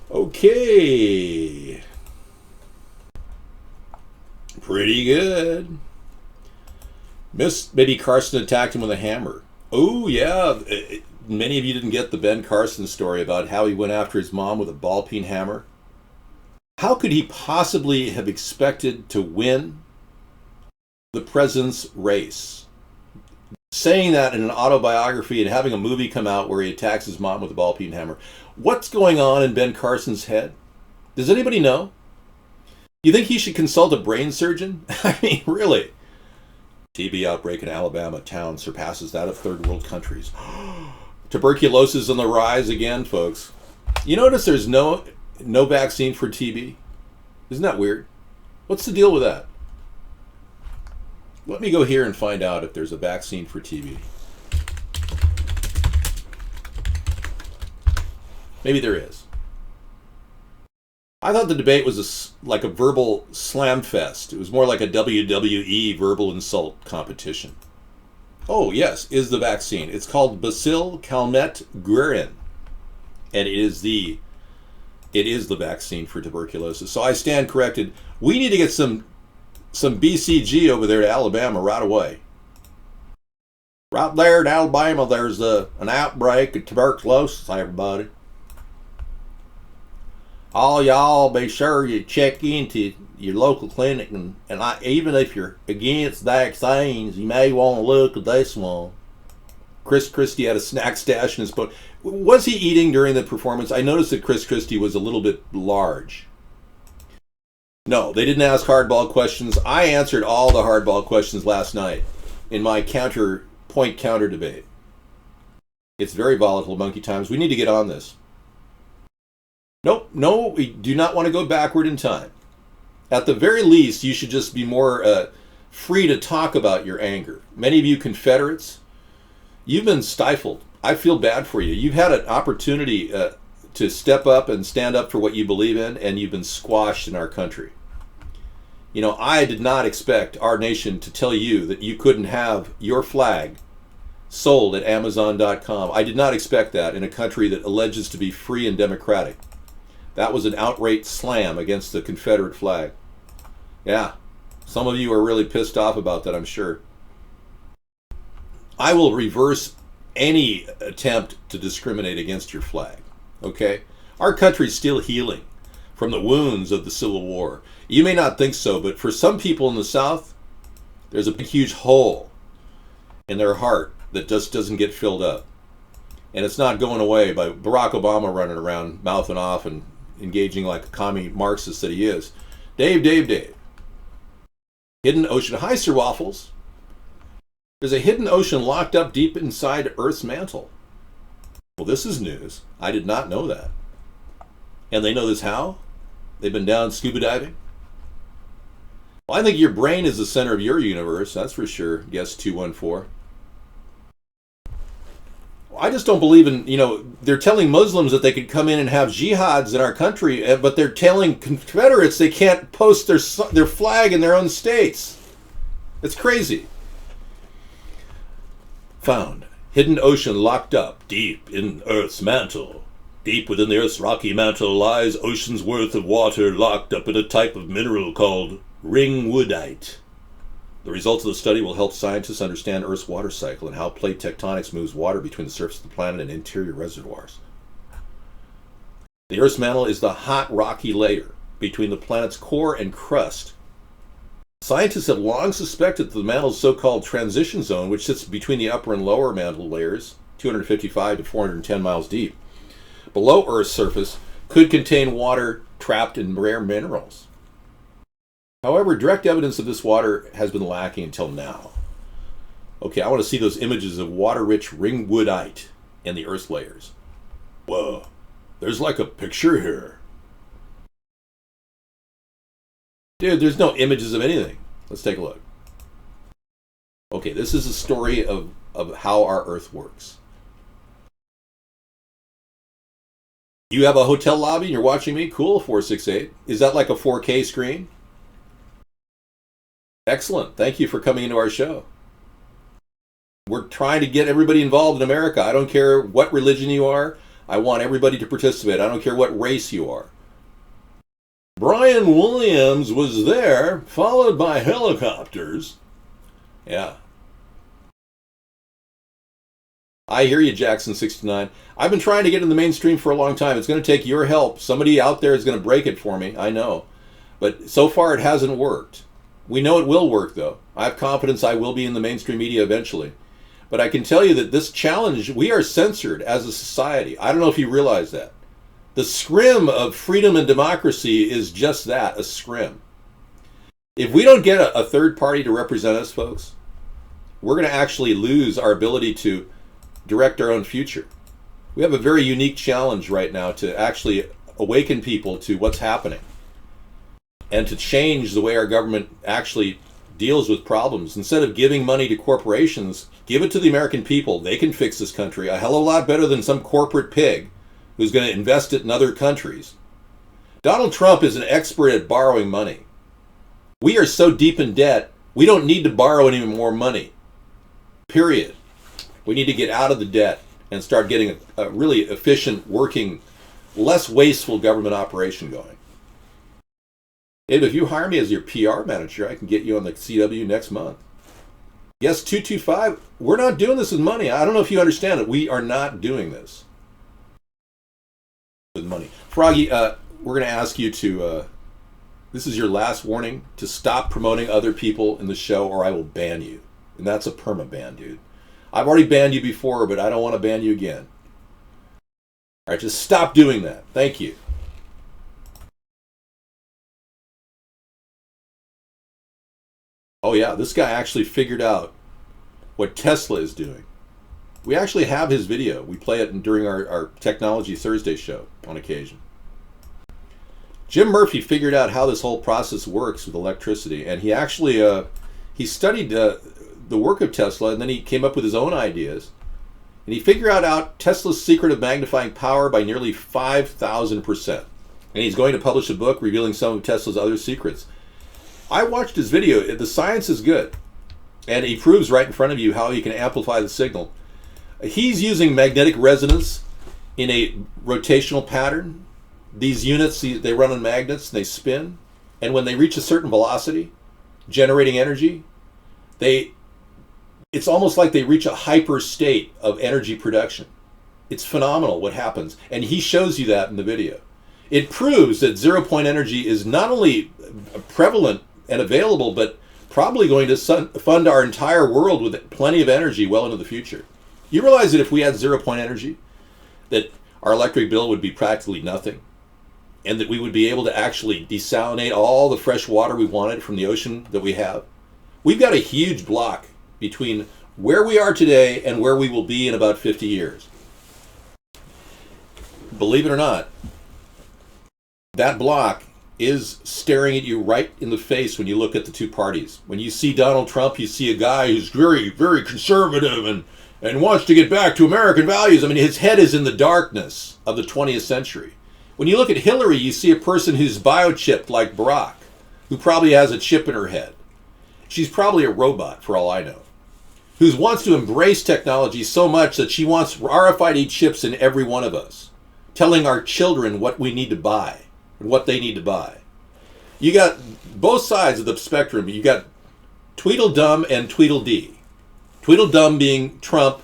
Speaker 1: Okay. Pretty good. Maybe Carson attacked him with a hammer. Oh, yeah. Many of you didn't get the Ben Carson story about how he went after his mom with a ball-peen hammer. How could he possibly have expected to win the president's race? Saying that in an autobiography and having a movie come out where he attacks his mom with a ball-peen hammer. What's going on in Ben Carson's head? Does anybody know? You think he should consult a brain surgeon? I mean, really? TB outbreak in Alabama town surpasses that of third world countries. Tuberculosis on the rise again, folks. You notice there's no vaccine for TB? Isn't that weird? What's the deal with that? Let me go here and find out if there's a vaccine for TB. Maybe there is. I thought the debate was like a verbal slam fest. It was more like a WWE verbal insult competition. Oh, yes, is the vaccine. It's called Bacille Calmette-Guerin. And it is the vaccine for tuberculosis. So I stand corrected. We need to get some BCG over there to Alabama right away. Right there in Alabama, there's an outbreak of tuberculosis, everybody. All y'all be sure you check into your local clinic, and even if you're against vaccines, you may want to look at this one. Chris Christie had a snack stash in his boat. Was he eating during the performance? I noticed that Chris Christie was a little bit large. No, they didn't ask hardball questions. I answered all the hardball questions last night in my counter debate. It's very volatile, Monkey Times. We need to get on this. Nope, no, we do not want to go backward in time. At the very least, you should just be more free to talk about your anger. Many of you Confederates, you've been stifled. I feel bad for you. You've had an opportunity to step up and stand up for what you believe in, and you've been squashed in our country. You know, I did not expect our nation to tell you that you couldn't have your flag sold at Amazon.com. I did not expect that in a country that alleges to be free and democratic. That was an outright slam against the Confederate flag. Yeah, some of you are really pissed off about that, I'm sure. I will reverse any attempt to discriminate against your flag, okay? Our country's still healing from the wounds of the Civil War. You may not think so, but for some people in the South, there's a big, huge hole in their heart that just doesn't get filled up. And it's not going away by Barack Obama running around mouthing off and engaging like a commie Marxist that he is. Dave. Hidden ocean. Hi, Sir Waffles. There's a hidden ocean locked up deep inside Earth's mantle. Well, this is news. I did not know that. And they know this how? They've been down scuba diving? Well, I think your brain is the center of your universe, that's for sure. Guess 214. Well, I just don't believe in, they're telling Muslims that they could come in and have jihads in our country, but they're telling Confederates they can't post their flag in their own states. It's crazy. Found. Hidden ocean locked up deep in Earth's mantle. Deep within the Earth's rocky mantle lies oceans worth of water locked up in a type of mineral called ringwoodite. The results of the study will help scientists understand Earth's water cycle and how plate tectonics moves water between the surface of the planet and interior reservoirs. The Earth's mantle is the hot rocky layer between the planet's core and crust. Scientists have long suspected that the mantle's so-called transition zone, which sits between the upper and lower mantle layers, 255 to 410 miles deep, below Earth's surface, could contain water trapped in rare minerals. However, direct evidence of this water has been lacking until now. Okay, I want to see those images of water-rich ringwoodite in the Earth's layers. Whoa, there's like a picture here. Dude, there's no images of anything. Let's take a look. Okay, this is a story of how our Earth works. You have a hotel lobby and you're watching me? Cool, 468. Is that like a 4K screen? Excellent. Thank you for coming into our show. We're trying to get everybody involved in America. I don't care what religion you are. I want everybody to participate. I don't care what race you are. Brian Williams was there, followed by helicopters. Yeah. I hear you, Jackson69. I've been trying to get in the mainstream for a long time. It's going to take your help. Somebody out there is going to break it for me. I know. But so far it hasn't worked. We know it will work, though. I have confidence I will be in the mainstream media eventually. But I can tell you that this challenge, we are censored as a society. I don't know if you realize that. The scrim of freedom and democracy is just that, a scrim. If we don't get a third party to represent us, folks, we're going to actually lose our ability to direct our own future. We have a very unique challenge right now to actually awaken people to what's happening and to change the way our government actually deals with problems. Instead of giving money to corporations, give it to the American people. They can fix this country a hell of a lot better than some corporate pig who's going to invest it in other countries. Donald Trump is an expert at borrowing money. We are so deep in debt, we don't need to borrow any more money. Period. We need to get out of the debt and start getting a really efficient, working, less wasteful government operation going. Abe, if you hire me as your PR manager, I can get you on the CW next month. Yes, 225, we're not doing this with money. I don't know if you understand it. We are not doing this with money. Froggy, we're going to ask you to, this is your last warning, to stop promoting other people in the show or I will ban you. And that's a perma-ban, dude. I've already banned you before, but I don't want to ban you again. All right, just stop doing that. Thank you. Oh yeah, this guy actually figured out what Tesla is doing. We actually have his video. We play it during our Technology Thursday show on occasion. Jim Murphy figured out how this whole process works with electricity, and he actually he studied the work of Tesla, and then he came up with his own ideas. And he figured out Tesla's secret of magnifying power by nearly 5,000%. And he's going to publish a book revealing some of Tesla's other secrets. I watched his video. The science is good. And he proves right in front of you how you can amplify the signal. He's using magnetic resonance in a rotational pattern. These units, they run on magnets, they spin. And when they reach a certain velocity, generating energy, it's almost like they reach a hyper state of energy production. It's phenomenal what happens. And he shows you that in the video. It proves that zero-point energy is not only prevalent and available, but probably going to fund our entire world with plenty of energy well into the future. You realize that if we had zero-point energy, that our electric bill would be practically nothing, and that we would be able to actually desalinate all the fresh water we wanted from the ocean that we have? We've got a huge block between where we are today and where we will be in about 50 years. Believe it or not, that block is staring at you right in the face when you look at the two parties. When you see Donald Trump, you see a guy who's very, very conservative and wants to get back to American values. I mean, his head is in the darkness of the 20th century. When you look at Hillary, you see a person who's biochipped like Barack, who probably has a chip in her head. She's probably a robot, for all I know, who wants to embrace technology so much that she wants RFID chips in every one of us, telling our children what we need to buy and what they need to buy. You got both sides of the spectrum. You got Tweedledum and Tweedledee. Tweedledum being Trump,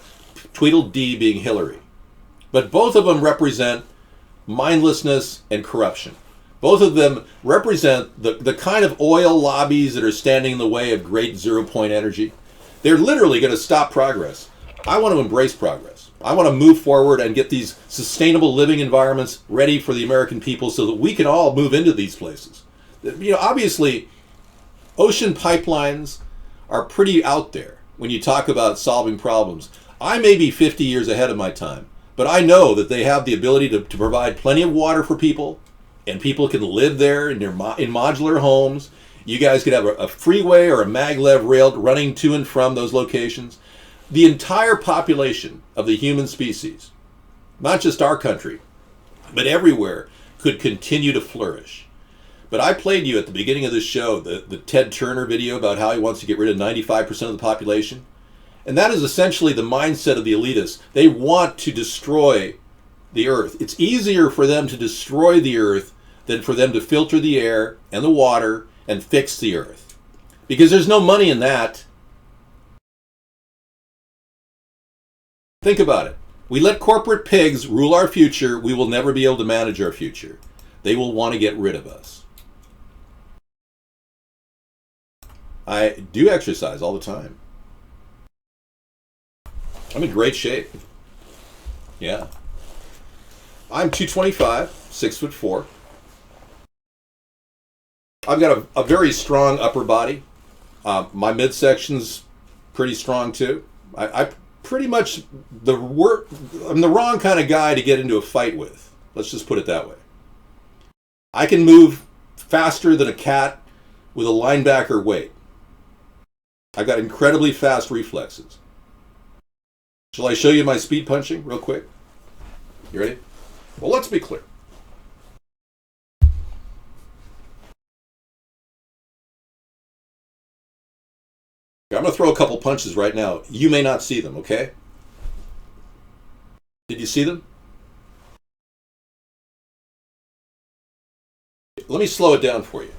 Speaker 1: Tweedledee being Hillary. But both of them represent mindlessness and corruption. Both of them represent the kind of oil lobbies that are standing in the way of great zero-point energy. They're literally going to stop progress. I want to embrace progress. I want to move forward and get these sustainable living environments ready for the American people so that we can all move into these places. You know, obviously, ocean pipelines are pretty out there when you talk about solving problems. I may be 50 years ahead of my time, but I know that they have the ability to provide plenty of water for people, and people can live there in modular homes. You guys could have a freeway or a maglev rail running to and from those locations. The entire population of the human species, not just our country, but everywhere, could continue to flourish. But I played you at the beginning of this show the Ted Turner video about how he wants to get rid of 95% of the population. And that is essentially the mindset of the elitists. They want to destroy the earth. It's easier for them to destroy the earth than for them to filter the air and the water and fix the earth. Because there's no money in that. Think about it. We let corporate pigs rule our future, we will never be able to manage our future. They will want to get rid of us. I do exercise all the time. I'm in great shape. Yeah. I'm 225, 6'4". I've got a very strong upper body. My midsection's pretty strong too. I pretty much I'm the wrong kind of guy to get into a fight with. Let's just put it that way. I can move faster than a cat with a linebacker weight. I've got incredibly fast reflexes. Shall I show you my speed punching real quick? You ready? Well, let's be clear. I'm going to throw a couple punches right now. You may not see them, okay? Did you see them? Let me slow it down for you.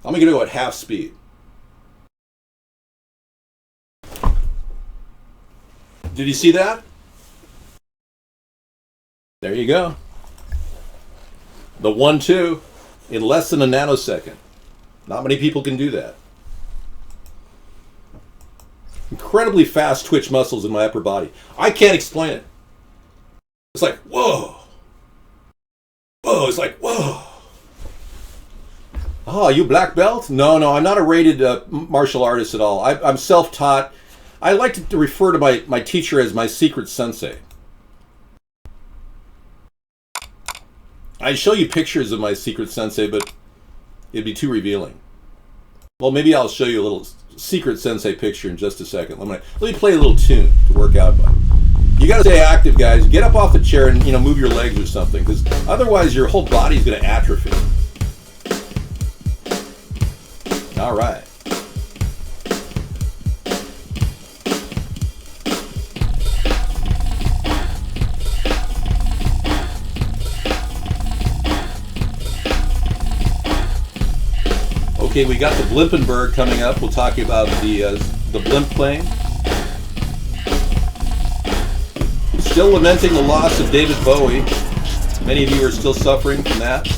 Speaker 1: I'm going to go at half speed. Did you see that? There you go. The 1-2 in less than a nanosecond. Not many people can do that. Incredibly fast twitch muscles in my upper body. I can't explain it. It's like, whoa. Whoa, it's like, whoa. Oh, you black belt? No, I'm not a rated martial artist at all. I'm self-taught. I like to refer to my teacher as my secret sensei. I'd show you pictures of my secret sensei, but it'd be too revealing. Well, maybe I'll show you a little secret sensei picture in just a second. Let me play a little tune to work out by. You got to stay active, guys. Get up off the chair and move your legs or something, because otherwise your whole body's going to atrophy. All right. Okay, we got the Blimpenberg coming up. We'll talk about the blimp plane. Still lamenting the loss of David Bowie. Many of you are still suffering from that.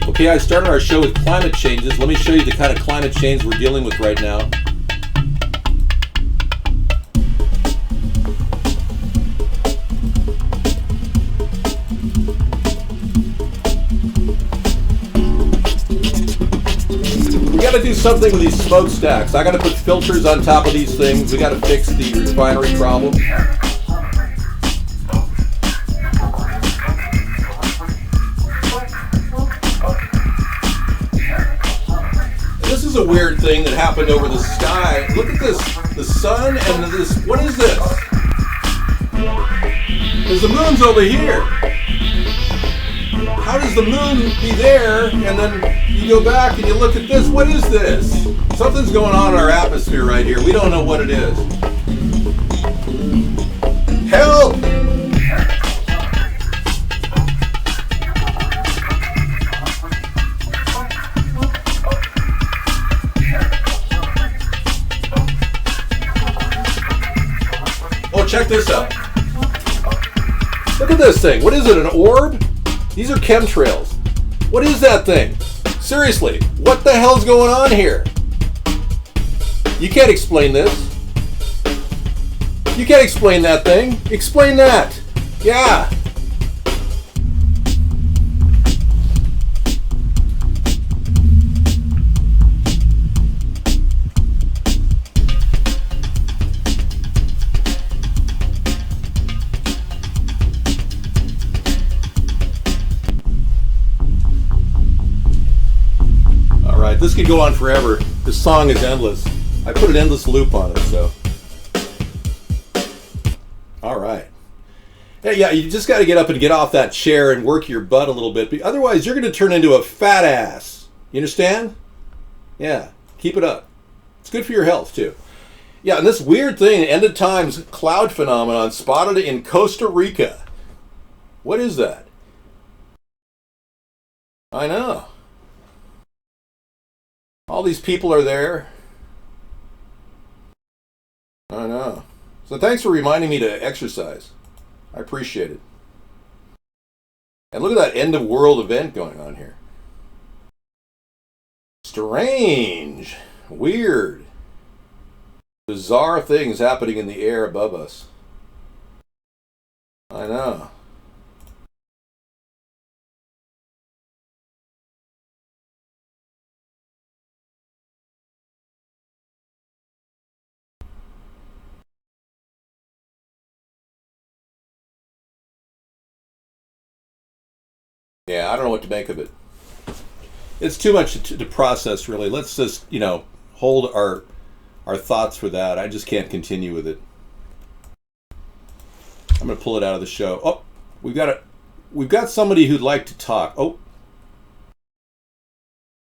Speaker 1: Okay, I started our show with climate changes. Let me show you the kind of climate change we're dealing with right now. We got to do something with these smokestacks. I got to put filters on top of these things. We got to fix the refinery problem. This is a weird thing that happened over the sky. Look at this, the sun and this, what is this? Because the moon's over here. How does the moon be there and then you go back and you look at this? What is this? Something's going on in our atmosphere right here. We don't know what it is. Help! Check this out. Look at this thing. What is it, an orb? These are chemtrails. What is that thing? Seriously, what the hell's going on here? You can't explain this. You can't explain that thing. Explain that. Yeah. This could go on forever. This song is endless. I put an endless loop on it, so. All right. Hey, yeah, you just got to get up and get off that chair and work your butt a little bit. Otherwise, you're going to turn into a fat ass. You understand? Yeah, keep it up. It's good for your health, too. Yeah, and this weird thing, end of times cloud phenomenon spotted in Costa Rica. What is that? I know. All these people are there. I know. So thanks for reminding me to exercise. I appreciate it. And look at that end of world event going on here. Strange. Weird. Bizarre things happening in the air above us. I know. Yeah, I don't know what to make of it. It's too much to process, really. Let's just, hold our thoughts for that. I just can't continue with it. I'm going to pull it out of the show. Oh, we've got somebody who'd like to talk. Oh.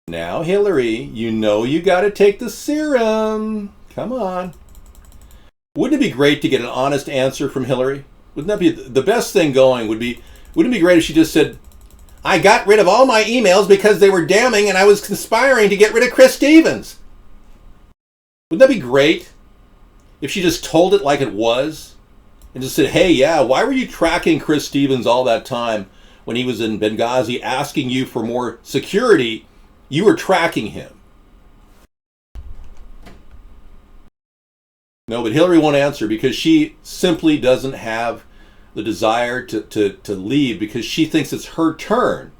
Speaker 1: Now, Hillary, you got to take the serum. Come on. Wouldn't it be great to get an honest answer from Hillary? Wouldn't that be the best thing going? Wouldn't it be great if she just said, I got rid of all my emails because they were damning and I was conspiring to get rid of Chris Stevens. Wouldn't that be great if she just told it like it was and just said, hey, yeah, why were you tracking Chris Stevens all that time when he was in Benghazi asking you for more security? You were tracking him. No, but Hillary won't answer because she simply doesn't have the desire to leave because she thinks it's her turn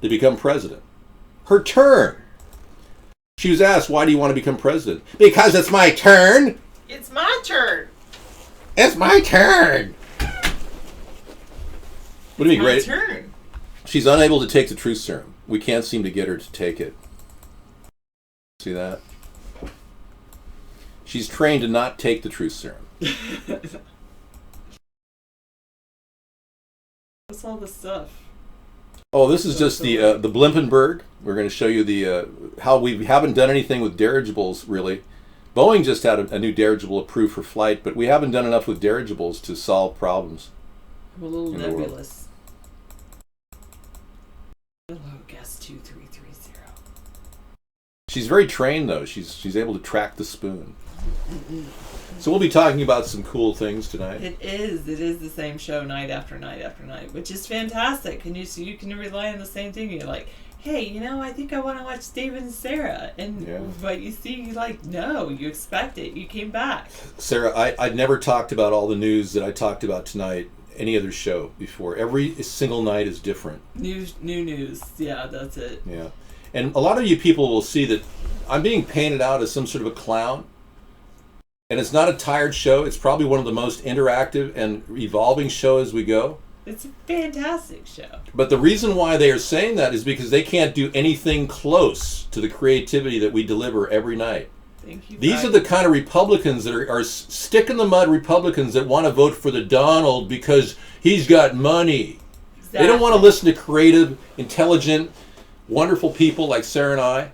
Speaker 1: to become president. Her turn. She was asked, why do you want to become president? Because it's my turn.
Speaker 4: It's my turn.
Speaker 1: It's my turn. Would it be great?
Speaker 4: It's my turn.
Speaker 1: She's unable to take the truth serum. We can't seem to get her to take it. See that? She's trained to not take the truth serum.
Speaker 4: What's all this stuff?
Speaker 1: Oh, this is just the Blimpenberg. We're going to show you the how we haven't done anything with dirigibles, really. Boeing just had a new dirigible approved for flight, but we haven't done enough with dirigibles to solve problems.
Speaker 4: I'm a little nebulous. Hello, guess 2330.
Speaker 1: She's very trained, though. She's able to track the spoon. So we'll be talking about some cool things tonight.
Speaker 4: It is the same show night after night after night, which is fantastic. And you can rely on the same thing. You're like, hey, I think I want to watch David and Sarah. And but you see, you're like, no, you expect it. You came back.
Speaker 1: Sarah, I'd never talked about all the news that I talked about tonight, any other show before. Every single night is different.
Speaker 4: New news. Yeah, that's it.
Speaker 1: Yeah. And a lot of you people will see that I'm being painted out as some sort of a clown. And it's not a tired show. It's probably one of the most interactive and evolving shows as we go.
Speaker 4: It's a fantastic show.
Speaker 1: But the reason why they are saying that is because they can't do anything close to the creativity that we deliver every night.
Speaker 4: Thank you.
Speaker 1: These are the kind of Republicans that are stick-in-the-mud Republicans that want to vote for the Donald because he's got money. Exactly. They don't want to listen to creative, intelligent, wonderful people like Sarah and I.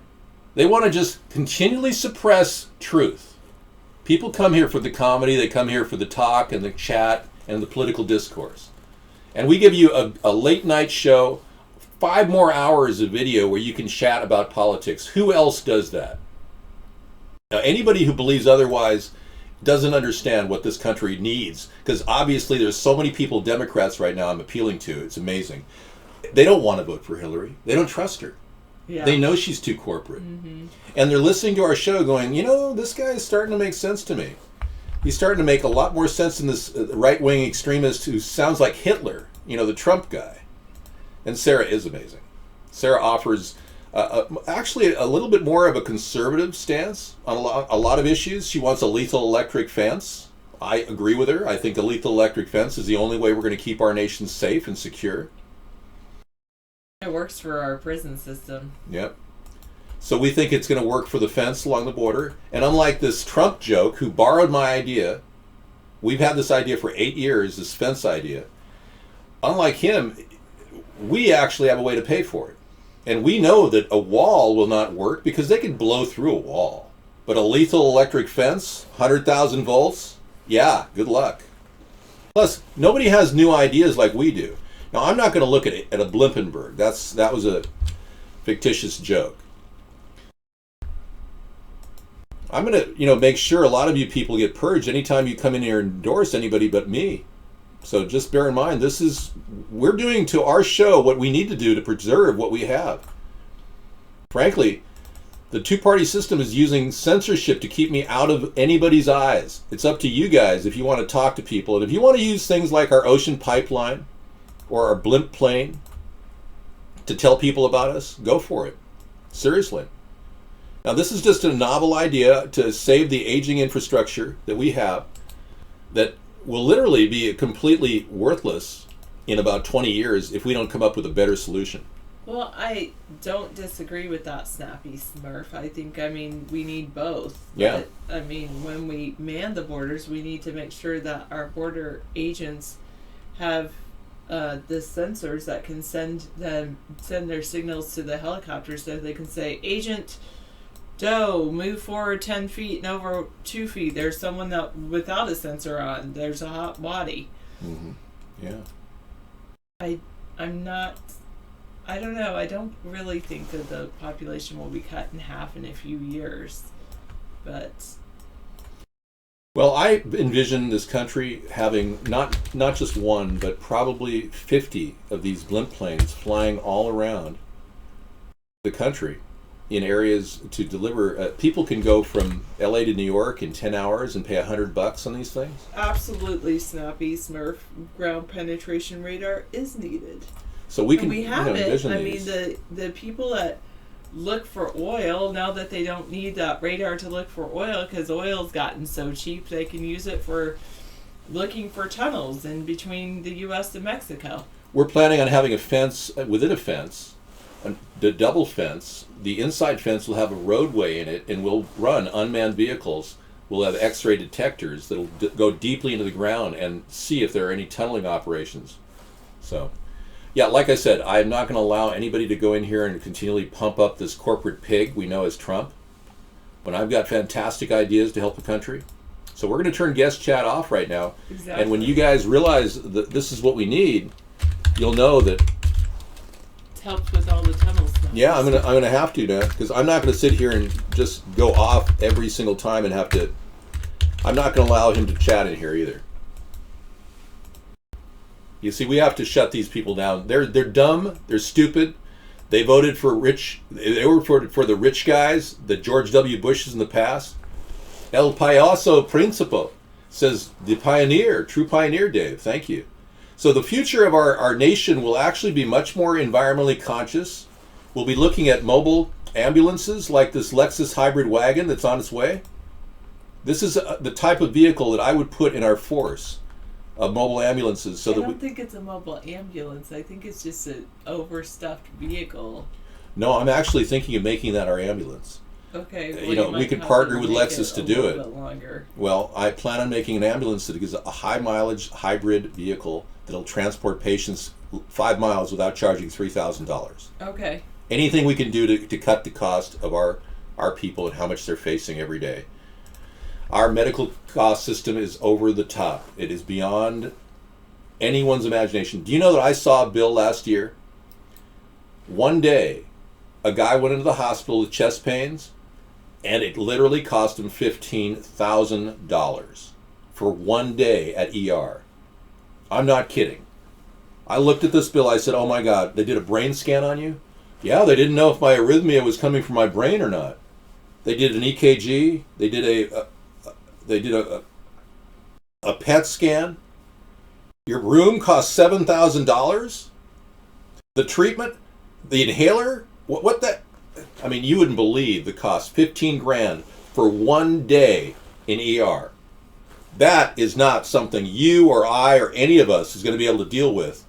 Speaker 1: They want to just continually suppress truth. People come here for the comedy, they come here for the talk and the chat and the political discourse. And we give you a late night show, 5 more hours of video where you can chat about politics. Who else does that? Now, anybody who believes otherwise doesn't understand what this country needs, because obviously there's so many people, Democrats right now I'm appealing to, it's amazing. They don't want to vote for Hillary. They don't trust her. Yeah. They know she's too corporate. Mm-hmm. And they're listening to our show going, this guy is starting to make sense to me. He's starting to make a lot more sense than this right-wing extremist who sounds like Hitler, the Trump guy. And Sarah is amazing. Sarah offers actually a little bit more of a conservative stance on a lot of issues. She wants a lethal electric fence. I agree with her. I think a lethal electric fence is the only way we're going to keep our nation safe and secure.
Speaker 4: It works for our prison system.
Speaker 1: Yep. So we think it's going to work for the fence along the border. And unlike this Trump joke who borrowed my idea, we've had this idea for 8 years, this fence idea. Unlike him, we actually have a way to pay for it. And we know that a wall will not work because they can blow through a wall. But a lethal electric fence, 100,000 volts, yeah, good luck. Plus, nobody has new ideas like we do. Now, I'm not going to look at a Blimpenberg. That was a fictitious joke. I'm going to, make sure a lot of you people get purged anytime you come in here and endorse anybody but me. So just bear in mind, we're doing to our show what we need to do to preserve what we have. Frankly, the two-party system is using censorship to keep me out of anybody's eyes. It's up to you guys if you want to talk to people. And if you want to use things like our ocean pipeline, or our blimp plane to tell people about us, go for it. Seriously. Now, this is just a novel idea to save the aging infrastructure that we have that will literally be completely worthless in about 20 years if we don't come up with a better solution.
Speaker 4: Well, I don't disagree with that, Snappy Smurf. I think, we need both.
Speaker 1: Yeah.
Speaker 4: But, when we man the borders, we need to make sure that our border agents have the sensors that can send their signals to the helicopters so they can say, Agent Doe, move forward 10 feet and over 2 feet. There's someone that without a sensor on. There's a hot body.
Speaker 1: Mm-hmm. Yeah.
Speaker 4: I don't know. I don't really think that the population will be cut in half in a few years. But
Speaker 1: well, I envision this country having not just one, but probably 50 of these blimp planes flying all around the country in areas to deliver. People can go from LA to New York in 10 hours and pay $100 on these things.
Speaker 4: Absolutely, Snappy Smurf ground penetration radar is needed.
Speaker 1: So we can
Speaker 4: we have it.
Speaker 1: envision
Speaker 4: I
Speaker 1: these.
Speaker 4: mean, the people that look for oil, now that they don't need that radar to look for oil because oil's gotten so cheap, they can use it for looking for tunnels in between the U.S. and Mexico.
Speaker 1: We're planning on having a fence within a fence, the double fence. The inside fence will have a roadway in it, and we'll run unmanned vehicles. We'll have X-ray detectors that'll go deeply into the ground and see if there are any tunneling operations. So, yeah, like I said, I'm not going to allow anybody to go in here and continually pump up this corporate pig we know as Trump, when I've got fantastic ideas to help the country. So we're going to turn guest chat off right now.
Speaker 4: Exactly.
Speaker 1: And when you guys realize that this is what we need, you'll know that
Speaker 4: it helps with all the tunnels now.
Speaker 1: yeah, I'm gonna have to now, because I'm not gonna sit here and just go off every single time and have to. I'm not gonna allow him to chat in here either. You see, we have to shut these people down. They're dumb. They're stupid. They voted for rich. They were for the rich guys, the George W. Bushes in the past. El Payaso Principal says the pioneer, true pioneer, Dave. Thank you. So the future of our nation will actually be much more environmentally conscious. We'll be looking at mobile ambulances like this Lexus hybrid wagon that's on its way. This is the type of vehicle that I would put in our force of mobile ambulances. So
Speaker 4: I don't think it's a mobile ambulance. I think it's just an overstuffed vehicle.
Speaker 1: No, I'm actually thinking of making that our ambulance.
Speaker 4: Okay.
Speaker 1: Well, we could partner with Lexus to do it. Well, I plan on making an ambulance that is a high mileage hybrid vehicle that'll transport patients 5 miles without charging $3,000.
Speaker 4: Okay.
Speaker 1: Anything we can do to cut the cost of our people and how much they're facing every day. Our medical cost system is over the top. It is beyond anyone's imagination. Do you know that I saw a bill last year? One day, a guy went into the hospital with chest pains, and it literally cost him $15,000 for 1 day at ER. I'm not kidding. I looked at this bill, I said, oh my God, they did a brain scan on you? Yeah, they didn't know if my arrhythmia was coming from my brain or not. They did an EKG, they did a PET scan. Your room cost $7,000? The treatment, the inhaler, what that? I mean, you wouldn't believe the cost. 15 grand for 1 day in ER. That is not something you or I or any of us is going to be able to deal with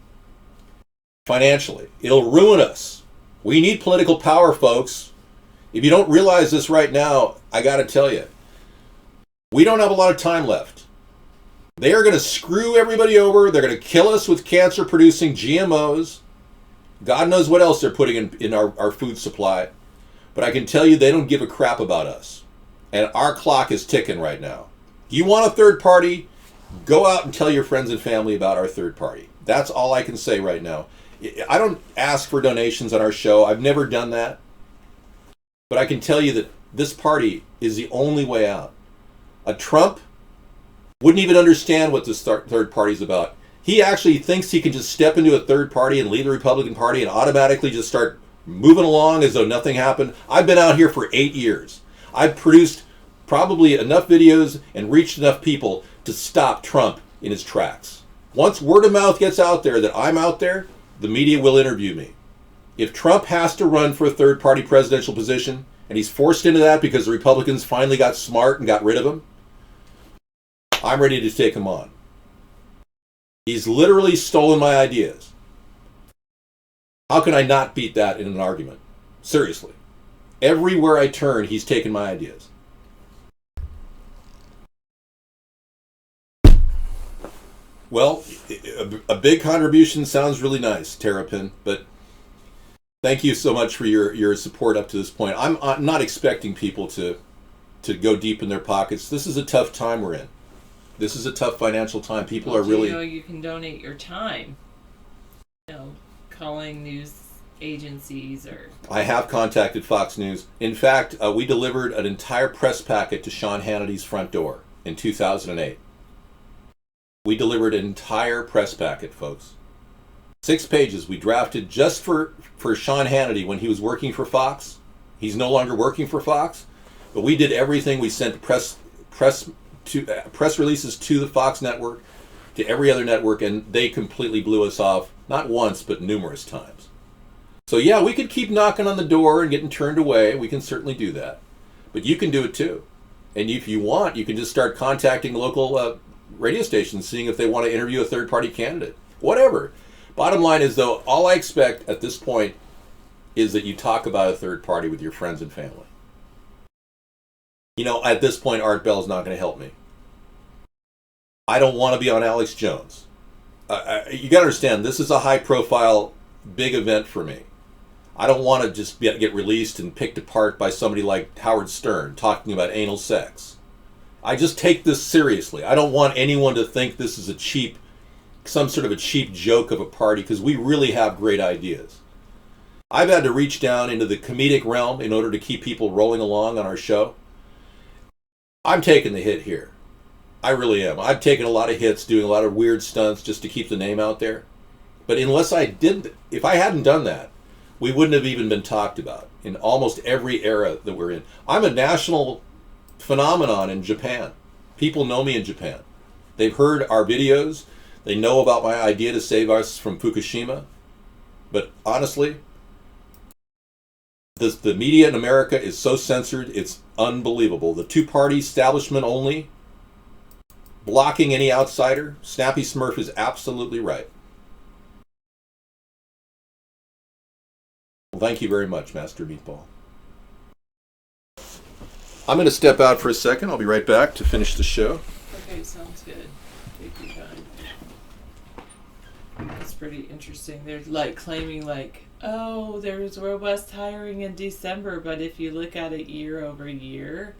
Speaker 1: financially. It'll ruin us. We need political power, folks. If you don't realize this right now, I got to tell you, we don't have a lot of time left. They are going to screw everybody over. They're going to kill us with cancer-producing GMOs. God knows what else they're putting in our food supply. But I can tell you they don't give a crap about us. And our clock is ticking right now. You want a third party? Go out and tell your friends and family about our third party. That's all I can say right now. I don't ask for donations on our show. I've never done that. But I can tell you that this party is the only way out. A Trump wouldn't even understand what this third party is about. He actually thinks he can just step into a third party and lead the Republican Party and automatically just start moving along as though nothing happened. I've been out here for 8 years. I've produced probably enough videos and reached enough people to stop Trump in his tracks. Once word of mouth gets out there that I'm out there, the media will interview me. If Trump has to run for a third party presidential position, and he's forced into that because the Republicans finally got smart and got rid of him, I'm ready to take him on. He's literally stolen my ideas. How can I not beat that in an argument? Seriously. Everywhere I turn, he's taken my ideas. Well, a big contribution sounds really nice, Terrapin, but thank you so much for your support up to this point. I'm not expecting people to go deep in their pockets. This is a tough time we're in. This is a tough financial time. People are really...
Speaker 4: You can donate your time. Calling news agencies or...
Speaker 1: I have contacted Fox News. In fact, we delivered an entire press packet to Sean Hannity's front door in 2008. We delivered an entire press packet, folks. 6 pages we drafted just for Sean Hannity when he was working for Fox. He's no longer working for Fox, but we did everything. We sent press releases to the Fox network, to every other network, and they completely blew us off, not once, but numerous times. So yeah, we could keep knocking on the door and getting turned away. We can certainly do that. But you can do it too. And if you want, you can just start contacting local radio stations, seeing if they want to interview a third-party candidate. Whatever. Bottom line is, though, all I expect at this point is that you talk about a third party with your friends and family. You know, at this point, Art Bell's not going to help me. I don't want to be on Alex Jones. You got to understand, this is a high-profile, big event for me. I don't want to just get released and picked apart by somebody like Howard Stern talking about anal sex. I just take this seriously. I don't want anyone to think this is some sort of a cheap joke of a party, because we really have great ideas. I've had to reach down into the comedic realm in order to keep people rolling along on our show. I'm taking the hit here. I really am. I've taken a lot of hits, doing a lot of weird stunts just to keep the name out there. But if I hadn't done that, we wouldn't have even been talked about in almost every era that we're in. I'm a national phenomenon in Japan. People know me in Japan. They've heard our videos. They know about my idea to save us from Fukushima. But honestly, the media in America is so censored, it's unbelievable. The two-party establishment only, blocking any outsider. Snappy Smurf is absolutely right. Well, thank you very much, Master Meatball. I'm going to step out for a second. I'll be right back to finish the show.
Speaker 4: Okay, sounds good. Take your time. That's pretty interesting. They're like claiming like, oh, there's robust hiring in December, but if you look at it year over year,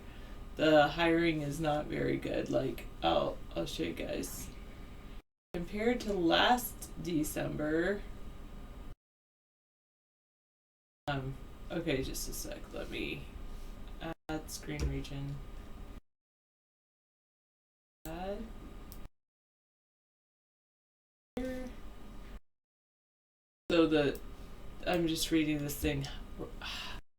Speaker 4: the hiring is not very good. Like, I'll show you guys. Compared to last December, okay, just a sec. Let me add screen region. Add. Here. So I'm just reading this thing.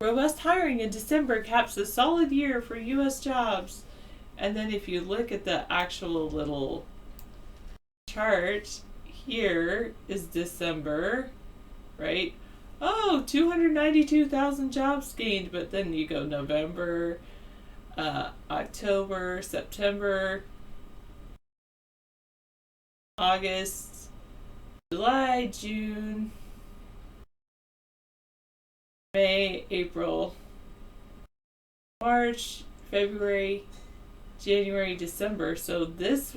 Speaker 4: Robust hiring in December caps a solid year for U.S. jobs. And then if you look at the actual little chart, here is December, right? Oh, 292,000 jobs gained. But then you go November, October, September, August, July, June, May, April, March, February, January, December. So this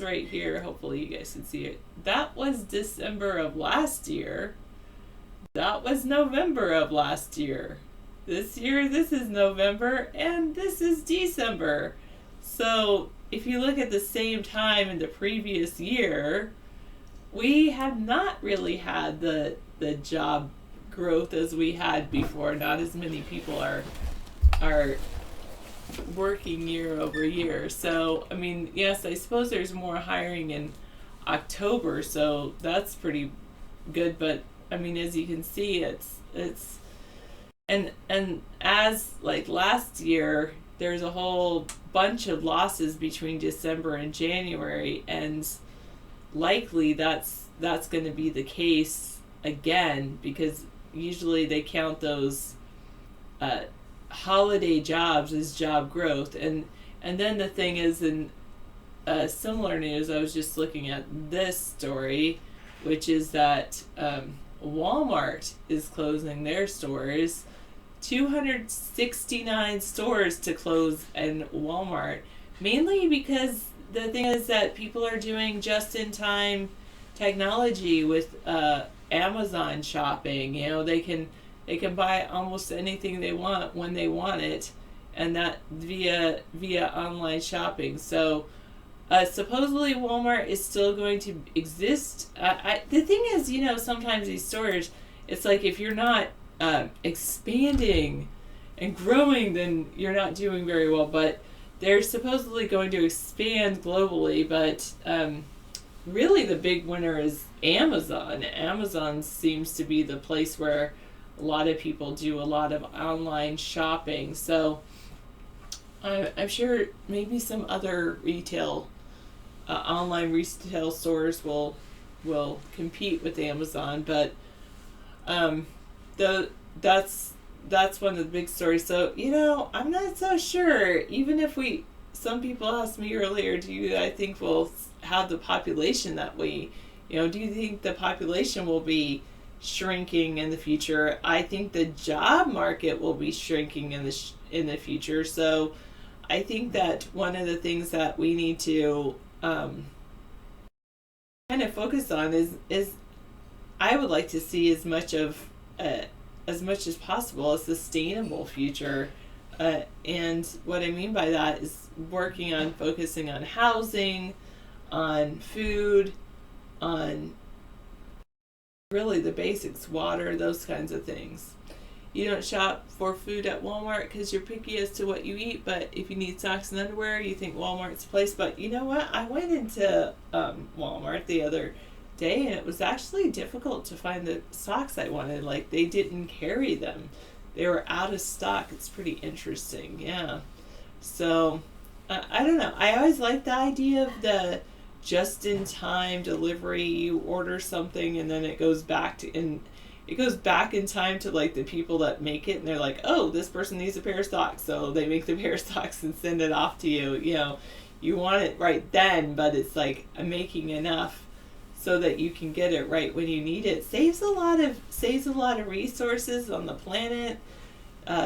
Speaker 4: right here, hopefully you guys can see it. That was December of last year. That was November of last year. This year, this is November, and this is December. So if you look at the same time in the previous year, we have not really had the job growth as we had before. Not as many people are working year over year. So, I mean, yes, I suppose there's more hiring in October, so that's pretty good. But I mean, as you can see, it's and as like last year, there's a whole bunch of losses between December and January, and likely that's going to be the case again, because usually they count those holiday jobs as job growth. And then the thing is, in similar news, I was just looking at this story, which is that Walmart is closing their stores. 269 stores to close in Walmart, mainly because the thing is that people are doing just-in-time technology with Amazon shopping. You know, they can buy almost anything they want when they want it, and that via online shopping. So supposedly Walmart is still going to exist. The thing is, you know, sometimes these stores, it's like if you're not expanding and growing, then you're not doing very well. But they're supposedly going to expand globally, but really the big winner is Amazon. Amazon seems to be the place where a lot of people do a lot of online shopping. So I'm sure maybe some other retail, online retail stores will compete with Amazon, but that's one of the big stories. So I'm not so sure. Even if some people asked me earlier, do you think we'll have the population that do you think the population will be shrinking in the future? I think the job market will be shrinking in the future. So I think that one of the things that we need to kind of focus on is I would like to see as much as possible a sustainable future. And what I mean by that is focusing on housing, on food, on really the basics, water, those kinds of things. You don't shop for food at Walmart because you're picky as to what you eat, but if you need socks and underwear, you think Walmart's the place. But you know what? I went into Walmart the other day, and it was actually difficult to find the socks I wanted. Like, they didn't carry them. They were out of stock. It's pretty interesting. Yeah. So, I don't know. I always like the idea of the just-in-time delivery. You order something, and then it goes back in time to like the people that make it, and they're like, oh, this person needs a pair of socks, so they make the pair of socks and send it off to you. You want it right then, but it's like making enough so that you can get it right when you need it. Saves a lot of resources on the planet,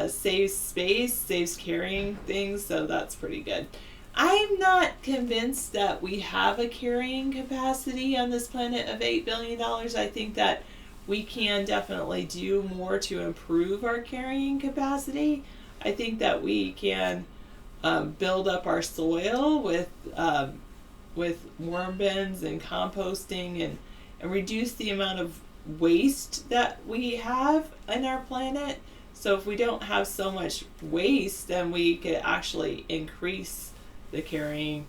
Speaker 4: saves space, saves carrying things, so that's pretty good. I'm not convinced that we have a carrying capacity on this planet of $8 billion. I think that we can definitely do more to improve our carrying capacity. I think that we can build up our soil with worm bins and composting and reduce the amount of waste that we have in our planet. So if we don't have so much waste, then we could actually increase the carrying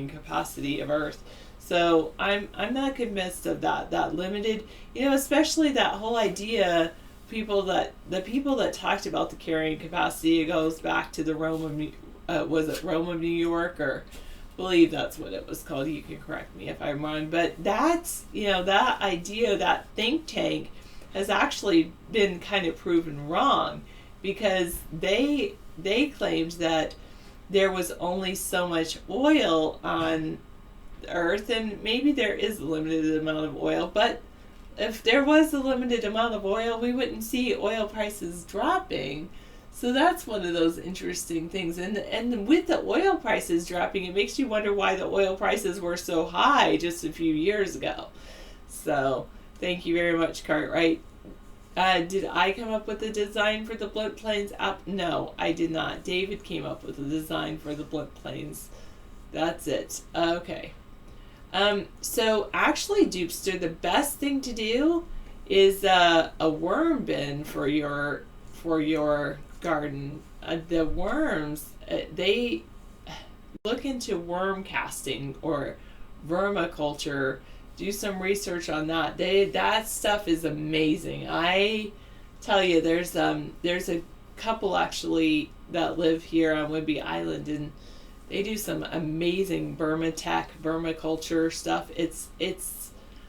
Speaker 4: capacity of Earth. So I'm not convinced of that limited, especially that whole idea. The people that talked about the carrying capacity, it goes back to the Rome of New York, or I believe that's what it was called. You can correct me if I'm wrong, but that's that idea, that think tank, has actually been kind of proven wrong, because they claimed that there was only so much oil on Earth, and maybe there is a limited amount of oil, but if there was a limited amount of oil, we wouldn't see oil prices dropping. So that's one of those interesting things. And with the oil prices dropping, it makes you wonder why the oil prices were so high just a few years ago. So thank you very much, Cartwright. Did I come up with the design for the blimp planes app? No, I did not. David came up with the design for the blimp planes. That's it. Okay. So actually, Dupster, the best thing to do is a worm bin for your garden. The worms, they look into worm casting or vermiculture. Do some research on that. That stuff is amazing. I tell you, there's a couple actually that live here on Whidbey Island, and they do some amazing vermiculture stuff. It's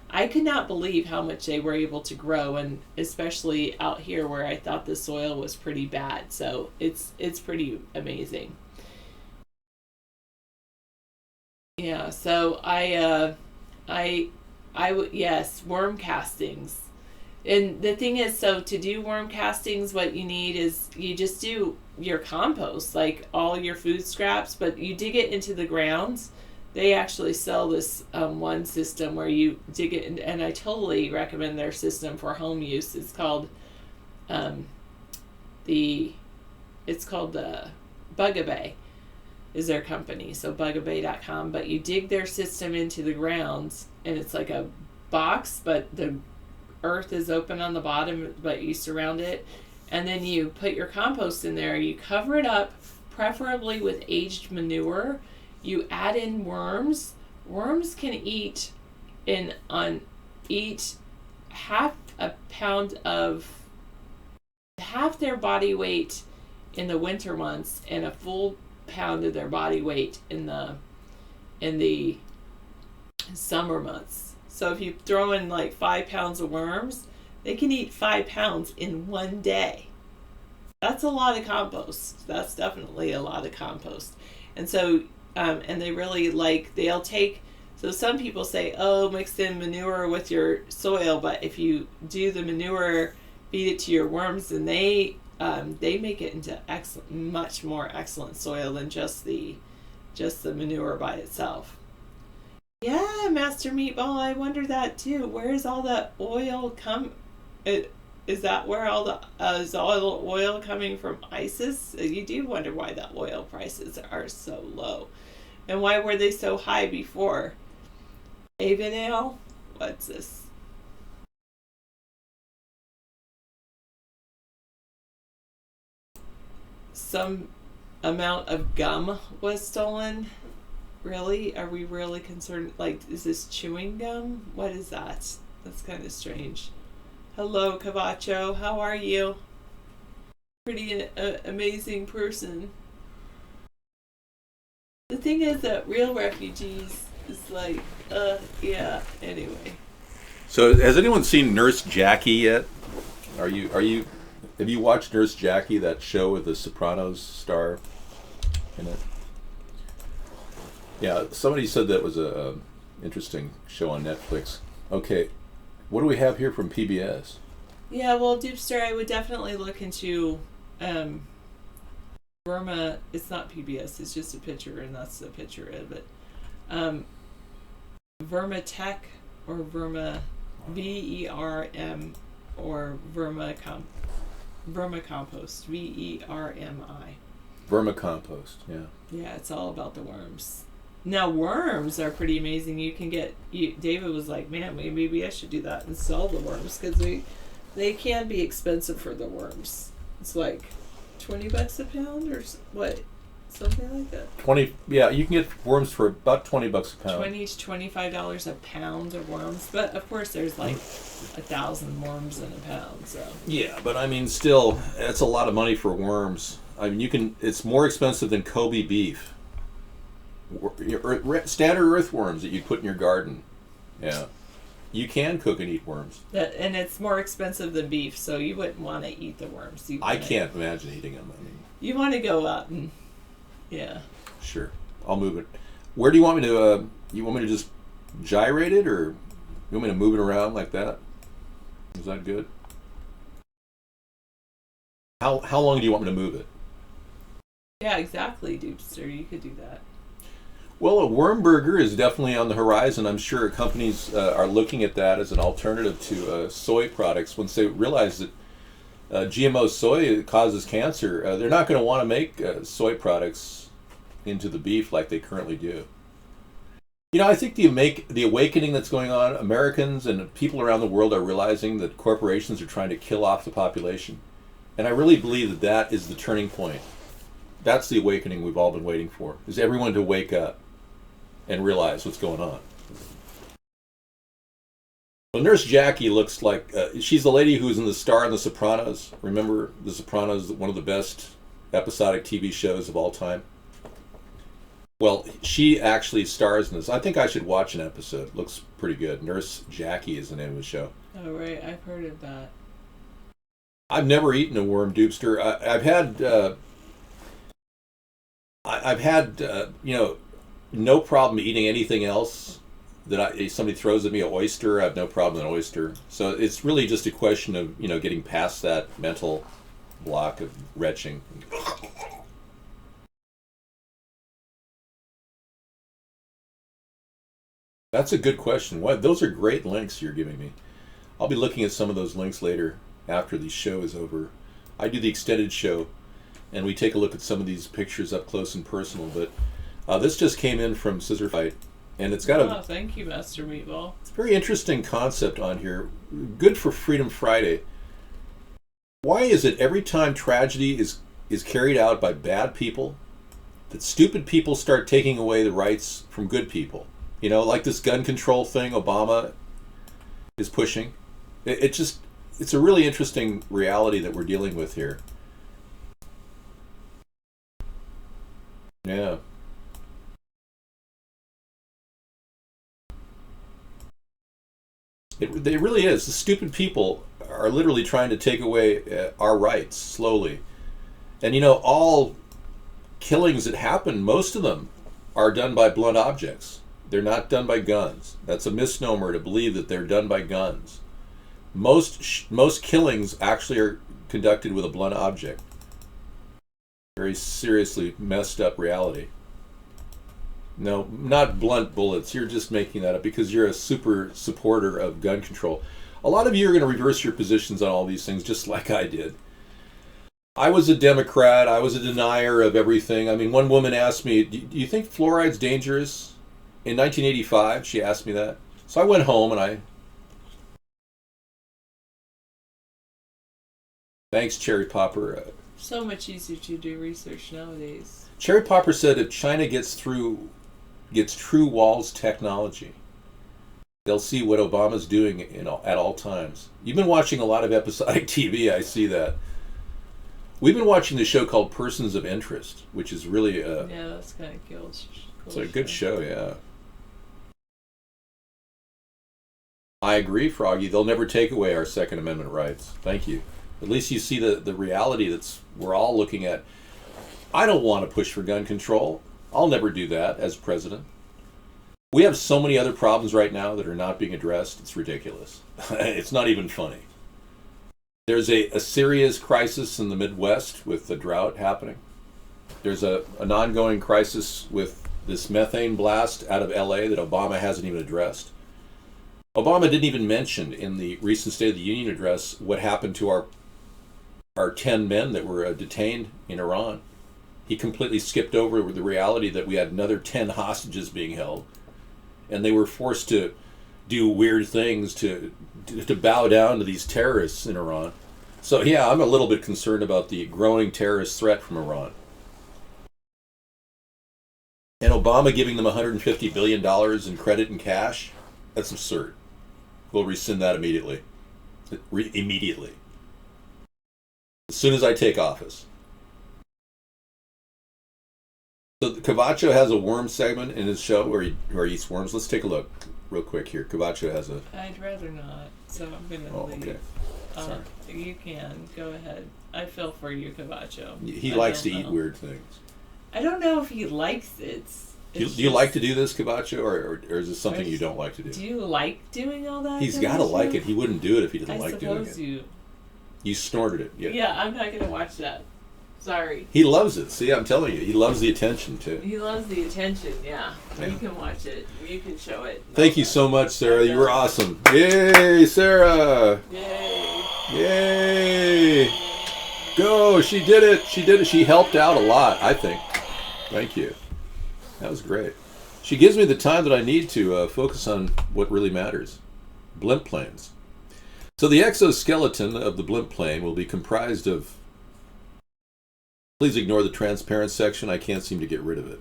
Speaker 4: I could not believe how much they were able to grow, and especially out here where I thought the soil was pretty bad. So it's pretty amazing. Yeah. So I would, yes, worm castings. And the thing is, so to do worm castings, what you need is you just do your compost, like all your food scraps, but you dig it into the ground. They actually sell this one system where you dig it, and I totally recommend their system for home use. It's called Bugabay is their company, so bugabay.com. But you dig their system into the ground, and it's like a box, but the earth is open on the bottom, but you surround it. And then you put your compost in there. You cover it up, preferably with aged manure. You add in worms. Worms can eat half a pound of half their body weight in the winter months and a full pound of their body weight in the summer months. So if you throw in like 5 pounds of worms, they can eat 5 pounds in one day. That's a lot of compost. That's definitely a lot of compost. And so, and they really they'll take, so some people say, oh, mix in manure with your soil, but if you do the manure, feed it to your worms, and they make it into much more excellent soil than just the manure by itself. Yeah, Master Meatball, I wonder that too. Where is all the oil is that where all the is all the oil coming from ISIS? You do wonder why the oil prices are so low, and why were they so high before? Avenel, what's this? Some amount of gum was stolen. Really? Are we really concerned? Like, is this chewing gum? What is that? That's kind of strange. Hello, Cavacho. How are you? Pretty amazing person. The thing is that real refugees is like, yeah. Anyway.
Speaker 1: So, has anyone seen Nurse Jackie yet? Have you watched Nurse Jackie, that show with the Sopranos star in it? Yeah, somebody said that was a interesting show on Netflix. Okay, what do we have here from PBS?
Speaker 4: Yeah, well, Dupster, I would definitely look into Burma. It's not PBS, it's just a picture, and that's the picture of it. Verma Tech or Verma VERM or Vermicompost, VERMI.
Speaker 1: Vermicompost, yeah.
Speaker 4: Yeah, it's all about the worms. Now, worms are pretty amazing. You can get, David was like, man, maybe I should do that and sell the worms, because they can be expensive for the worms. It's like $20 a pound or what? Something like that.
Speaker 1: 20, yeah, you can get worms for about $20 a pound.
Speaker 4: $20 to $25 a pound of worms, but of course there's like 1,000 worms in a pound. So
Speaker 1: yeah, but I mean, still, that's a lot of money for worms. I mean, it's more expensive than Kobe beef. Standard earthworms that you put in your garden. Yeah, you can cook and eat worms.
Speaker 4: And it's more expensive than beef, so you wouldn't want to eat the worms.
Speaker 1: I can't imagine eating them. I mean,
Speaker 4: you want to go out and. Yeah.
Speaker 1: Sure. I'll move it. Where do you want me to, you want me to just gyrate it, or you want me to move it around like that? Is that good? How long do you want me to move it?
Speaker 4: Yeah, exactly, Dupster. You could do that.
Speaker 1: Well, a worm burger is definitely on the horizon. I'm sure companies are looking at that as an alternative to soy products. Once they realize that GMO soy causes cancer, they're not going to want to make soy products into the beef like they currently do. You know, I think the awakening that's going on, Americans and people around the world are realizing that corporations are trying to kill off the population. And I really believe that is the turning point. That's the awakening we've all been waiting for, is everyone to wake up and realize what's going on. Well, Nurse Jackie looks like, she's the lady who's in the star in The Sopranos. Remember The Sopranos, one of the best episodic TV shows of all time? Well, she actually stars in this. I think I should watch an episode. Looks pretty good. Nurse Jackie is the name of the show.
Speaker 4: Oh, right. I've heard of that.
Speaker 1: I've never eaten a worm, Dupster. I've had no problem eating anything else that somebody throws at me. An oyster, I have no problem with an oyster. So it's really just a question of getting past that mental block of retching. That's a good question. Those are great links you're giving me. I'll be looking at some of those links later after the show is over. I do the extended show, and we take a look at some of these pictures up close and personal. But this just came in from Scissor Fight, And it's got
Speaker 4: Oh, thank you, Master Meatball.
Speaker 1: it's a very interesting concept on here. Good for Freedom Friday. Why is it every time tragedy is carried out by bad people, that stupid people start taking away the rights from good people? You know, like this gun control thing Obama is pushing. It's a really interesting reality that we're dealing with here. Yeah. It really is. The stupid people are literally trying to take away our rights slowly. And you know, all killings that happen, most of them are done by blunt objects. They're not done by guns. That's a misnomer to believe that they're done by guns. Most killings actually are conducted with a blunt object. Very seriously messed up reality. No, not blunt bullets. You're just making that up because you're a super supporter of gun control. A lot of you are going to reverse your positions on all these things just like I did. I was a Democrat. I was a denier of everything. I mean, one woman asked me, do you think fluoride's dangerous? In 1985, she asked me that. So I went home and Thanks, Cherry Popper.
Speaker 4: So much easier to do research nowadays.
Speaker 1: Cherry Popper said if China gets true walls technology, they'll see what Obama's doing at all times. You've been watching a lot of episodic TV, I see that. We've been watching the show called Persons of Interest, which is really
Speaker 4: yeah, that's kind of cool.
Speaker 1: It's a good show, yeah. I agree, Froggy. They'll never take away our Second Amendment rights. Thank you. At least you see the reality we're all looking at. I don't want to push for gun control. I'll never do that as president. We have so many other problems right now that are not being addressed. It's ridiculous. It's not even funny. There's a serious crisis in the Midwest with the drought happening. There's an ongoing crisis with this methane blast out of LA that Obama hasn't even addressed. Obama didn't even mention in the recent State of the Union address what happened to our 10 men that were detained in Iran. He completely skipped over the reality that we had another 10 hostages being held, and they were forced to do weird things to bow down to these terrorists in Iran. So yeah, I'm a little bit concerned about the growing terrorist threat from Iran. And Obama giving them $150 billion in credit and cash, that's absurd. We'll rescind that immediately. Immediately. As soon as I take office. So Cavacho has a worm segment in his show where he eats worms. Let's take a look real quick here. Cavacho has a...
Speaker 4: I'd rather not, so I'm going to leave.
Speaker 1: Okay. Sorry.
Speaker 4: You can. Go ahead. I feel for you, Cavacho.
Speaker 1: He likes to eat weird things.
Speaker 4: I don't know if he likes it.
Speaker 1: Do you like to do this, Cavacho, or is this something you don't like to do?
Speaker 4: Do you like doing all that?
Speaker 1: He's got to like it. He wouldn't do it if he didn't like doing it.
Speaker 4: I suppose
Speaker 1: You snorted it.
Speaker 4: Yeah, I'm not going to watch that. Sorry.
Speaker 1: He loves it. See, I'm telling you, he loves the attention too.
Speaker 4: He loves the attention, yeah. You can watch it. You can show it.
Speaker 1: Thank you so much, Sarah. You were awesome. Yay, Sarah!
Speaker 4: Yay!
Speaker 1: Yay! Go! She did it. She did it. She helped out a lot, I think. Thank you. That was great. She gives me the time that I need to focus on what really matters. Blimp planes. So the exoskeleton of the blimp plane will be comprised of... Please ignore the transparent section. I can't seem to get rid of it.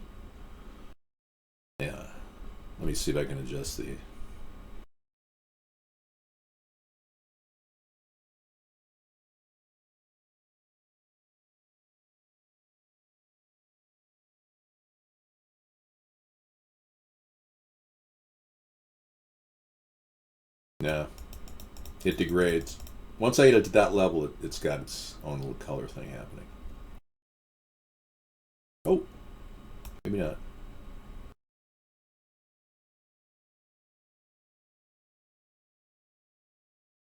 Speaker 1: Yeah. Let me see if I can adjust the... No. It degrades. Once I get it to that level, it's got its own little color thing happening. Oh, maybe not.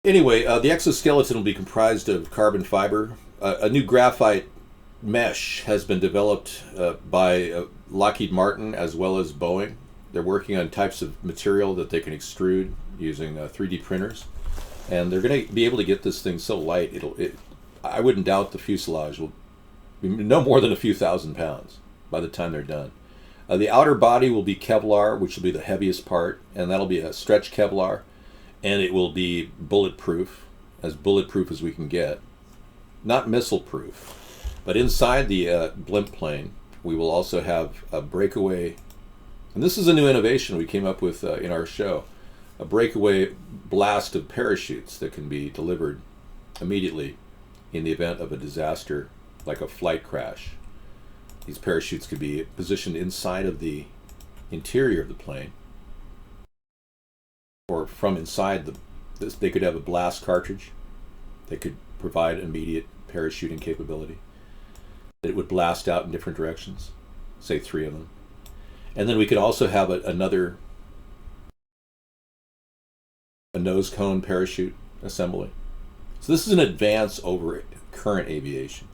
Speaker 1: Anyway, the exoskeleton will be comprised of carbon fiber. A new graphite mesh has been developed by Lockheed Martin as well as Boeing. They're working on types of material that they can extrude using 3D printers. And they're going to be able to get this thing so light, I wouldn't doubt the fuselage will be no more than a few thousand pounds by the time they're done. The outer body will be Kevlar, which will be the heaviest part, and that'll be a stretch Kevlar, and it will be bulletproof as we can get. Not missile proof, but inside the blimp plane, we will also have a breakaway, and this is a new innovation we came up with in our show, a breakaway blast of parachutes that can be delivered immediately in the event of a disaster, like a flight crash. These parachutes could be positioned inside of the interior of the plane, or from inside they could have a blast cartridge. They could provide immediate parachuting capability. It would blast out in different directions, say 3 of them. And then we could also have a nose cone parachute assembly. So this is an advance over current aviation.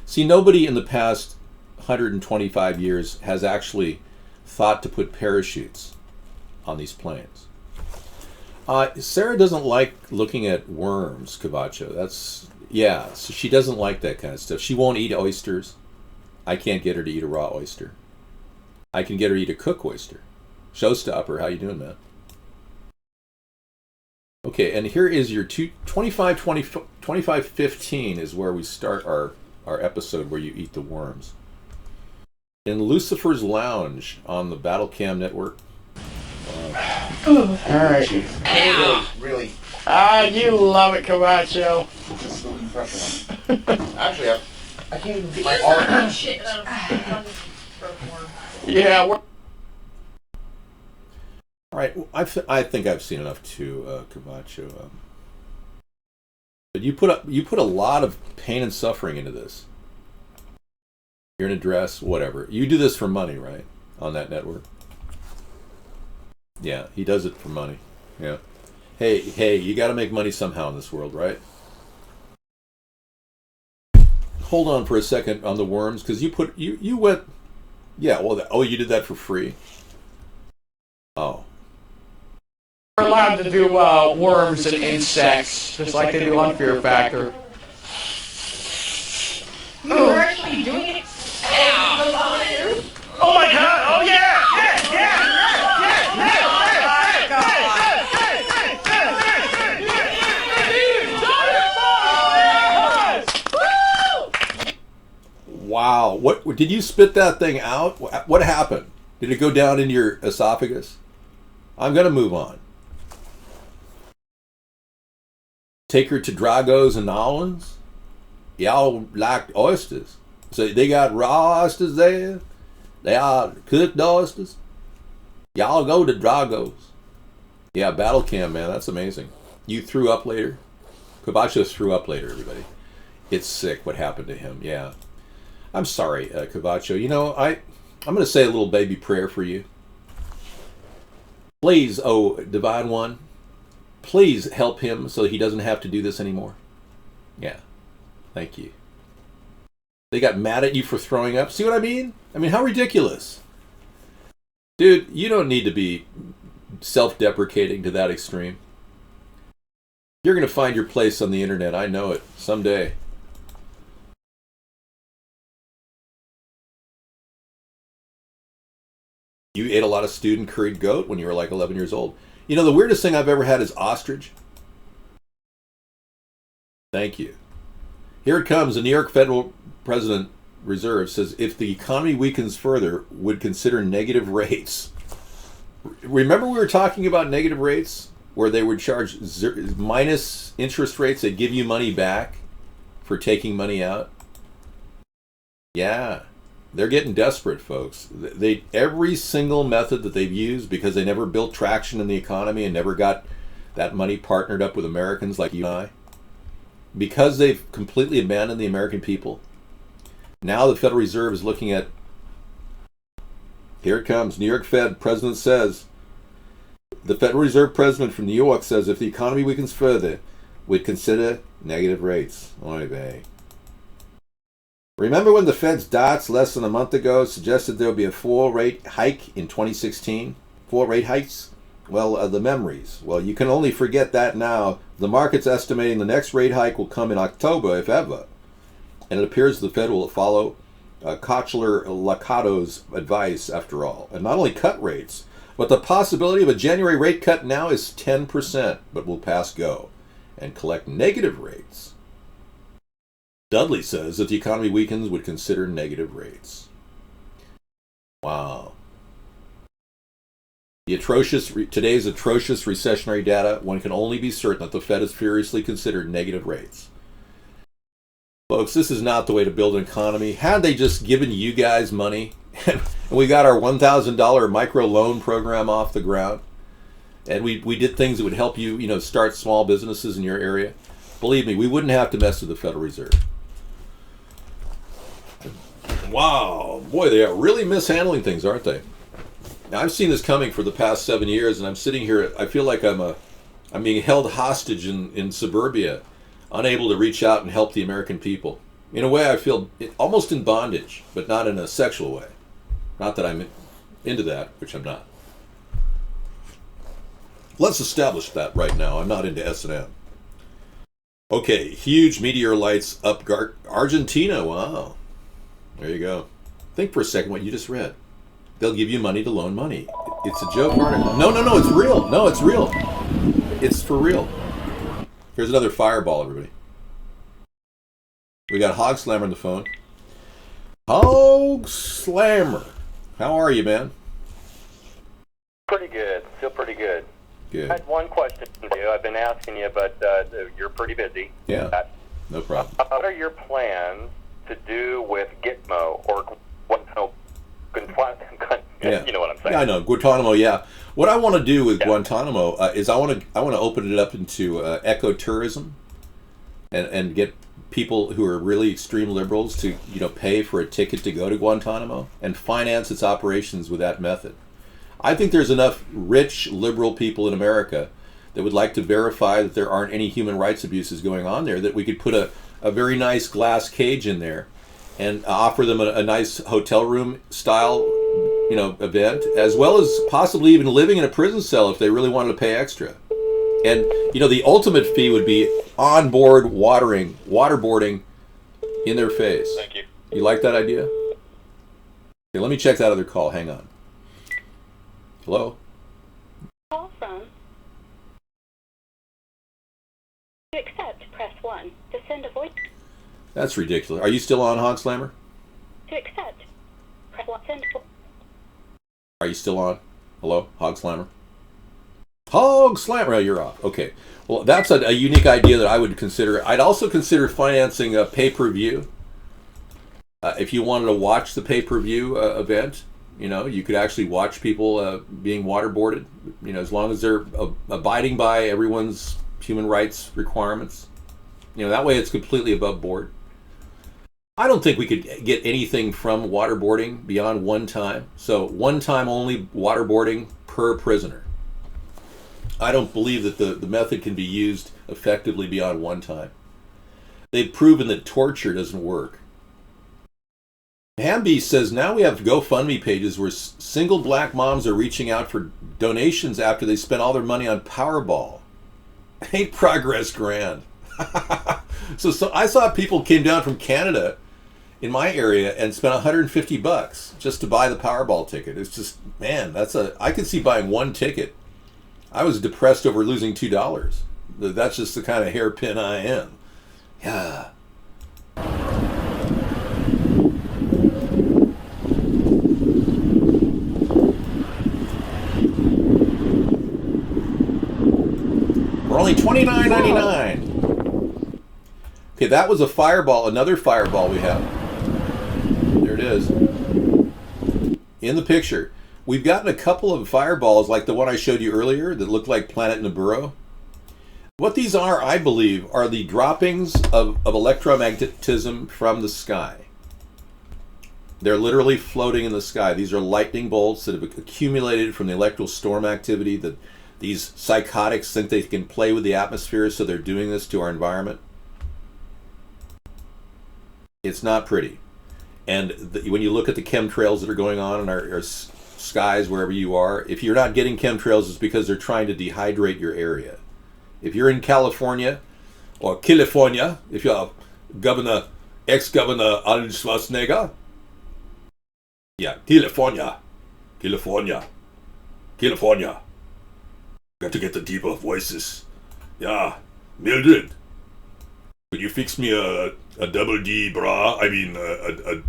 Speaker 1: See, nobody in the past 125 years has actually thought to put parachutes on these planes. Sarah doesn't like looking at worms, Cavacho. So she doesn't like that kind of stuff. She won't eat oysters. I can't get her to eat a raw oyster. I can get her to eat a cooked oyster. Showstopper, how you doing, man? Okay, and here is your 2515 is where we start our episode where you eat the worms. In Lucifer's Lounge on the Battlecam Network.
Speaker 12: All right. Really? You love it, Camacho.
Speaker 2: Actually, I can't even get my arm.
Speaker 13: Shit.
Speaker 12: Yeah.
Speaker 1: All right. I think I've seen enough too, Camacho. But you put a lot of pain and suffering into this. You're in a dress, whatever. You do this for money, right? On that network. Yeah, he does it for money. Yeah. Hey, you got to make money somehow in this world, right? Hold on for a second on the worms, because you went. Yeah. Well. You did that for free. Oh.
Speaker 12: We're allowed to do worms and insects, just like they do on Fear Factor.
Speaker 13: You're actually doing it?
Speaker 12: Oh my God! Oh yeah!
Speaker 1: Wow! What did you spit that thing out? What happened? Did it go down in your esophagus? I'm gonna move on. Take her to Drago's and Nolan's. Y'all like oysters, so they got raw oysters there. They are cooked oysters. Y'all go to Drago's. Yeah, Battlecam, man, that's amazing. You threw up later. Cavacho threw up later, everybody. It's sick what happened to him. Yeah. I'm sorry, Cavacho. You know, I'm going to say a little baby prayer for you. Please, oh, Divine One, please help him so he doesn't have to do this anymore. Yeah. Thank you. They got mad at you for throwing up. See what I mean? I mean, how ridiculous. Dude, you don't need to be self-deprecating to that extreme. You're going to find your place on the internet. I know it. Someday. You ate a lot of stewed curried goat when you were like 11 years old. You know, the weirdest thing I've ever had is ostrich. Thank you. Here it comes. The New York Federal President Reserve says if the economy weakens further, would consider negative rates. Remember we were talking about negative rates where they would charge minus interest rates. They give you money back for taking money out. Yeah. They're getting desperate, folks. Every single method that they've used, because they never built traction in the economy and never got that money partnered up with Americans like you and I, because they've completely abandoned the American people, now the Federal Reserve is looking at, here it comes, New York Fed president says, the Federal Reserve president from New York says if the economy weakens further, we'd consider negative rates. Oy vey. Remember when the Fed's dots less than a month ago suggested there would be a 4-rate hike in 2016? 4 rate hikes? Well, the memories. Well, you can only forget that now. The market's estimating the next rate hike will come in October, if ever. And it appears the Fed will follow Lakatos' advice, after all. And not only cut rates, but the possibility of a January rate cut now is 10%, but will pass go and collect negative rates. Dudley says if the economy weakens, would consider negative rates. Wow. Today's atrocious recessionary data, one can only be certain that the Fed has furiously considered negative rates. Folks, this is not the way to build an economy. Had they just given you guys money, and we got our $1,000 micro loan program off the ground, and we did things that would help you, start small businesses in your area, believe me, we wouldn't have to mess with the Federal Reserve. Wow, boy, they are really mishandling things, aren't they? Now, I've seen this coming for the past 7 years, and I'm sitting here, I feel like I'm being held hostage in suburbia, unable to reach out and help the American people. In a way, I feel almost in bondage, but not in a sexual way. Not that I'm into that, which I'm not. Let's establish that right now. I'm not into S&M. Okay, huge meteor lights up Argentina. Wow. There you go. Think for a second what you just read. They'll give you money to loan money. It's a joke article. No, it's real. No, it's real. It's for real. Here's another fireball, everybody. We got Hog Slammer on the phone. Hog Slammer. How are you, man?
Speaker 14: Pretty good. Feel pretty good.
Speaker 1: Good.
Speaker 14: I had one question for you. I've been asking you, but you're pretty busy.
Speaker 1: Yeah, no problem.
Speaker 14: What are your plans to do with Gitmo or Guantanamo?
Speaker 1: Yeah.
Speaker 14: You know what I'm saying?
Speaker 1: Yeah, I know. Guantanamo, yeah. What I want to do with Guantanamo is I want to open it up into ecotourism and get people who are really extreme liberals to pay for a ticket to go to Guantanamo and finance its operations with that method. I think there's enough rich liberal people in America that would like to verify that there aren't any human rights abuses going on there, that we could put a very nice glass cage in there and offer them a nice hotel room style event, as well as possibly even living in a prison cell if they really wanted to pay extra. And the ultimate fee would be on board waterboarding in their face.
Speaker 14: Thank you.
Speaker 1: You like that idea? Okay, let me check that other call. Hang on. Hello?
Speaker 10: Call from. To accept, press 1. To send a voice.
Speaker 1: That's ridiculous. Are you still on, Hog Slammer?
Speaker 10: To accept, press 1. Send.
Speaker 1: Are you still on? Hello, Hog Slammer? Hog Slammer! Oh, you're off. Okay. Well, that's a unique idea that I would consider. I'd also consider financing a pay-per-view. If you wanted to watch the pay-per-view event, you could actually watch people being waterboarded, as long as they're abiding by everyone's human rights requirements. That way it's completely above board. I don't think we could get anything from waterboarding beyond one time. So one time only waterboarding per prisoner. I don't believe that the method can be used effectively beyond one time. They've proven that torture doesn't work. Hamby says now we have GoFundMe pages where single black moms are reaching out for donations after they spent all their money on Powerball. Ain't progress grand? So I saw people came down from Canada in my area and spent $150 just to buy the Powerball ticket. It's just, man, I could see buying one ticket. I was depressed over losing $2. That's just the kind of hairpin I am. Yeah. For only $29.99. Okay, that was a fireball, another fireball we have. There it is. In the picture. We've gotten a couple of fireballs like the one I showed you earlier that look like Planet Nibiru. What these are, I believe, are the droppings of electromagnetism from the sky. They're literally floating in the sky. These are lightning bolts that have accumulated from the electrical storm activity that these psychotics think they can play with the atmosphere, so they're doing this to our environment. It's not pretty. And when you look at the chemtrails that are going on in our skies, wherever you are, if you're not getting chemtrails, it's because they're trying to dehydrate your area. If you're in California, or California, if you're ex-governor Arnold Schwarzenegger, Yeah, California. California. California. Got to get the deeper voices. Yeah, Mildred. Could you fix me a double D bra? I mean, a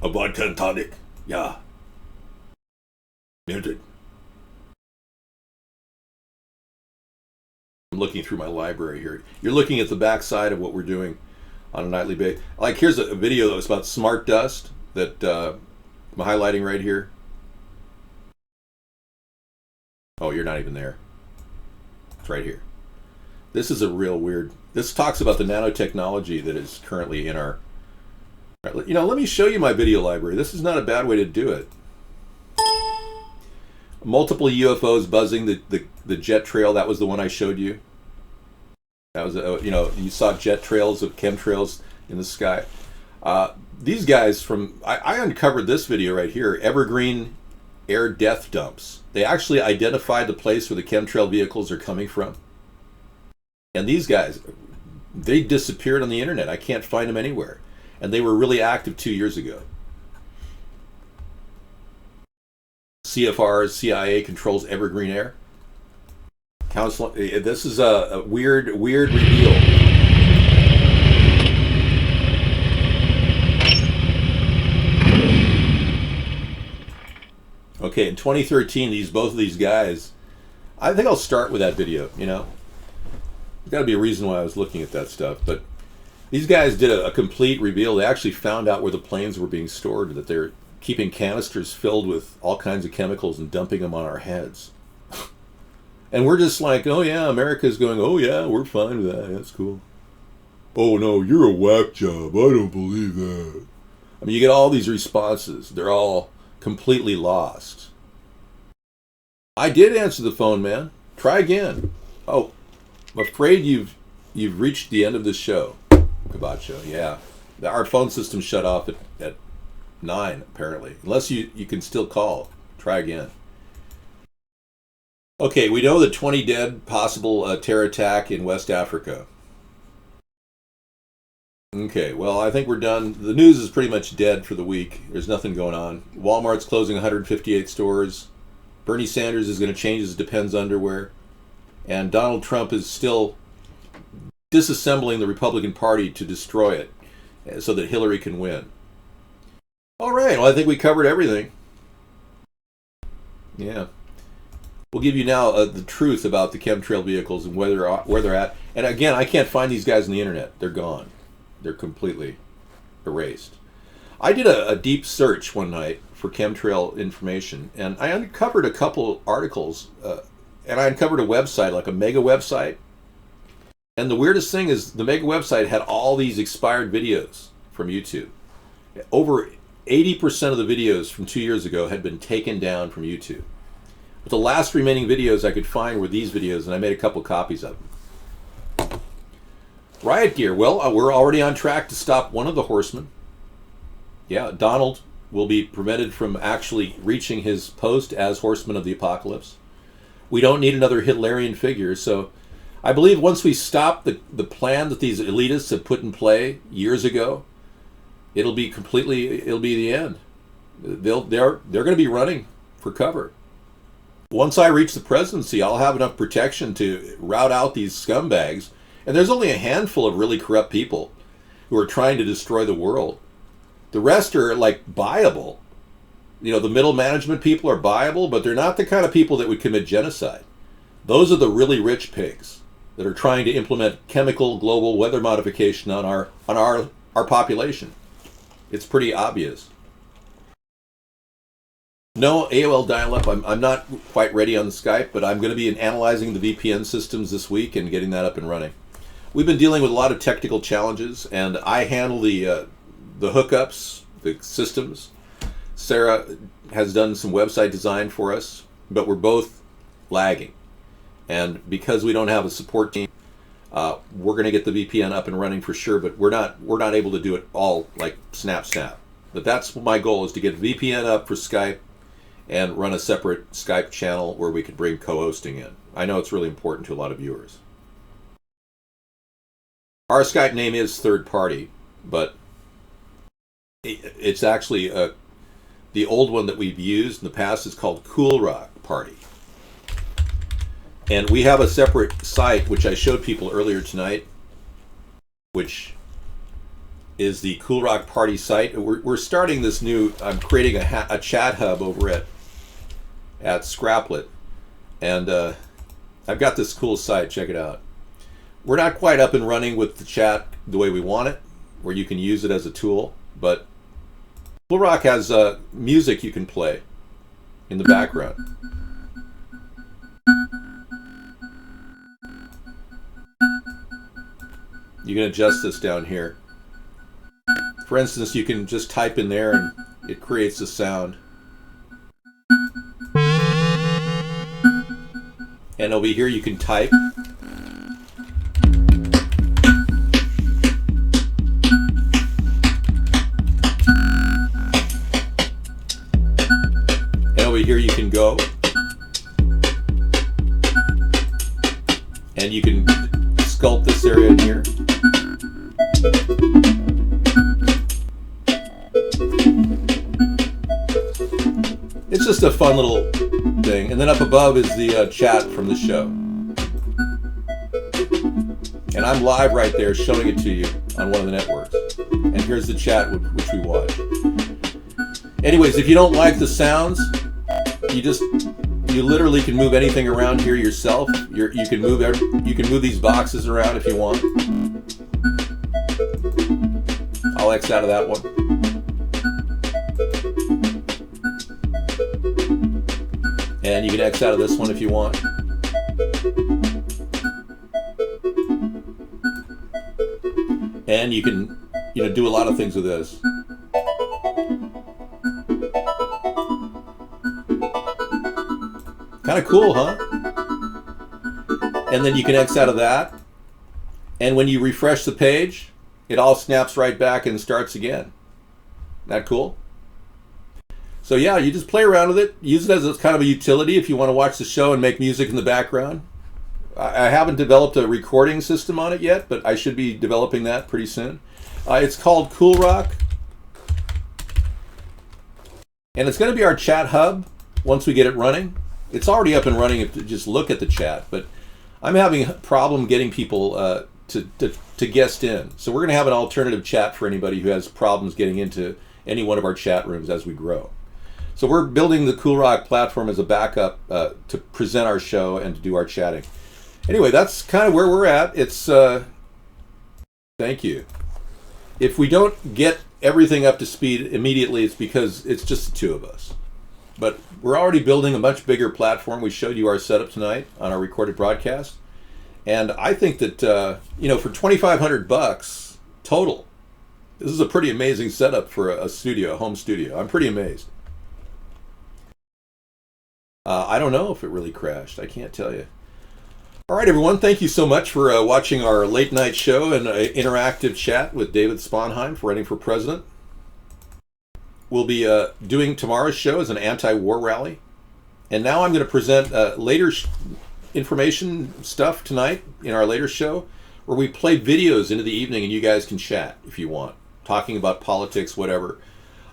Speaker 1: vodka and tonic. Yeah. Mildred. I'm looking through my library here. You're looking at the back side of what we're doing on a nightly basis. Like, here's a video that was about smart dust that I'm highlighting right here. Oh, you're not even there. It's right here. This is a real weird... This talks about the nanotechnology that is currently in our... You know, let me show you my video library. This is not a bad way to do it. Multiple UFOs buzzing the jet trail. That was the one I showed you. That was, you know, you saw jet trails of chemtrails in the sky. These guys from... I uncovered this video right here. Evergreen Air Death Dumps. They actually identified the place where the chemtrail vehicles are coming from. And these guys, they disappeared on the internet. I can't find them anywhere. And they were really active 2 years ago. CFR, CIA controls Evergreen Air. Council, this is a weird reveal. Okay, in 2013, both of these guys, I think I'll start with that video, you know. There's got to be a reason why I was looking at that stuff, but these guys did a complete reveal. They actually found out where the planes were being stored, that they're keeping canisters filled with all kinds of chemicals and dumping them on our heads. And we're just like, oh yeah, America's going, oh yeah, we're fine with that, that's cool. Oh no, you're a whack job, I don't believe that. I mean, you get all these responses. They're all completely lost. I did answer the phone, man. Try again. Oh, I'm afraid you've reached the end of this show. Kebab show, yeah. Our phone system shut off at 9, apparently. Unless you can still call. Try again. Okay, we know the 20 dead, possible terror attack in West Africa. Okay, well, I think we're done. The news is pretty much dead for the week. There's nothing going on. Walmart's closing 158 stores. Bernie Sanders is going to change his Depends underwear. And Donald Trump is still disassembling the Republican Party to destroy it so that Hillary can win. All right, well, I think we covered everything. Yeah. We'll give you now the truth about the chemtrail vehicles and where they're at. And again, I can't find these guys on the internet. They're gone. They're completely erased. I did a deep search one night for chemtrail information, and I uncovered a couple articles, and I uncovered a website, like a mega website. And the weirdest thing is the mega website had all these expired videos from YouTube. Over 80% of the videos from 2 years ago had been taken down from YouTube. But the last remaining videos I could find were these videos, and I made a couple copies of them. Riot gear. Well, we're already on track to stop one of the horsemen. Yeah, Donald will be prevented from actually reaching his post as Horseman of the Apocalypse. We don't need another Hitlerian figure, so I believe once we stop the plan that these elitists have put in play years ago, it'll be the end. They're going to be running for cover. Once I reach the presidency, I'll have enough protection to rout out these scumbags. And there's only a handful of really corrupt people who are trying to destroy the world. The rest are like buyable. You know, the middle management people are buyable, but they're not the kind of people that would commit genocide. Those are the really rich pigs that are trying to implement chemical global weather modification on our population. It's pretty obvious. No AOL dial-up. I'm not quite ready on Skype, but I'm going to be analyzing the VPN systems this week and getting that up and running. We've been dealing with a lot of technical challenges, and I handle the hookups, the systems. Sarah has done some website design for us, but we're both lagging. And because we don't have a support team, we're going to get the VPN up and running for sure, but we're not able to do it all like snap. But that's my goal, is to get VPN up for Skype and run a separate Skype channel where we could bring co-hosting in. I know it's really important to a lot of viewers. Our Skype name is Third Party, but it's actually The old one that we've used in the past is called Cool Rock Party. And we have a separate site, which I showed people earlier tonight, which is the Cool Rock Party site. We're starting this new, I'm creating a chat hub over at Scraplet. And I've got this cool site, check it out. We're not quite up and running with the chat the way we want it, where you can use it as a tool, but Cool Rock has music you can play in the background. You can adjust this down here. For instance, you can just type in there and it creates a sound. And over here you can type. And over here you can go. And you can sculpt this area in here. It's just a fun little thing. And then up above is the chat from the show. And I'm live right there showing it to you on one of the networks. And here's the chat which we watch. Anyways, if you don't like the sounds, you literally can move anything around here yourself. You can move these boxes around if you want. I'll X out of that one. And you can X out of this one if you want. And you can, do a lot of things with this. Kind of cool, huh? And then you can X out of that. And when you refresh the page, it all snaps right back and starts again. Isn't that cool? So yeah, you just play around with it. Use it as a kind of a utility if you want to watch the show and make music in the background. I haven't developed a recording system on it yet, but I should be developing that pretty soon. It's called Cool Rock. And it's going to be our chat hub once we get it running. It's already up and running if you just look at the chat, but I'm having a problem getting people to guest in. So we're going to have an alternative chat for anybody who has problems getting into any one of our chat rooms as we grow. So we're building the Cool Rock platform as a backup to present our show and to do our chatting. Anyway, that's kind of where we're at. It's thank you. If we don't get everything up to speed immediately, it's because it's just the two of us. But we're already building a much bigger platform. We showed you our setup tonight on our recorded broadcast. And I think that, for $2,500 total, this is a pretty amazing setup for a studio, a home studio. I'm pretty amazed. I don't know if it really crashed. I can't tell you. All right, everyone. Thank you so much for watching our late night show and interactive chat with David Sponheim for running for president. We'll be doing tomorrow's show as an anti-war rally. And now I'm going to present later information stuff tonight in our later show where we play videos into the evening and you guys can chat if you want, talking about politics, whatever.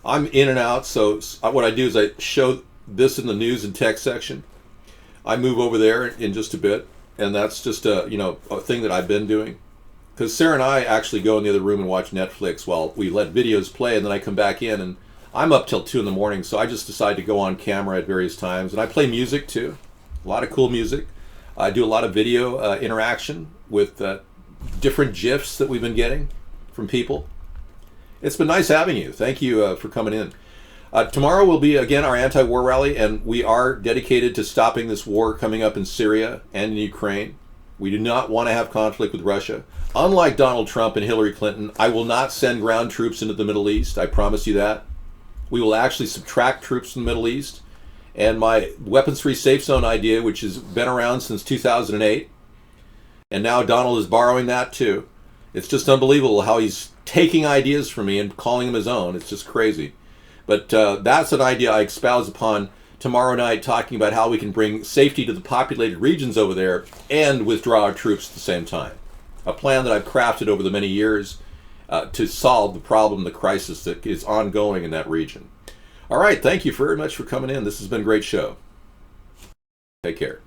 Speaker 1: I'm in and out, so what I do is I show this in the news and text section. I move over there in just a bit, and that's just a thing that I've been doing. Because Sarah and I actually go in the other room and watch Netflix while we let videos play, and then I come back in, and I'm up till 2 in the morning, so I just decide to go on camera at various times. And I play music too, a lot of cool music. I do a lot of video interaction with different GIFs that we've been getting from people. It's been nice having you. Thank you for coming in. Tomorrow will be, again, our anti-war rally, and we are dedicated to stopping this war coming up in Syria and in Ukraine. We do not want to have conflict with Russia. Unlike Donald Trump and Hillary Clinton, I will not send ground troops into the Middle East. I promise you that. We will actually subtract troops from the Middle East. And my weapons-free safe zone idea, which has been around since 2008, and now Donald is borrowing that too. It's just unbelievable how he's taking ideas from me and calling them his own. It's just crazy. But that's an idea I espouse upon tomorrow night, talking about how we can bring safety to the populated regions over there and withdraw our troops at the same time. A plan that I've crafted over the many years to solve the problem, the crisis that is ongoing in that region. All right, thank you very much for coming in. This has been a great show. Take care.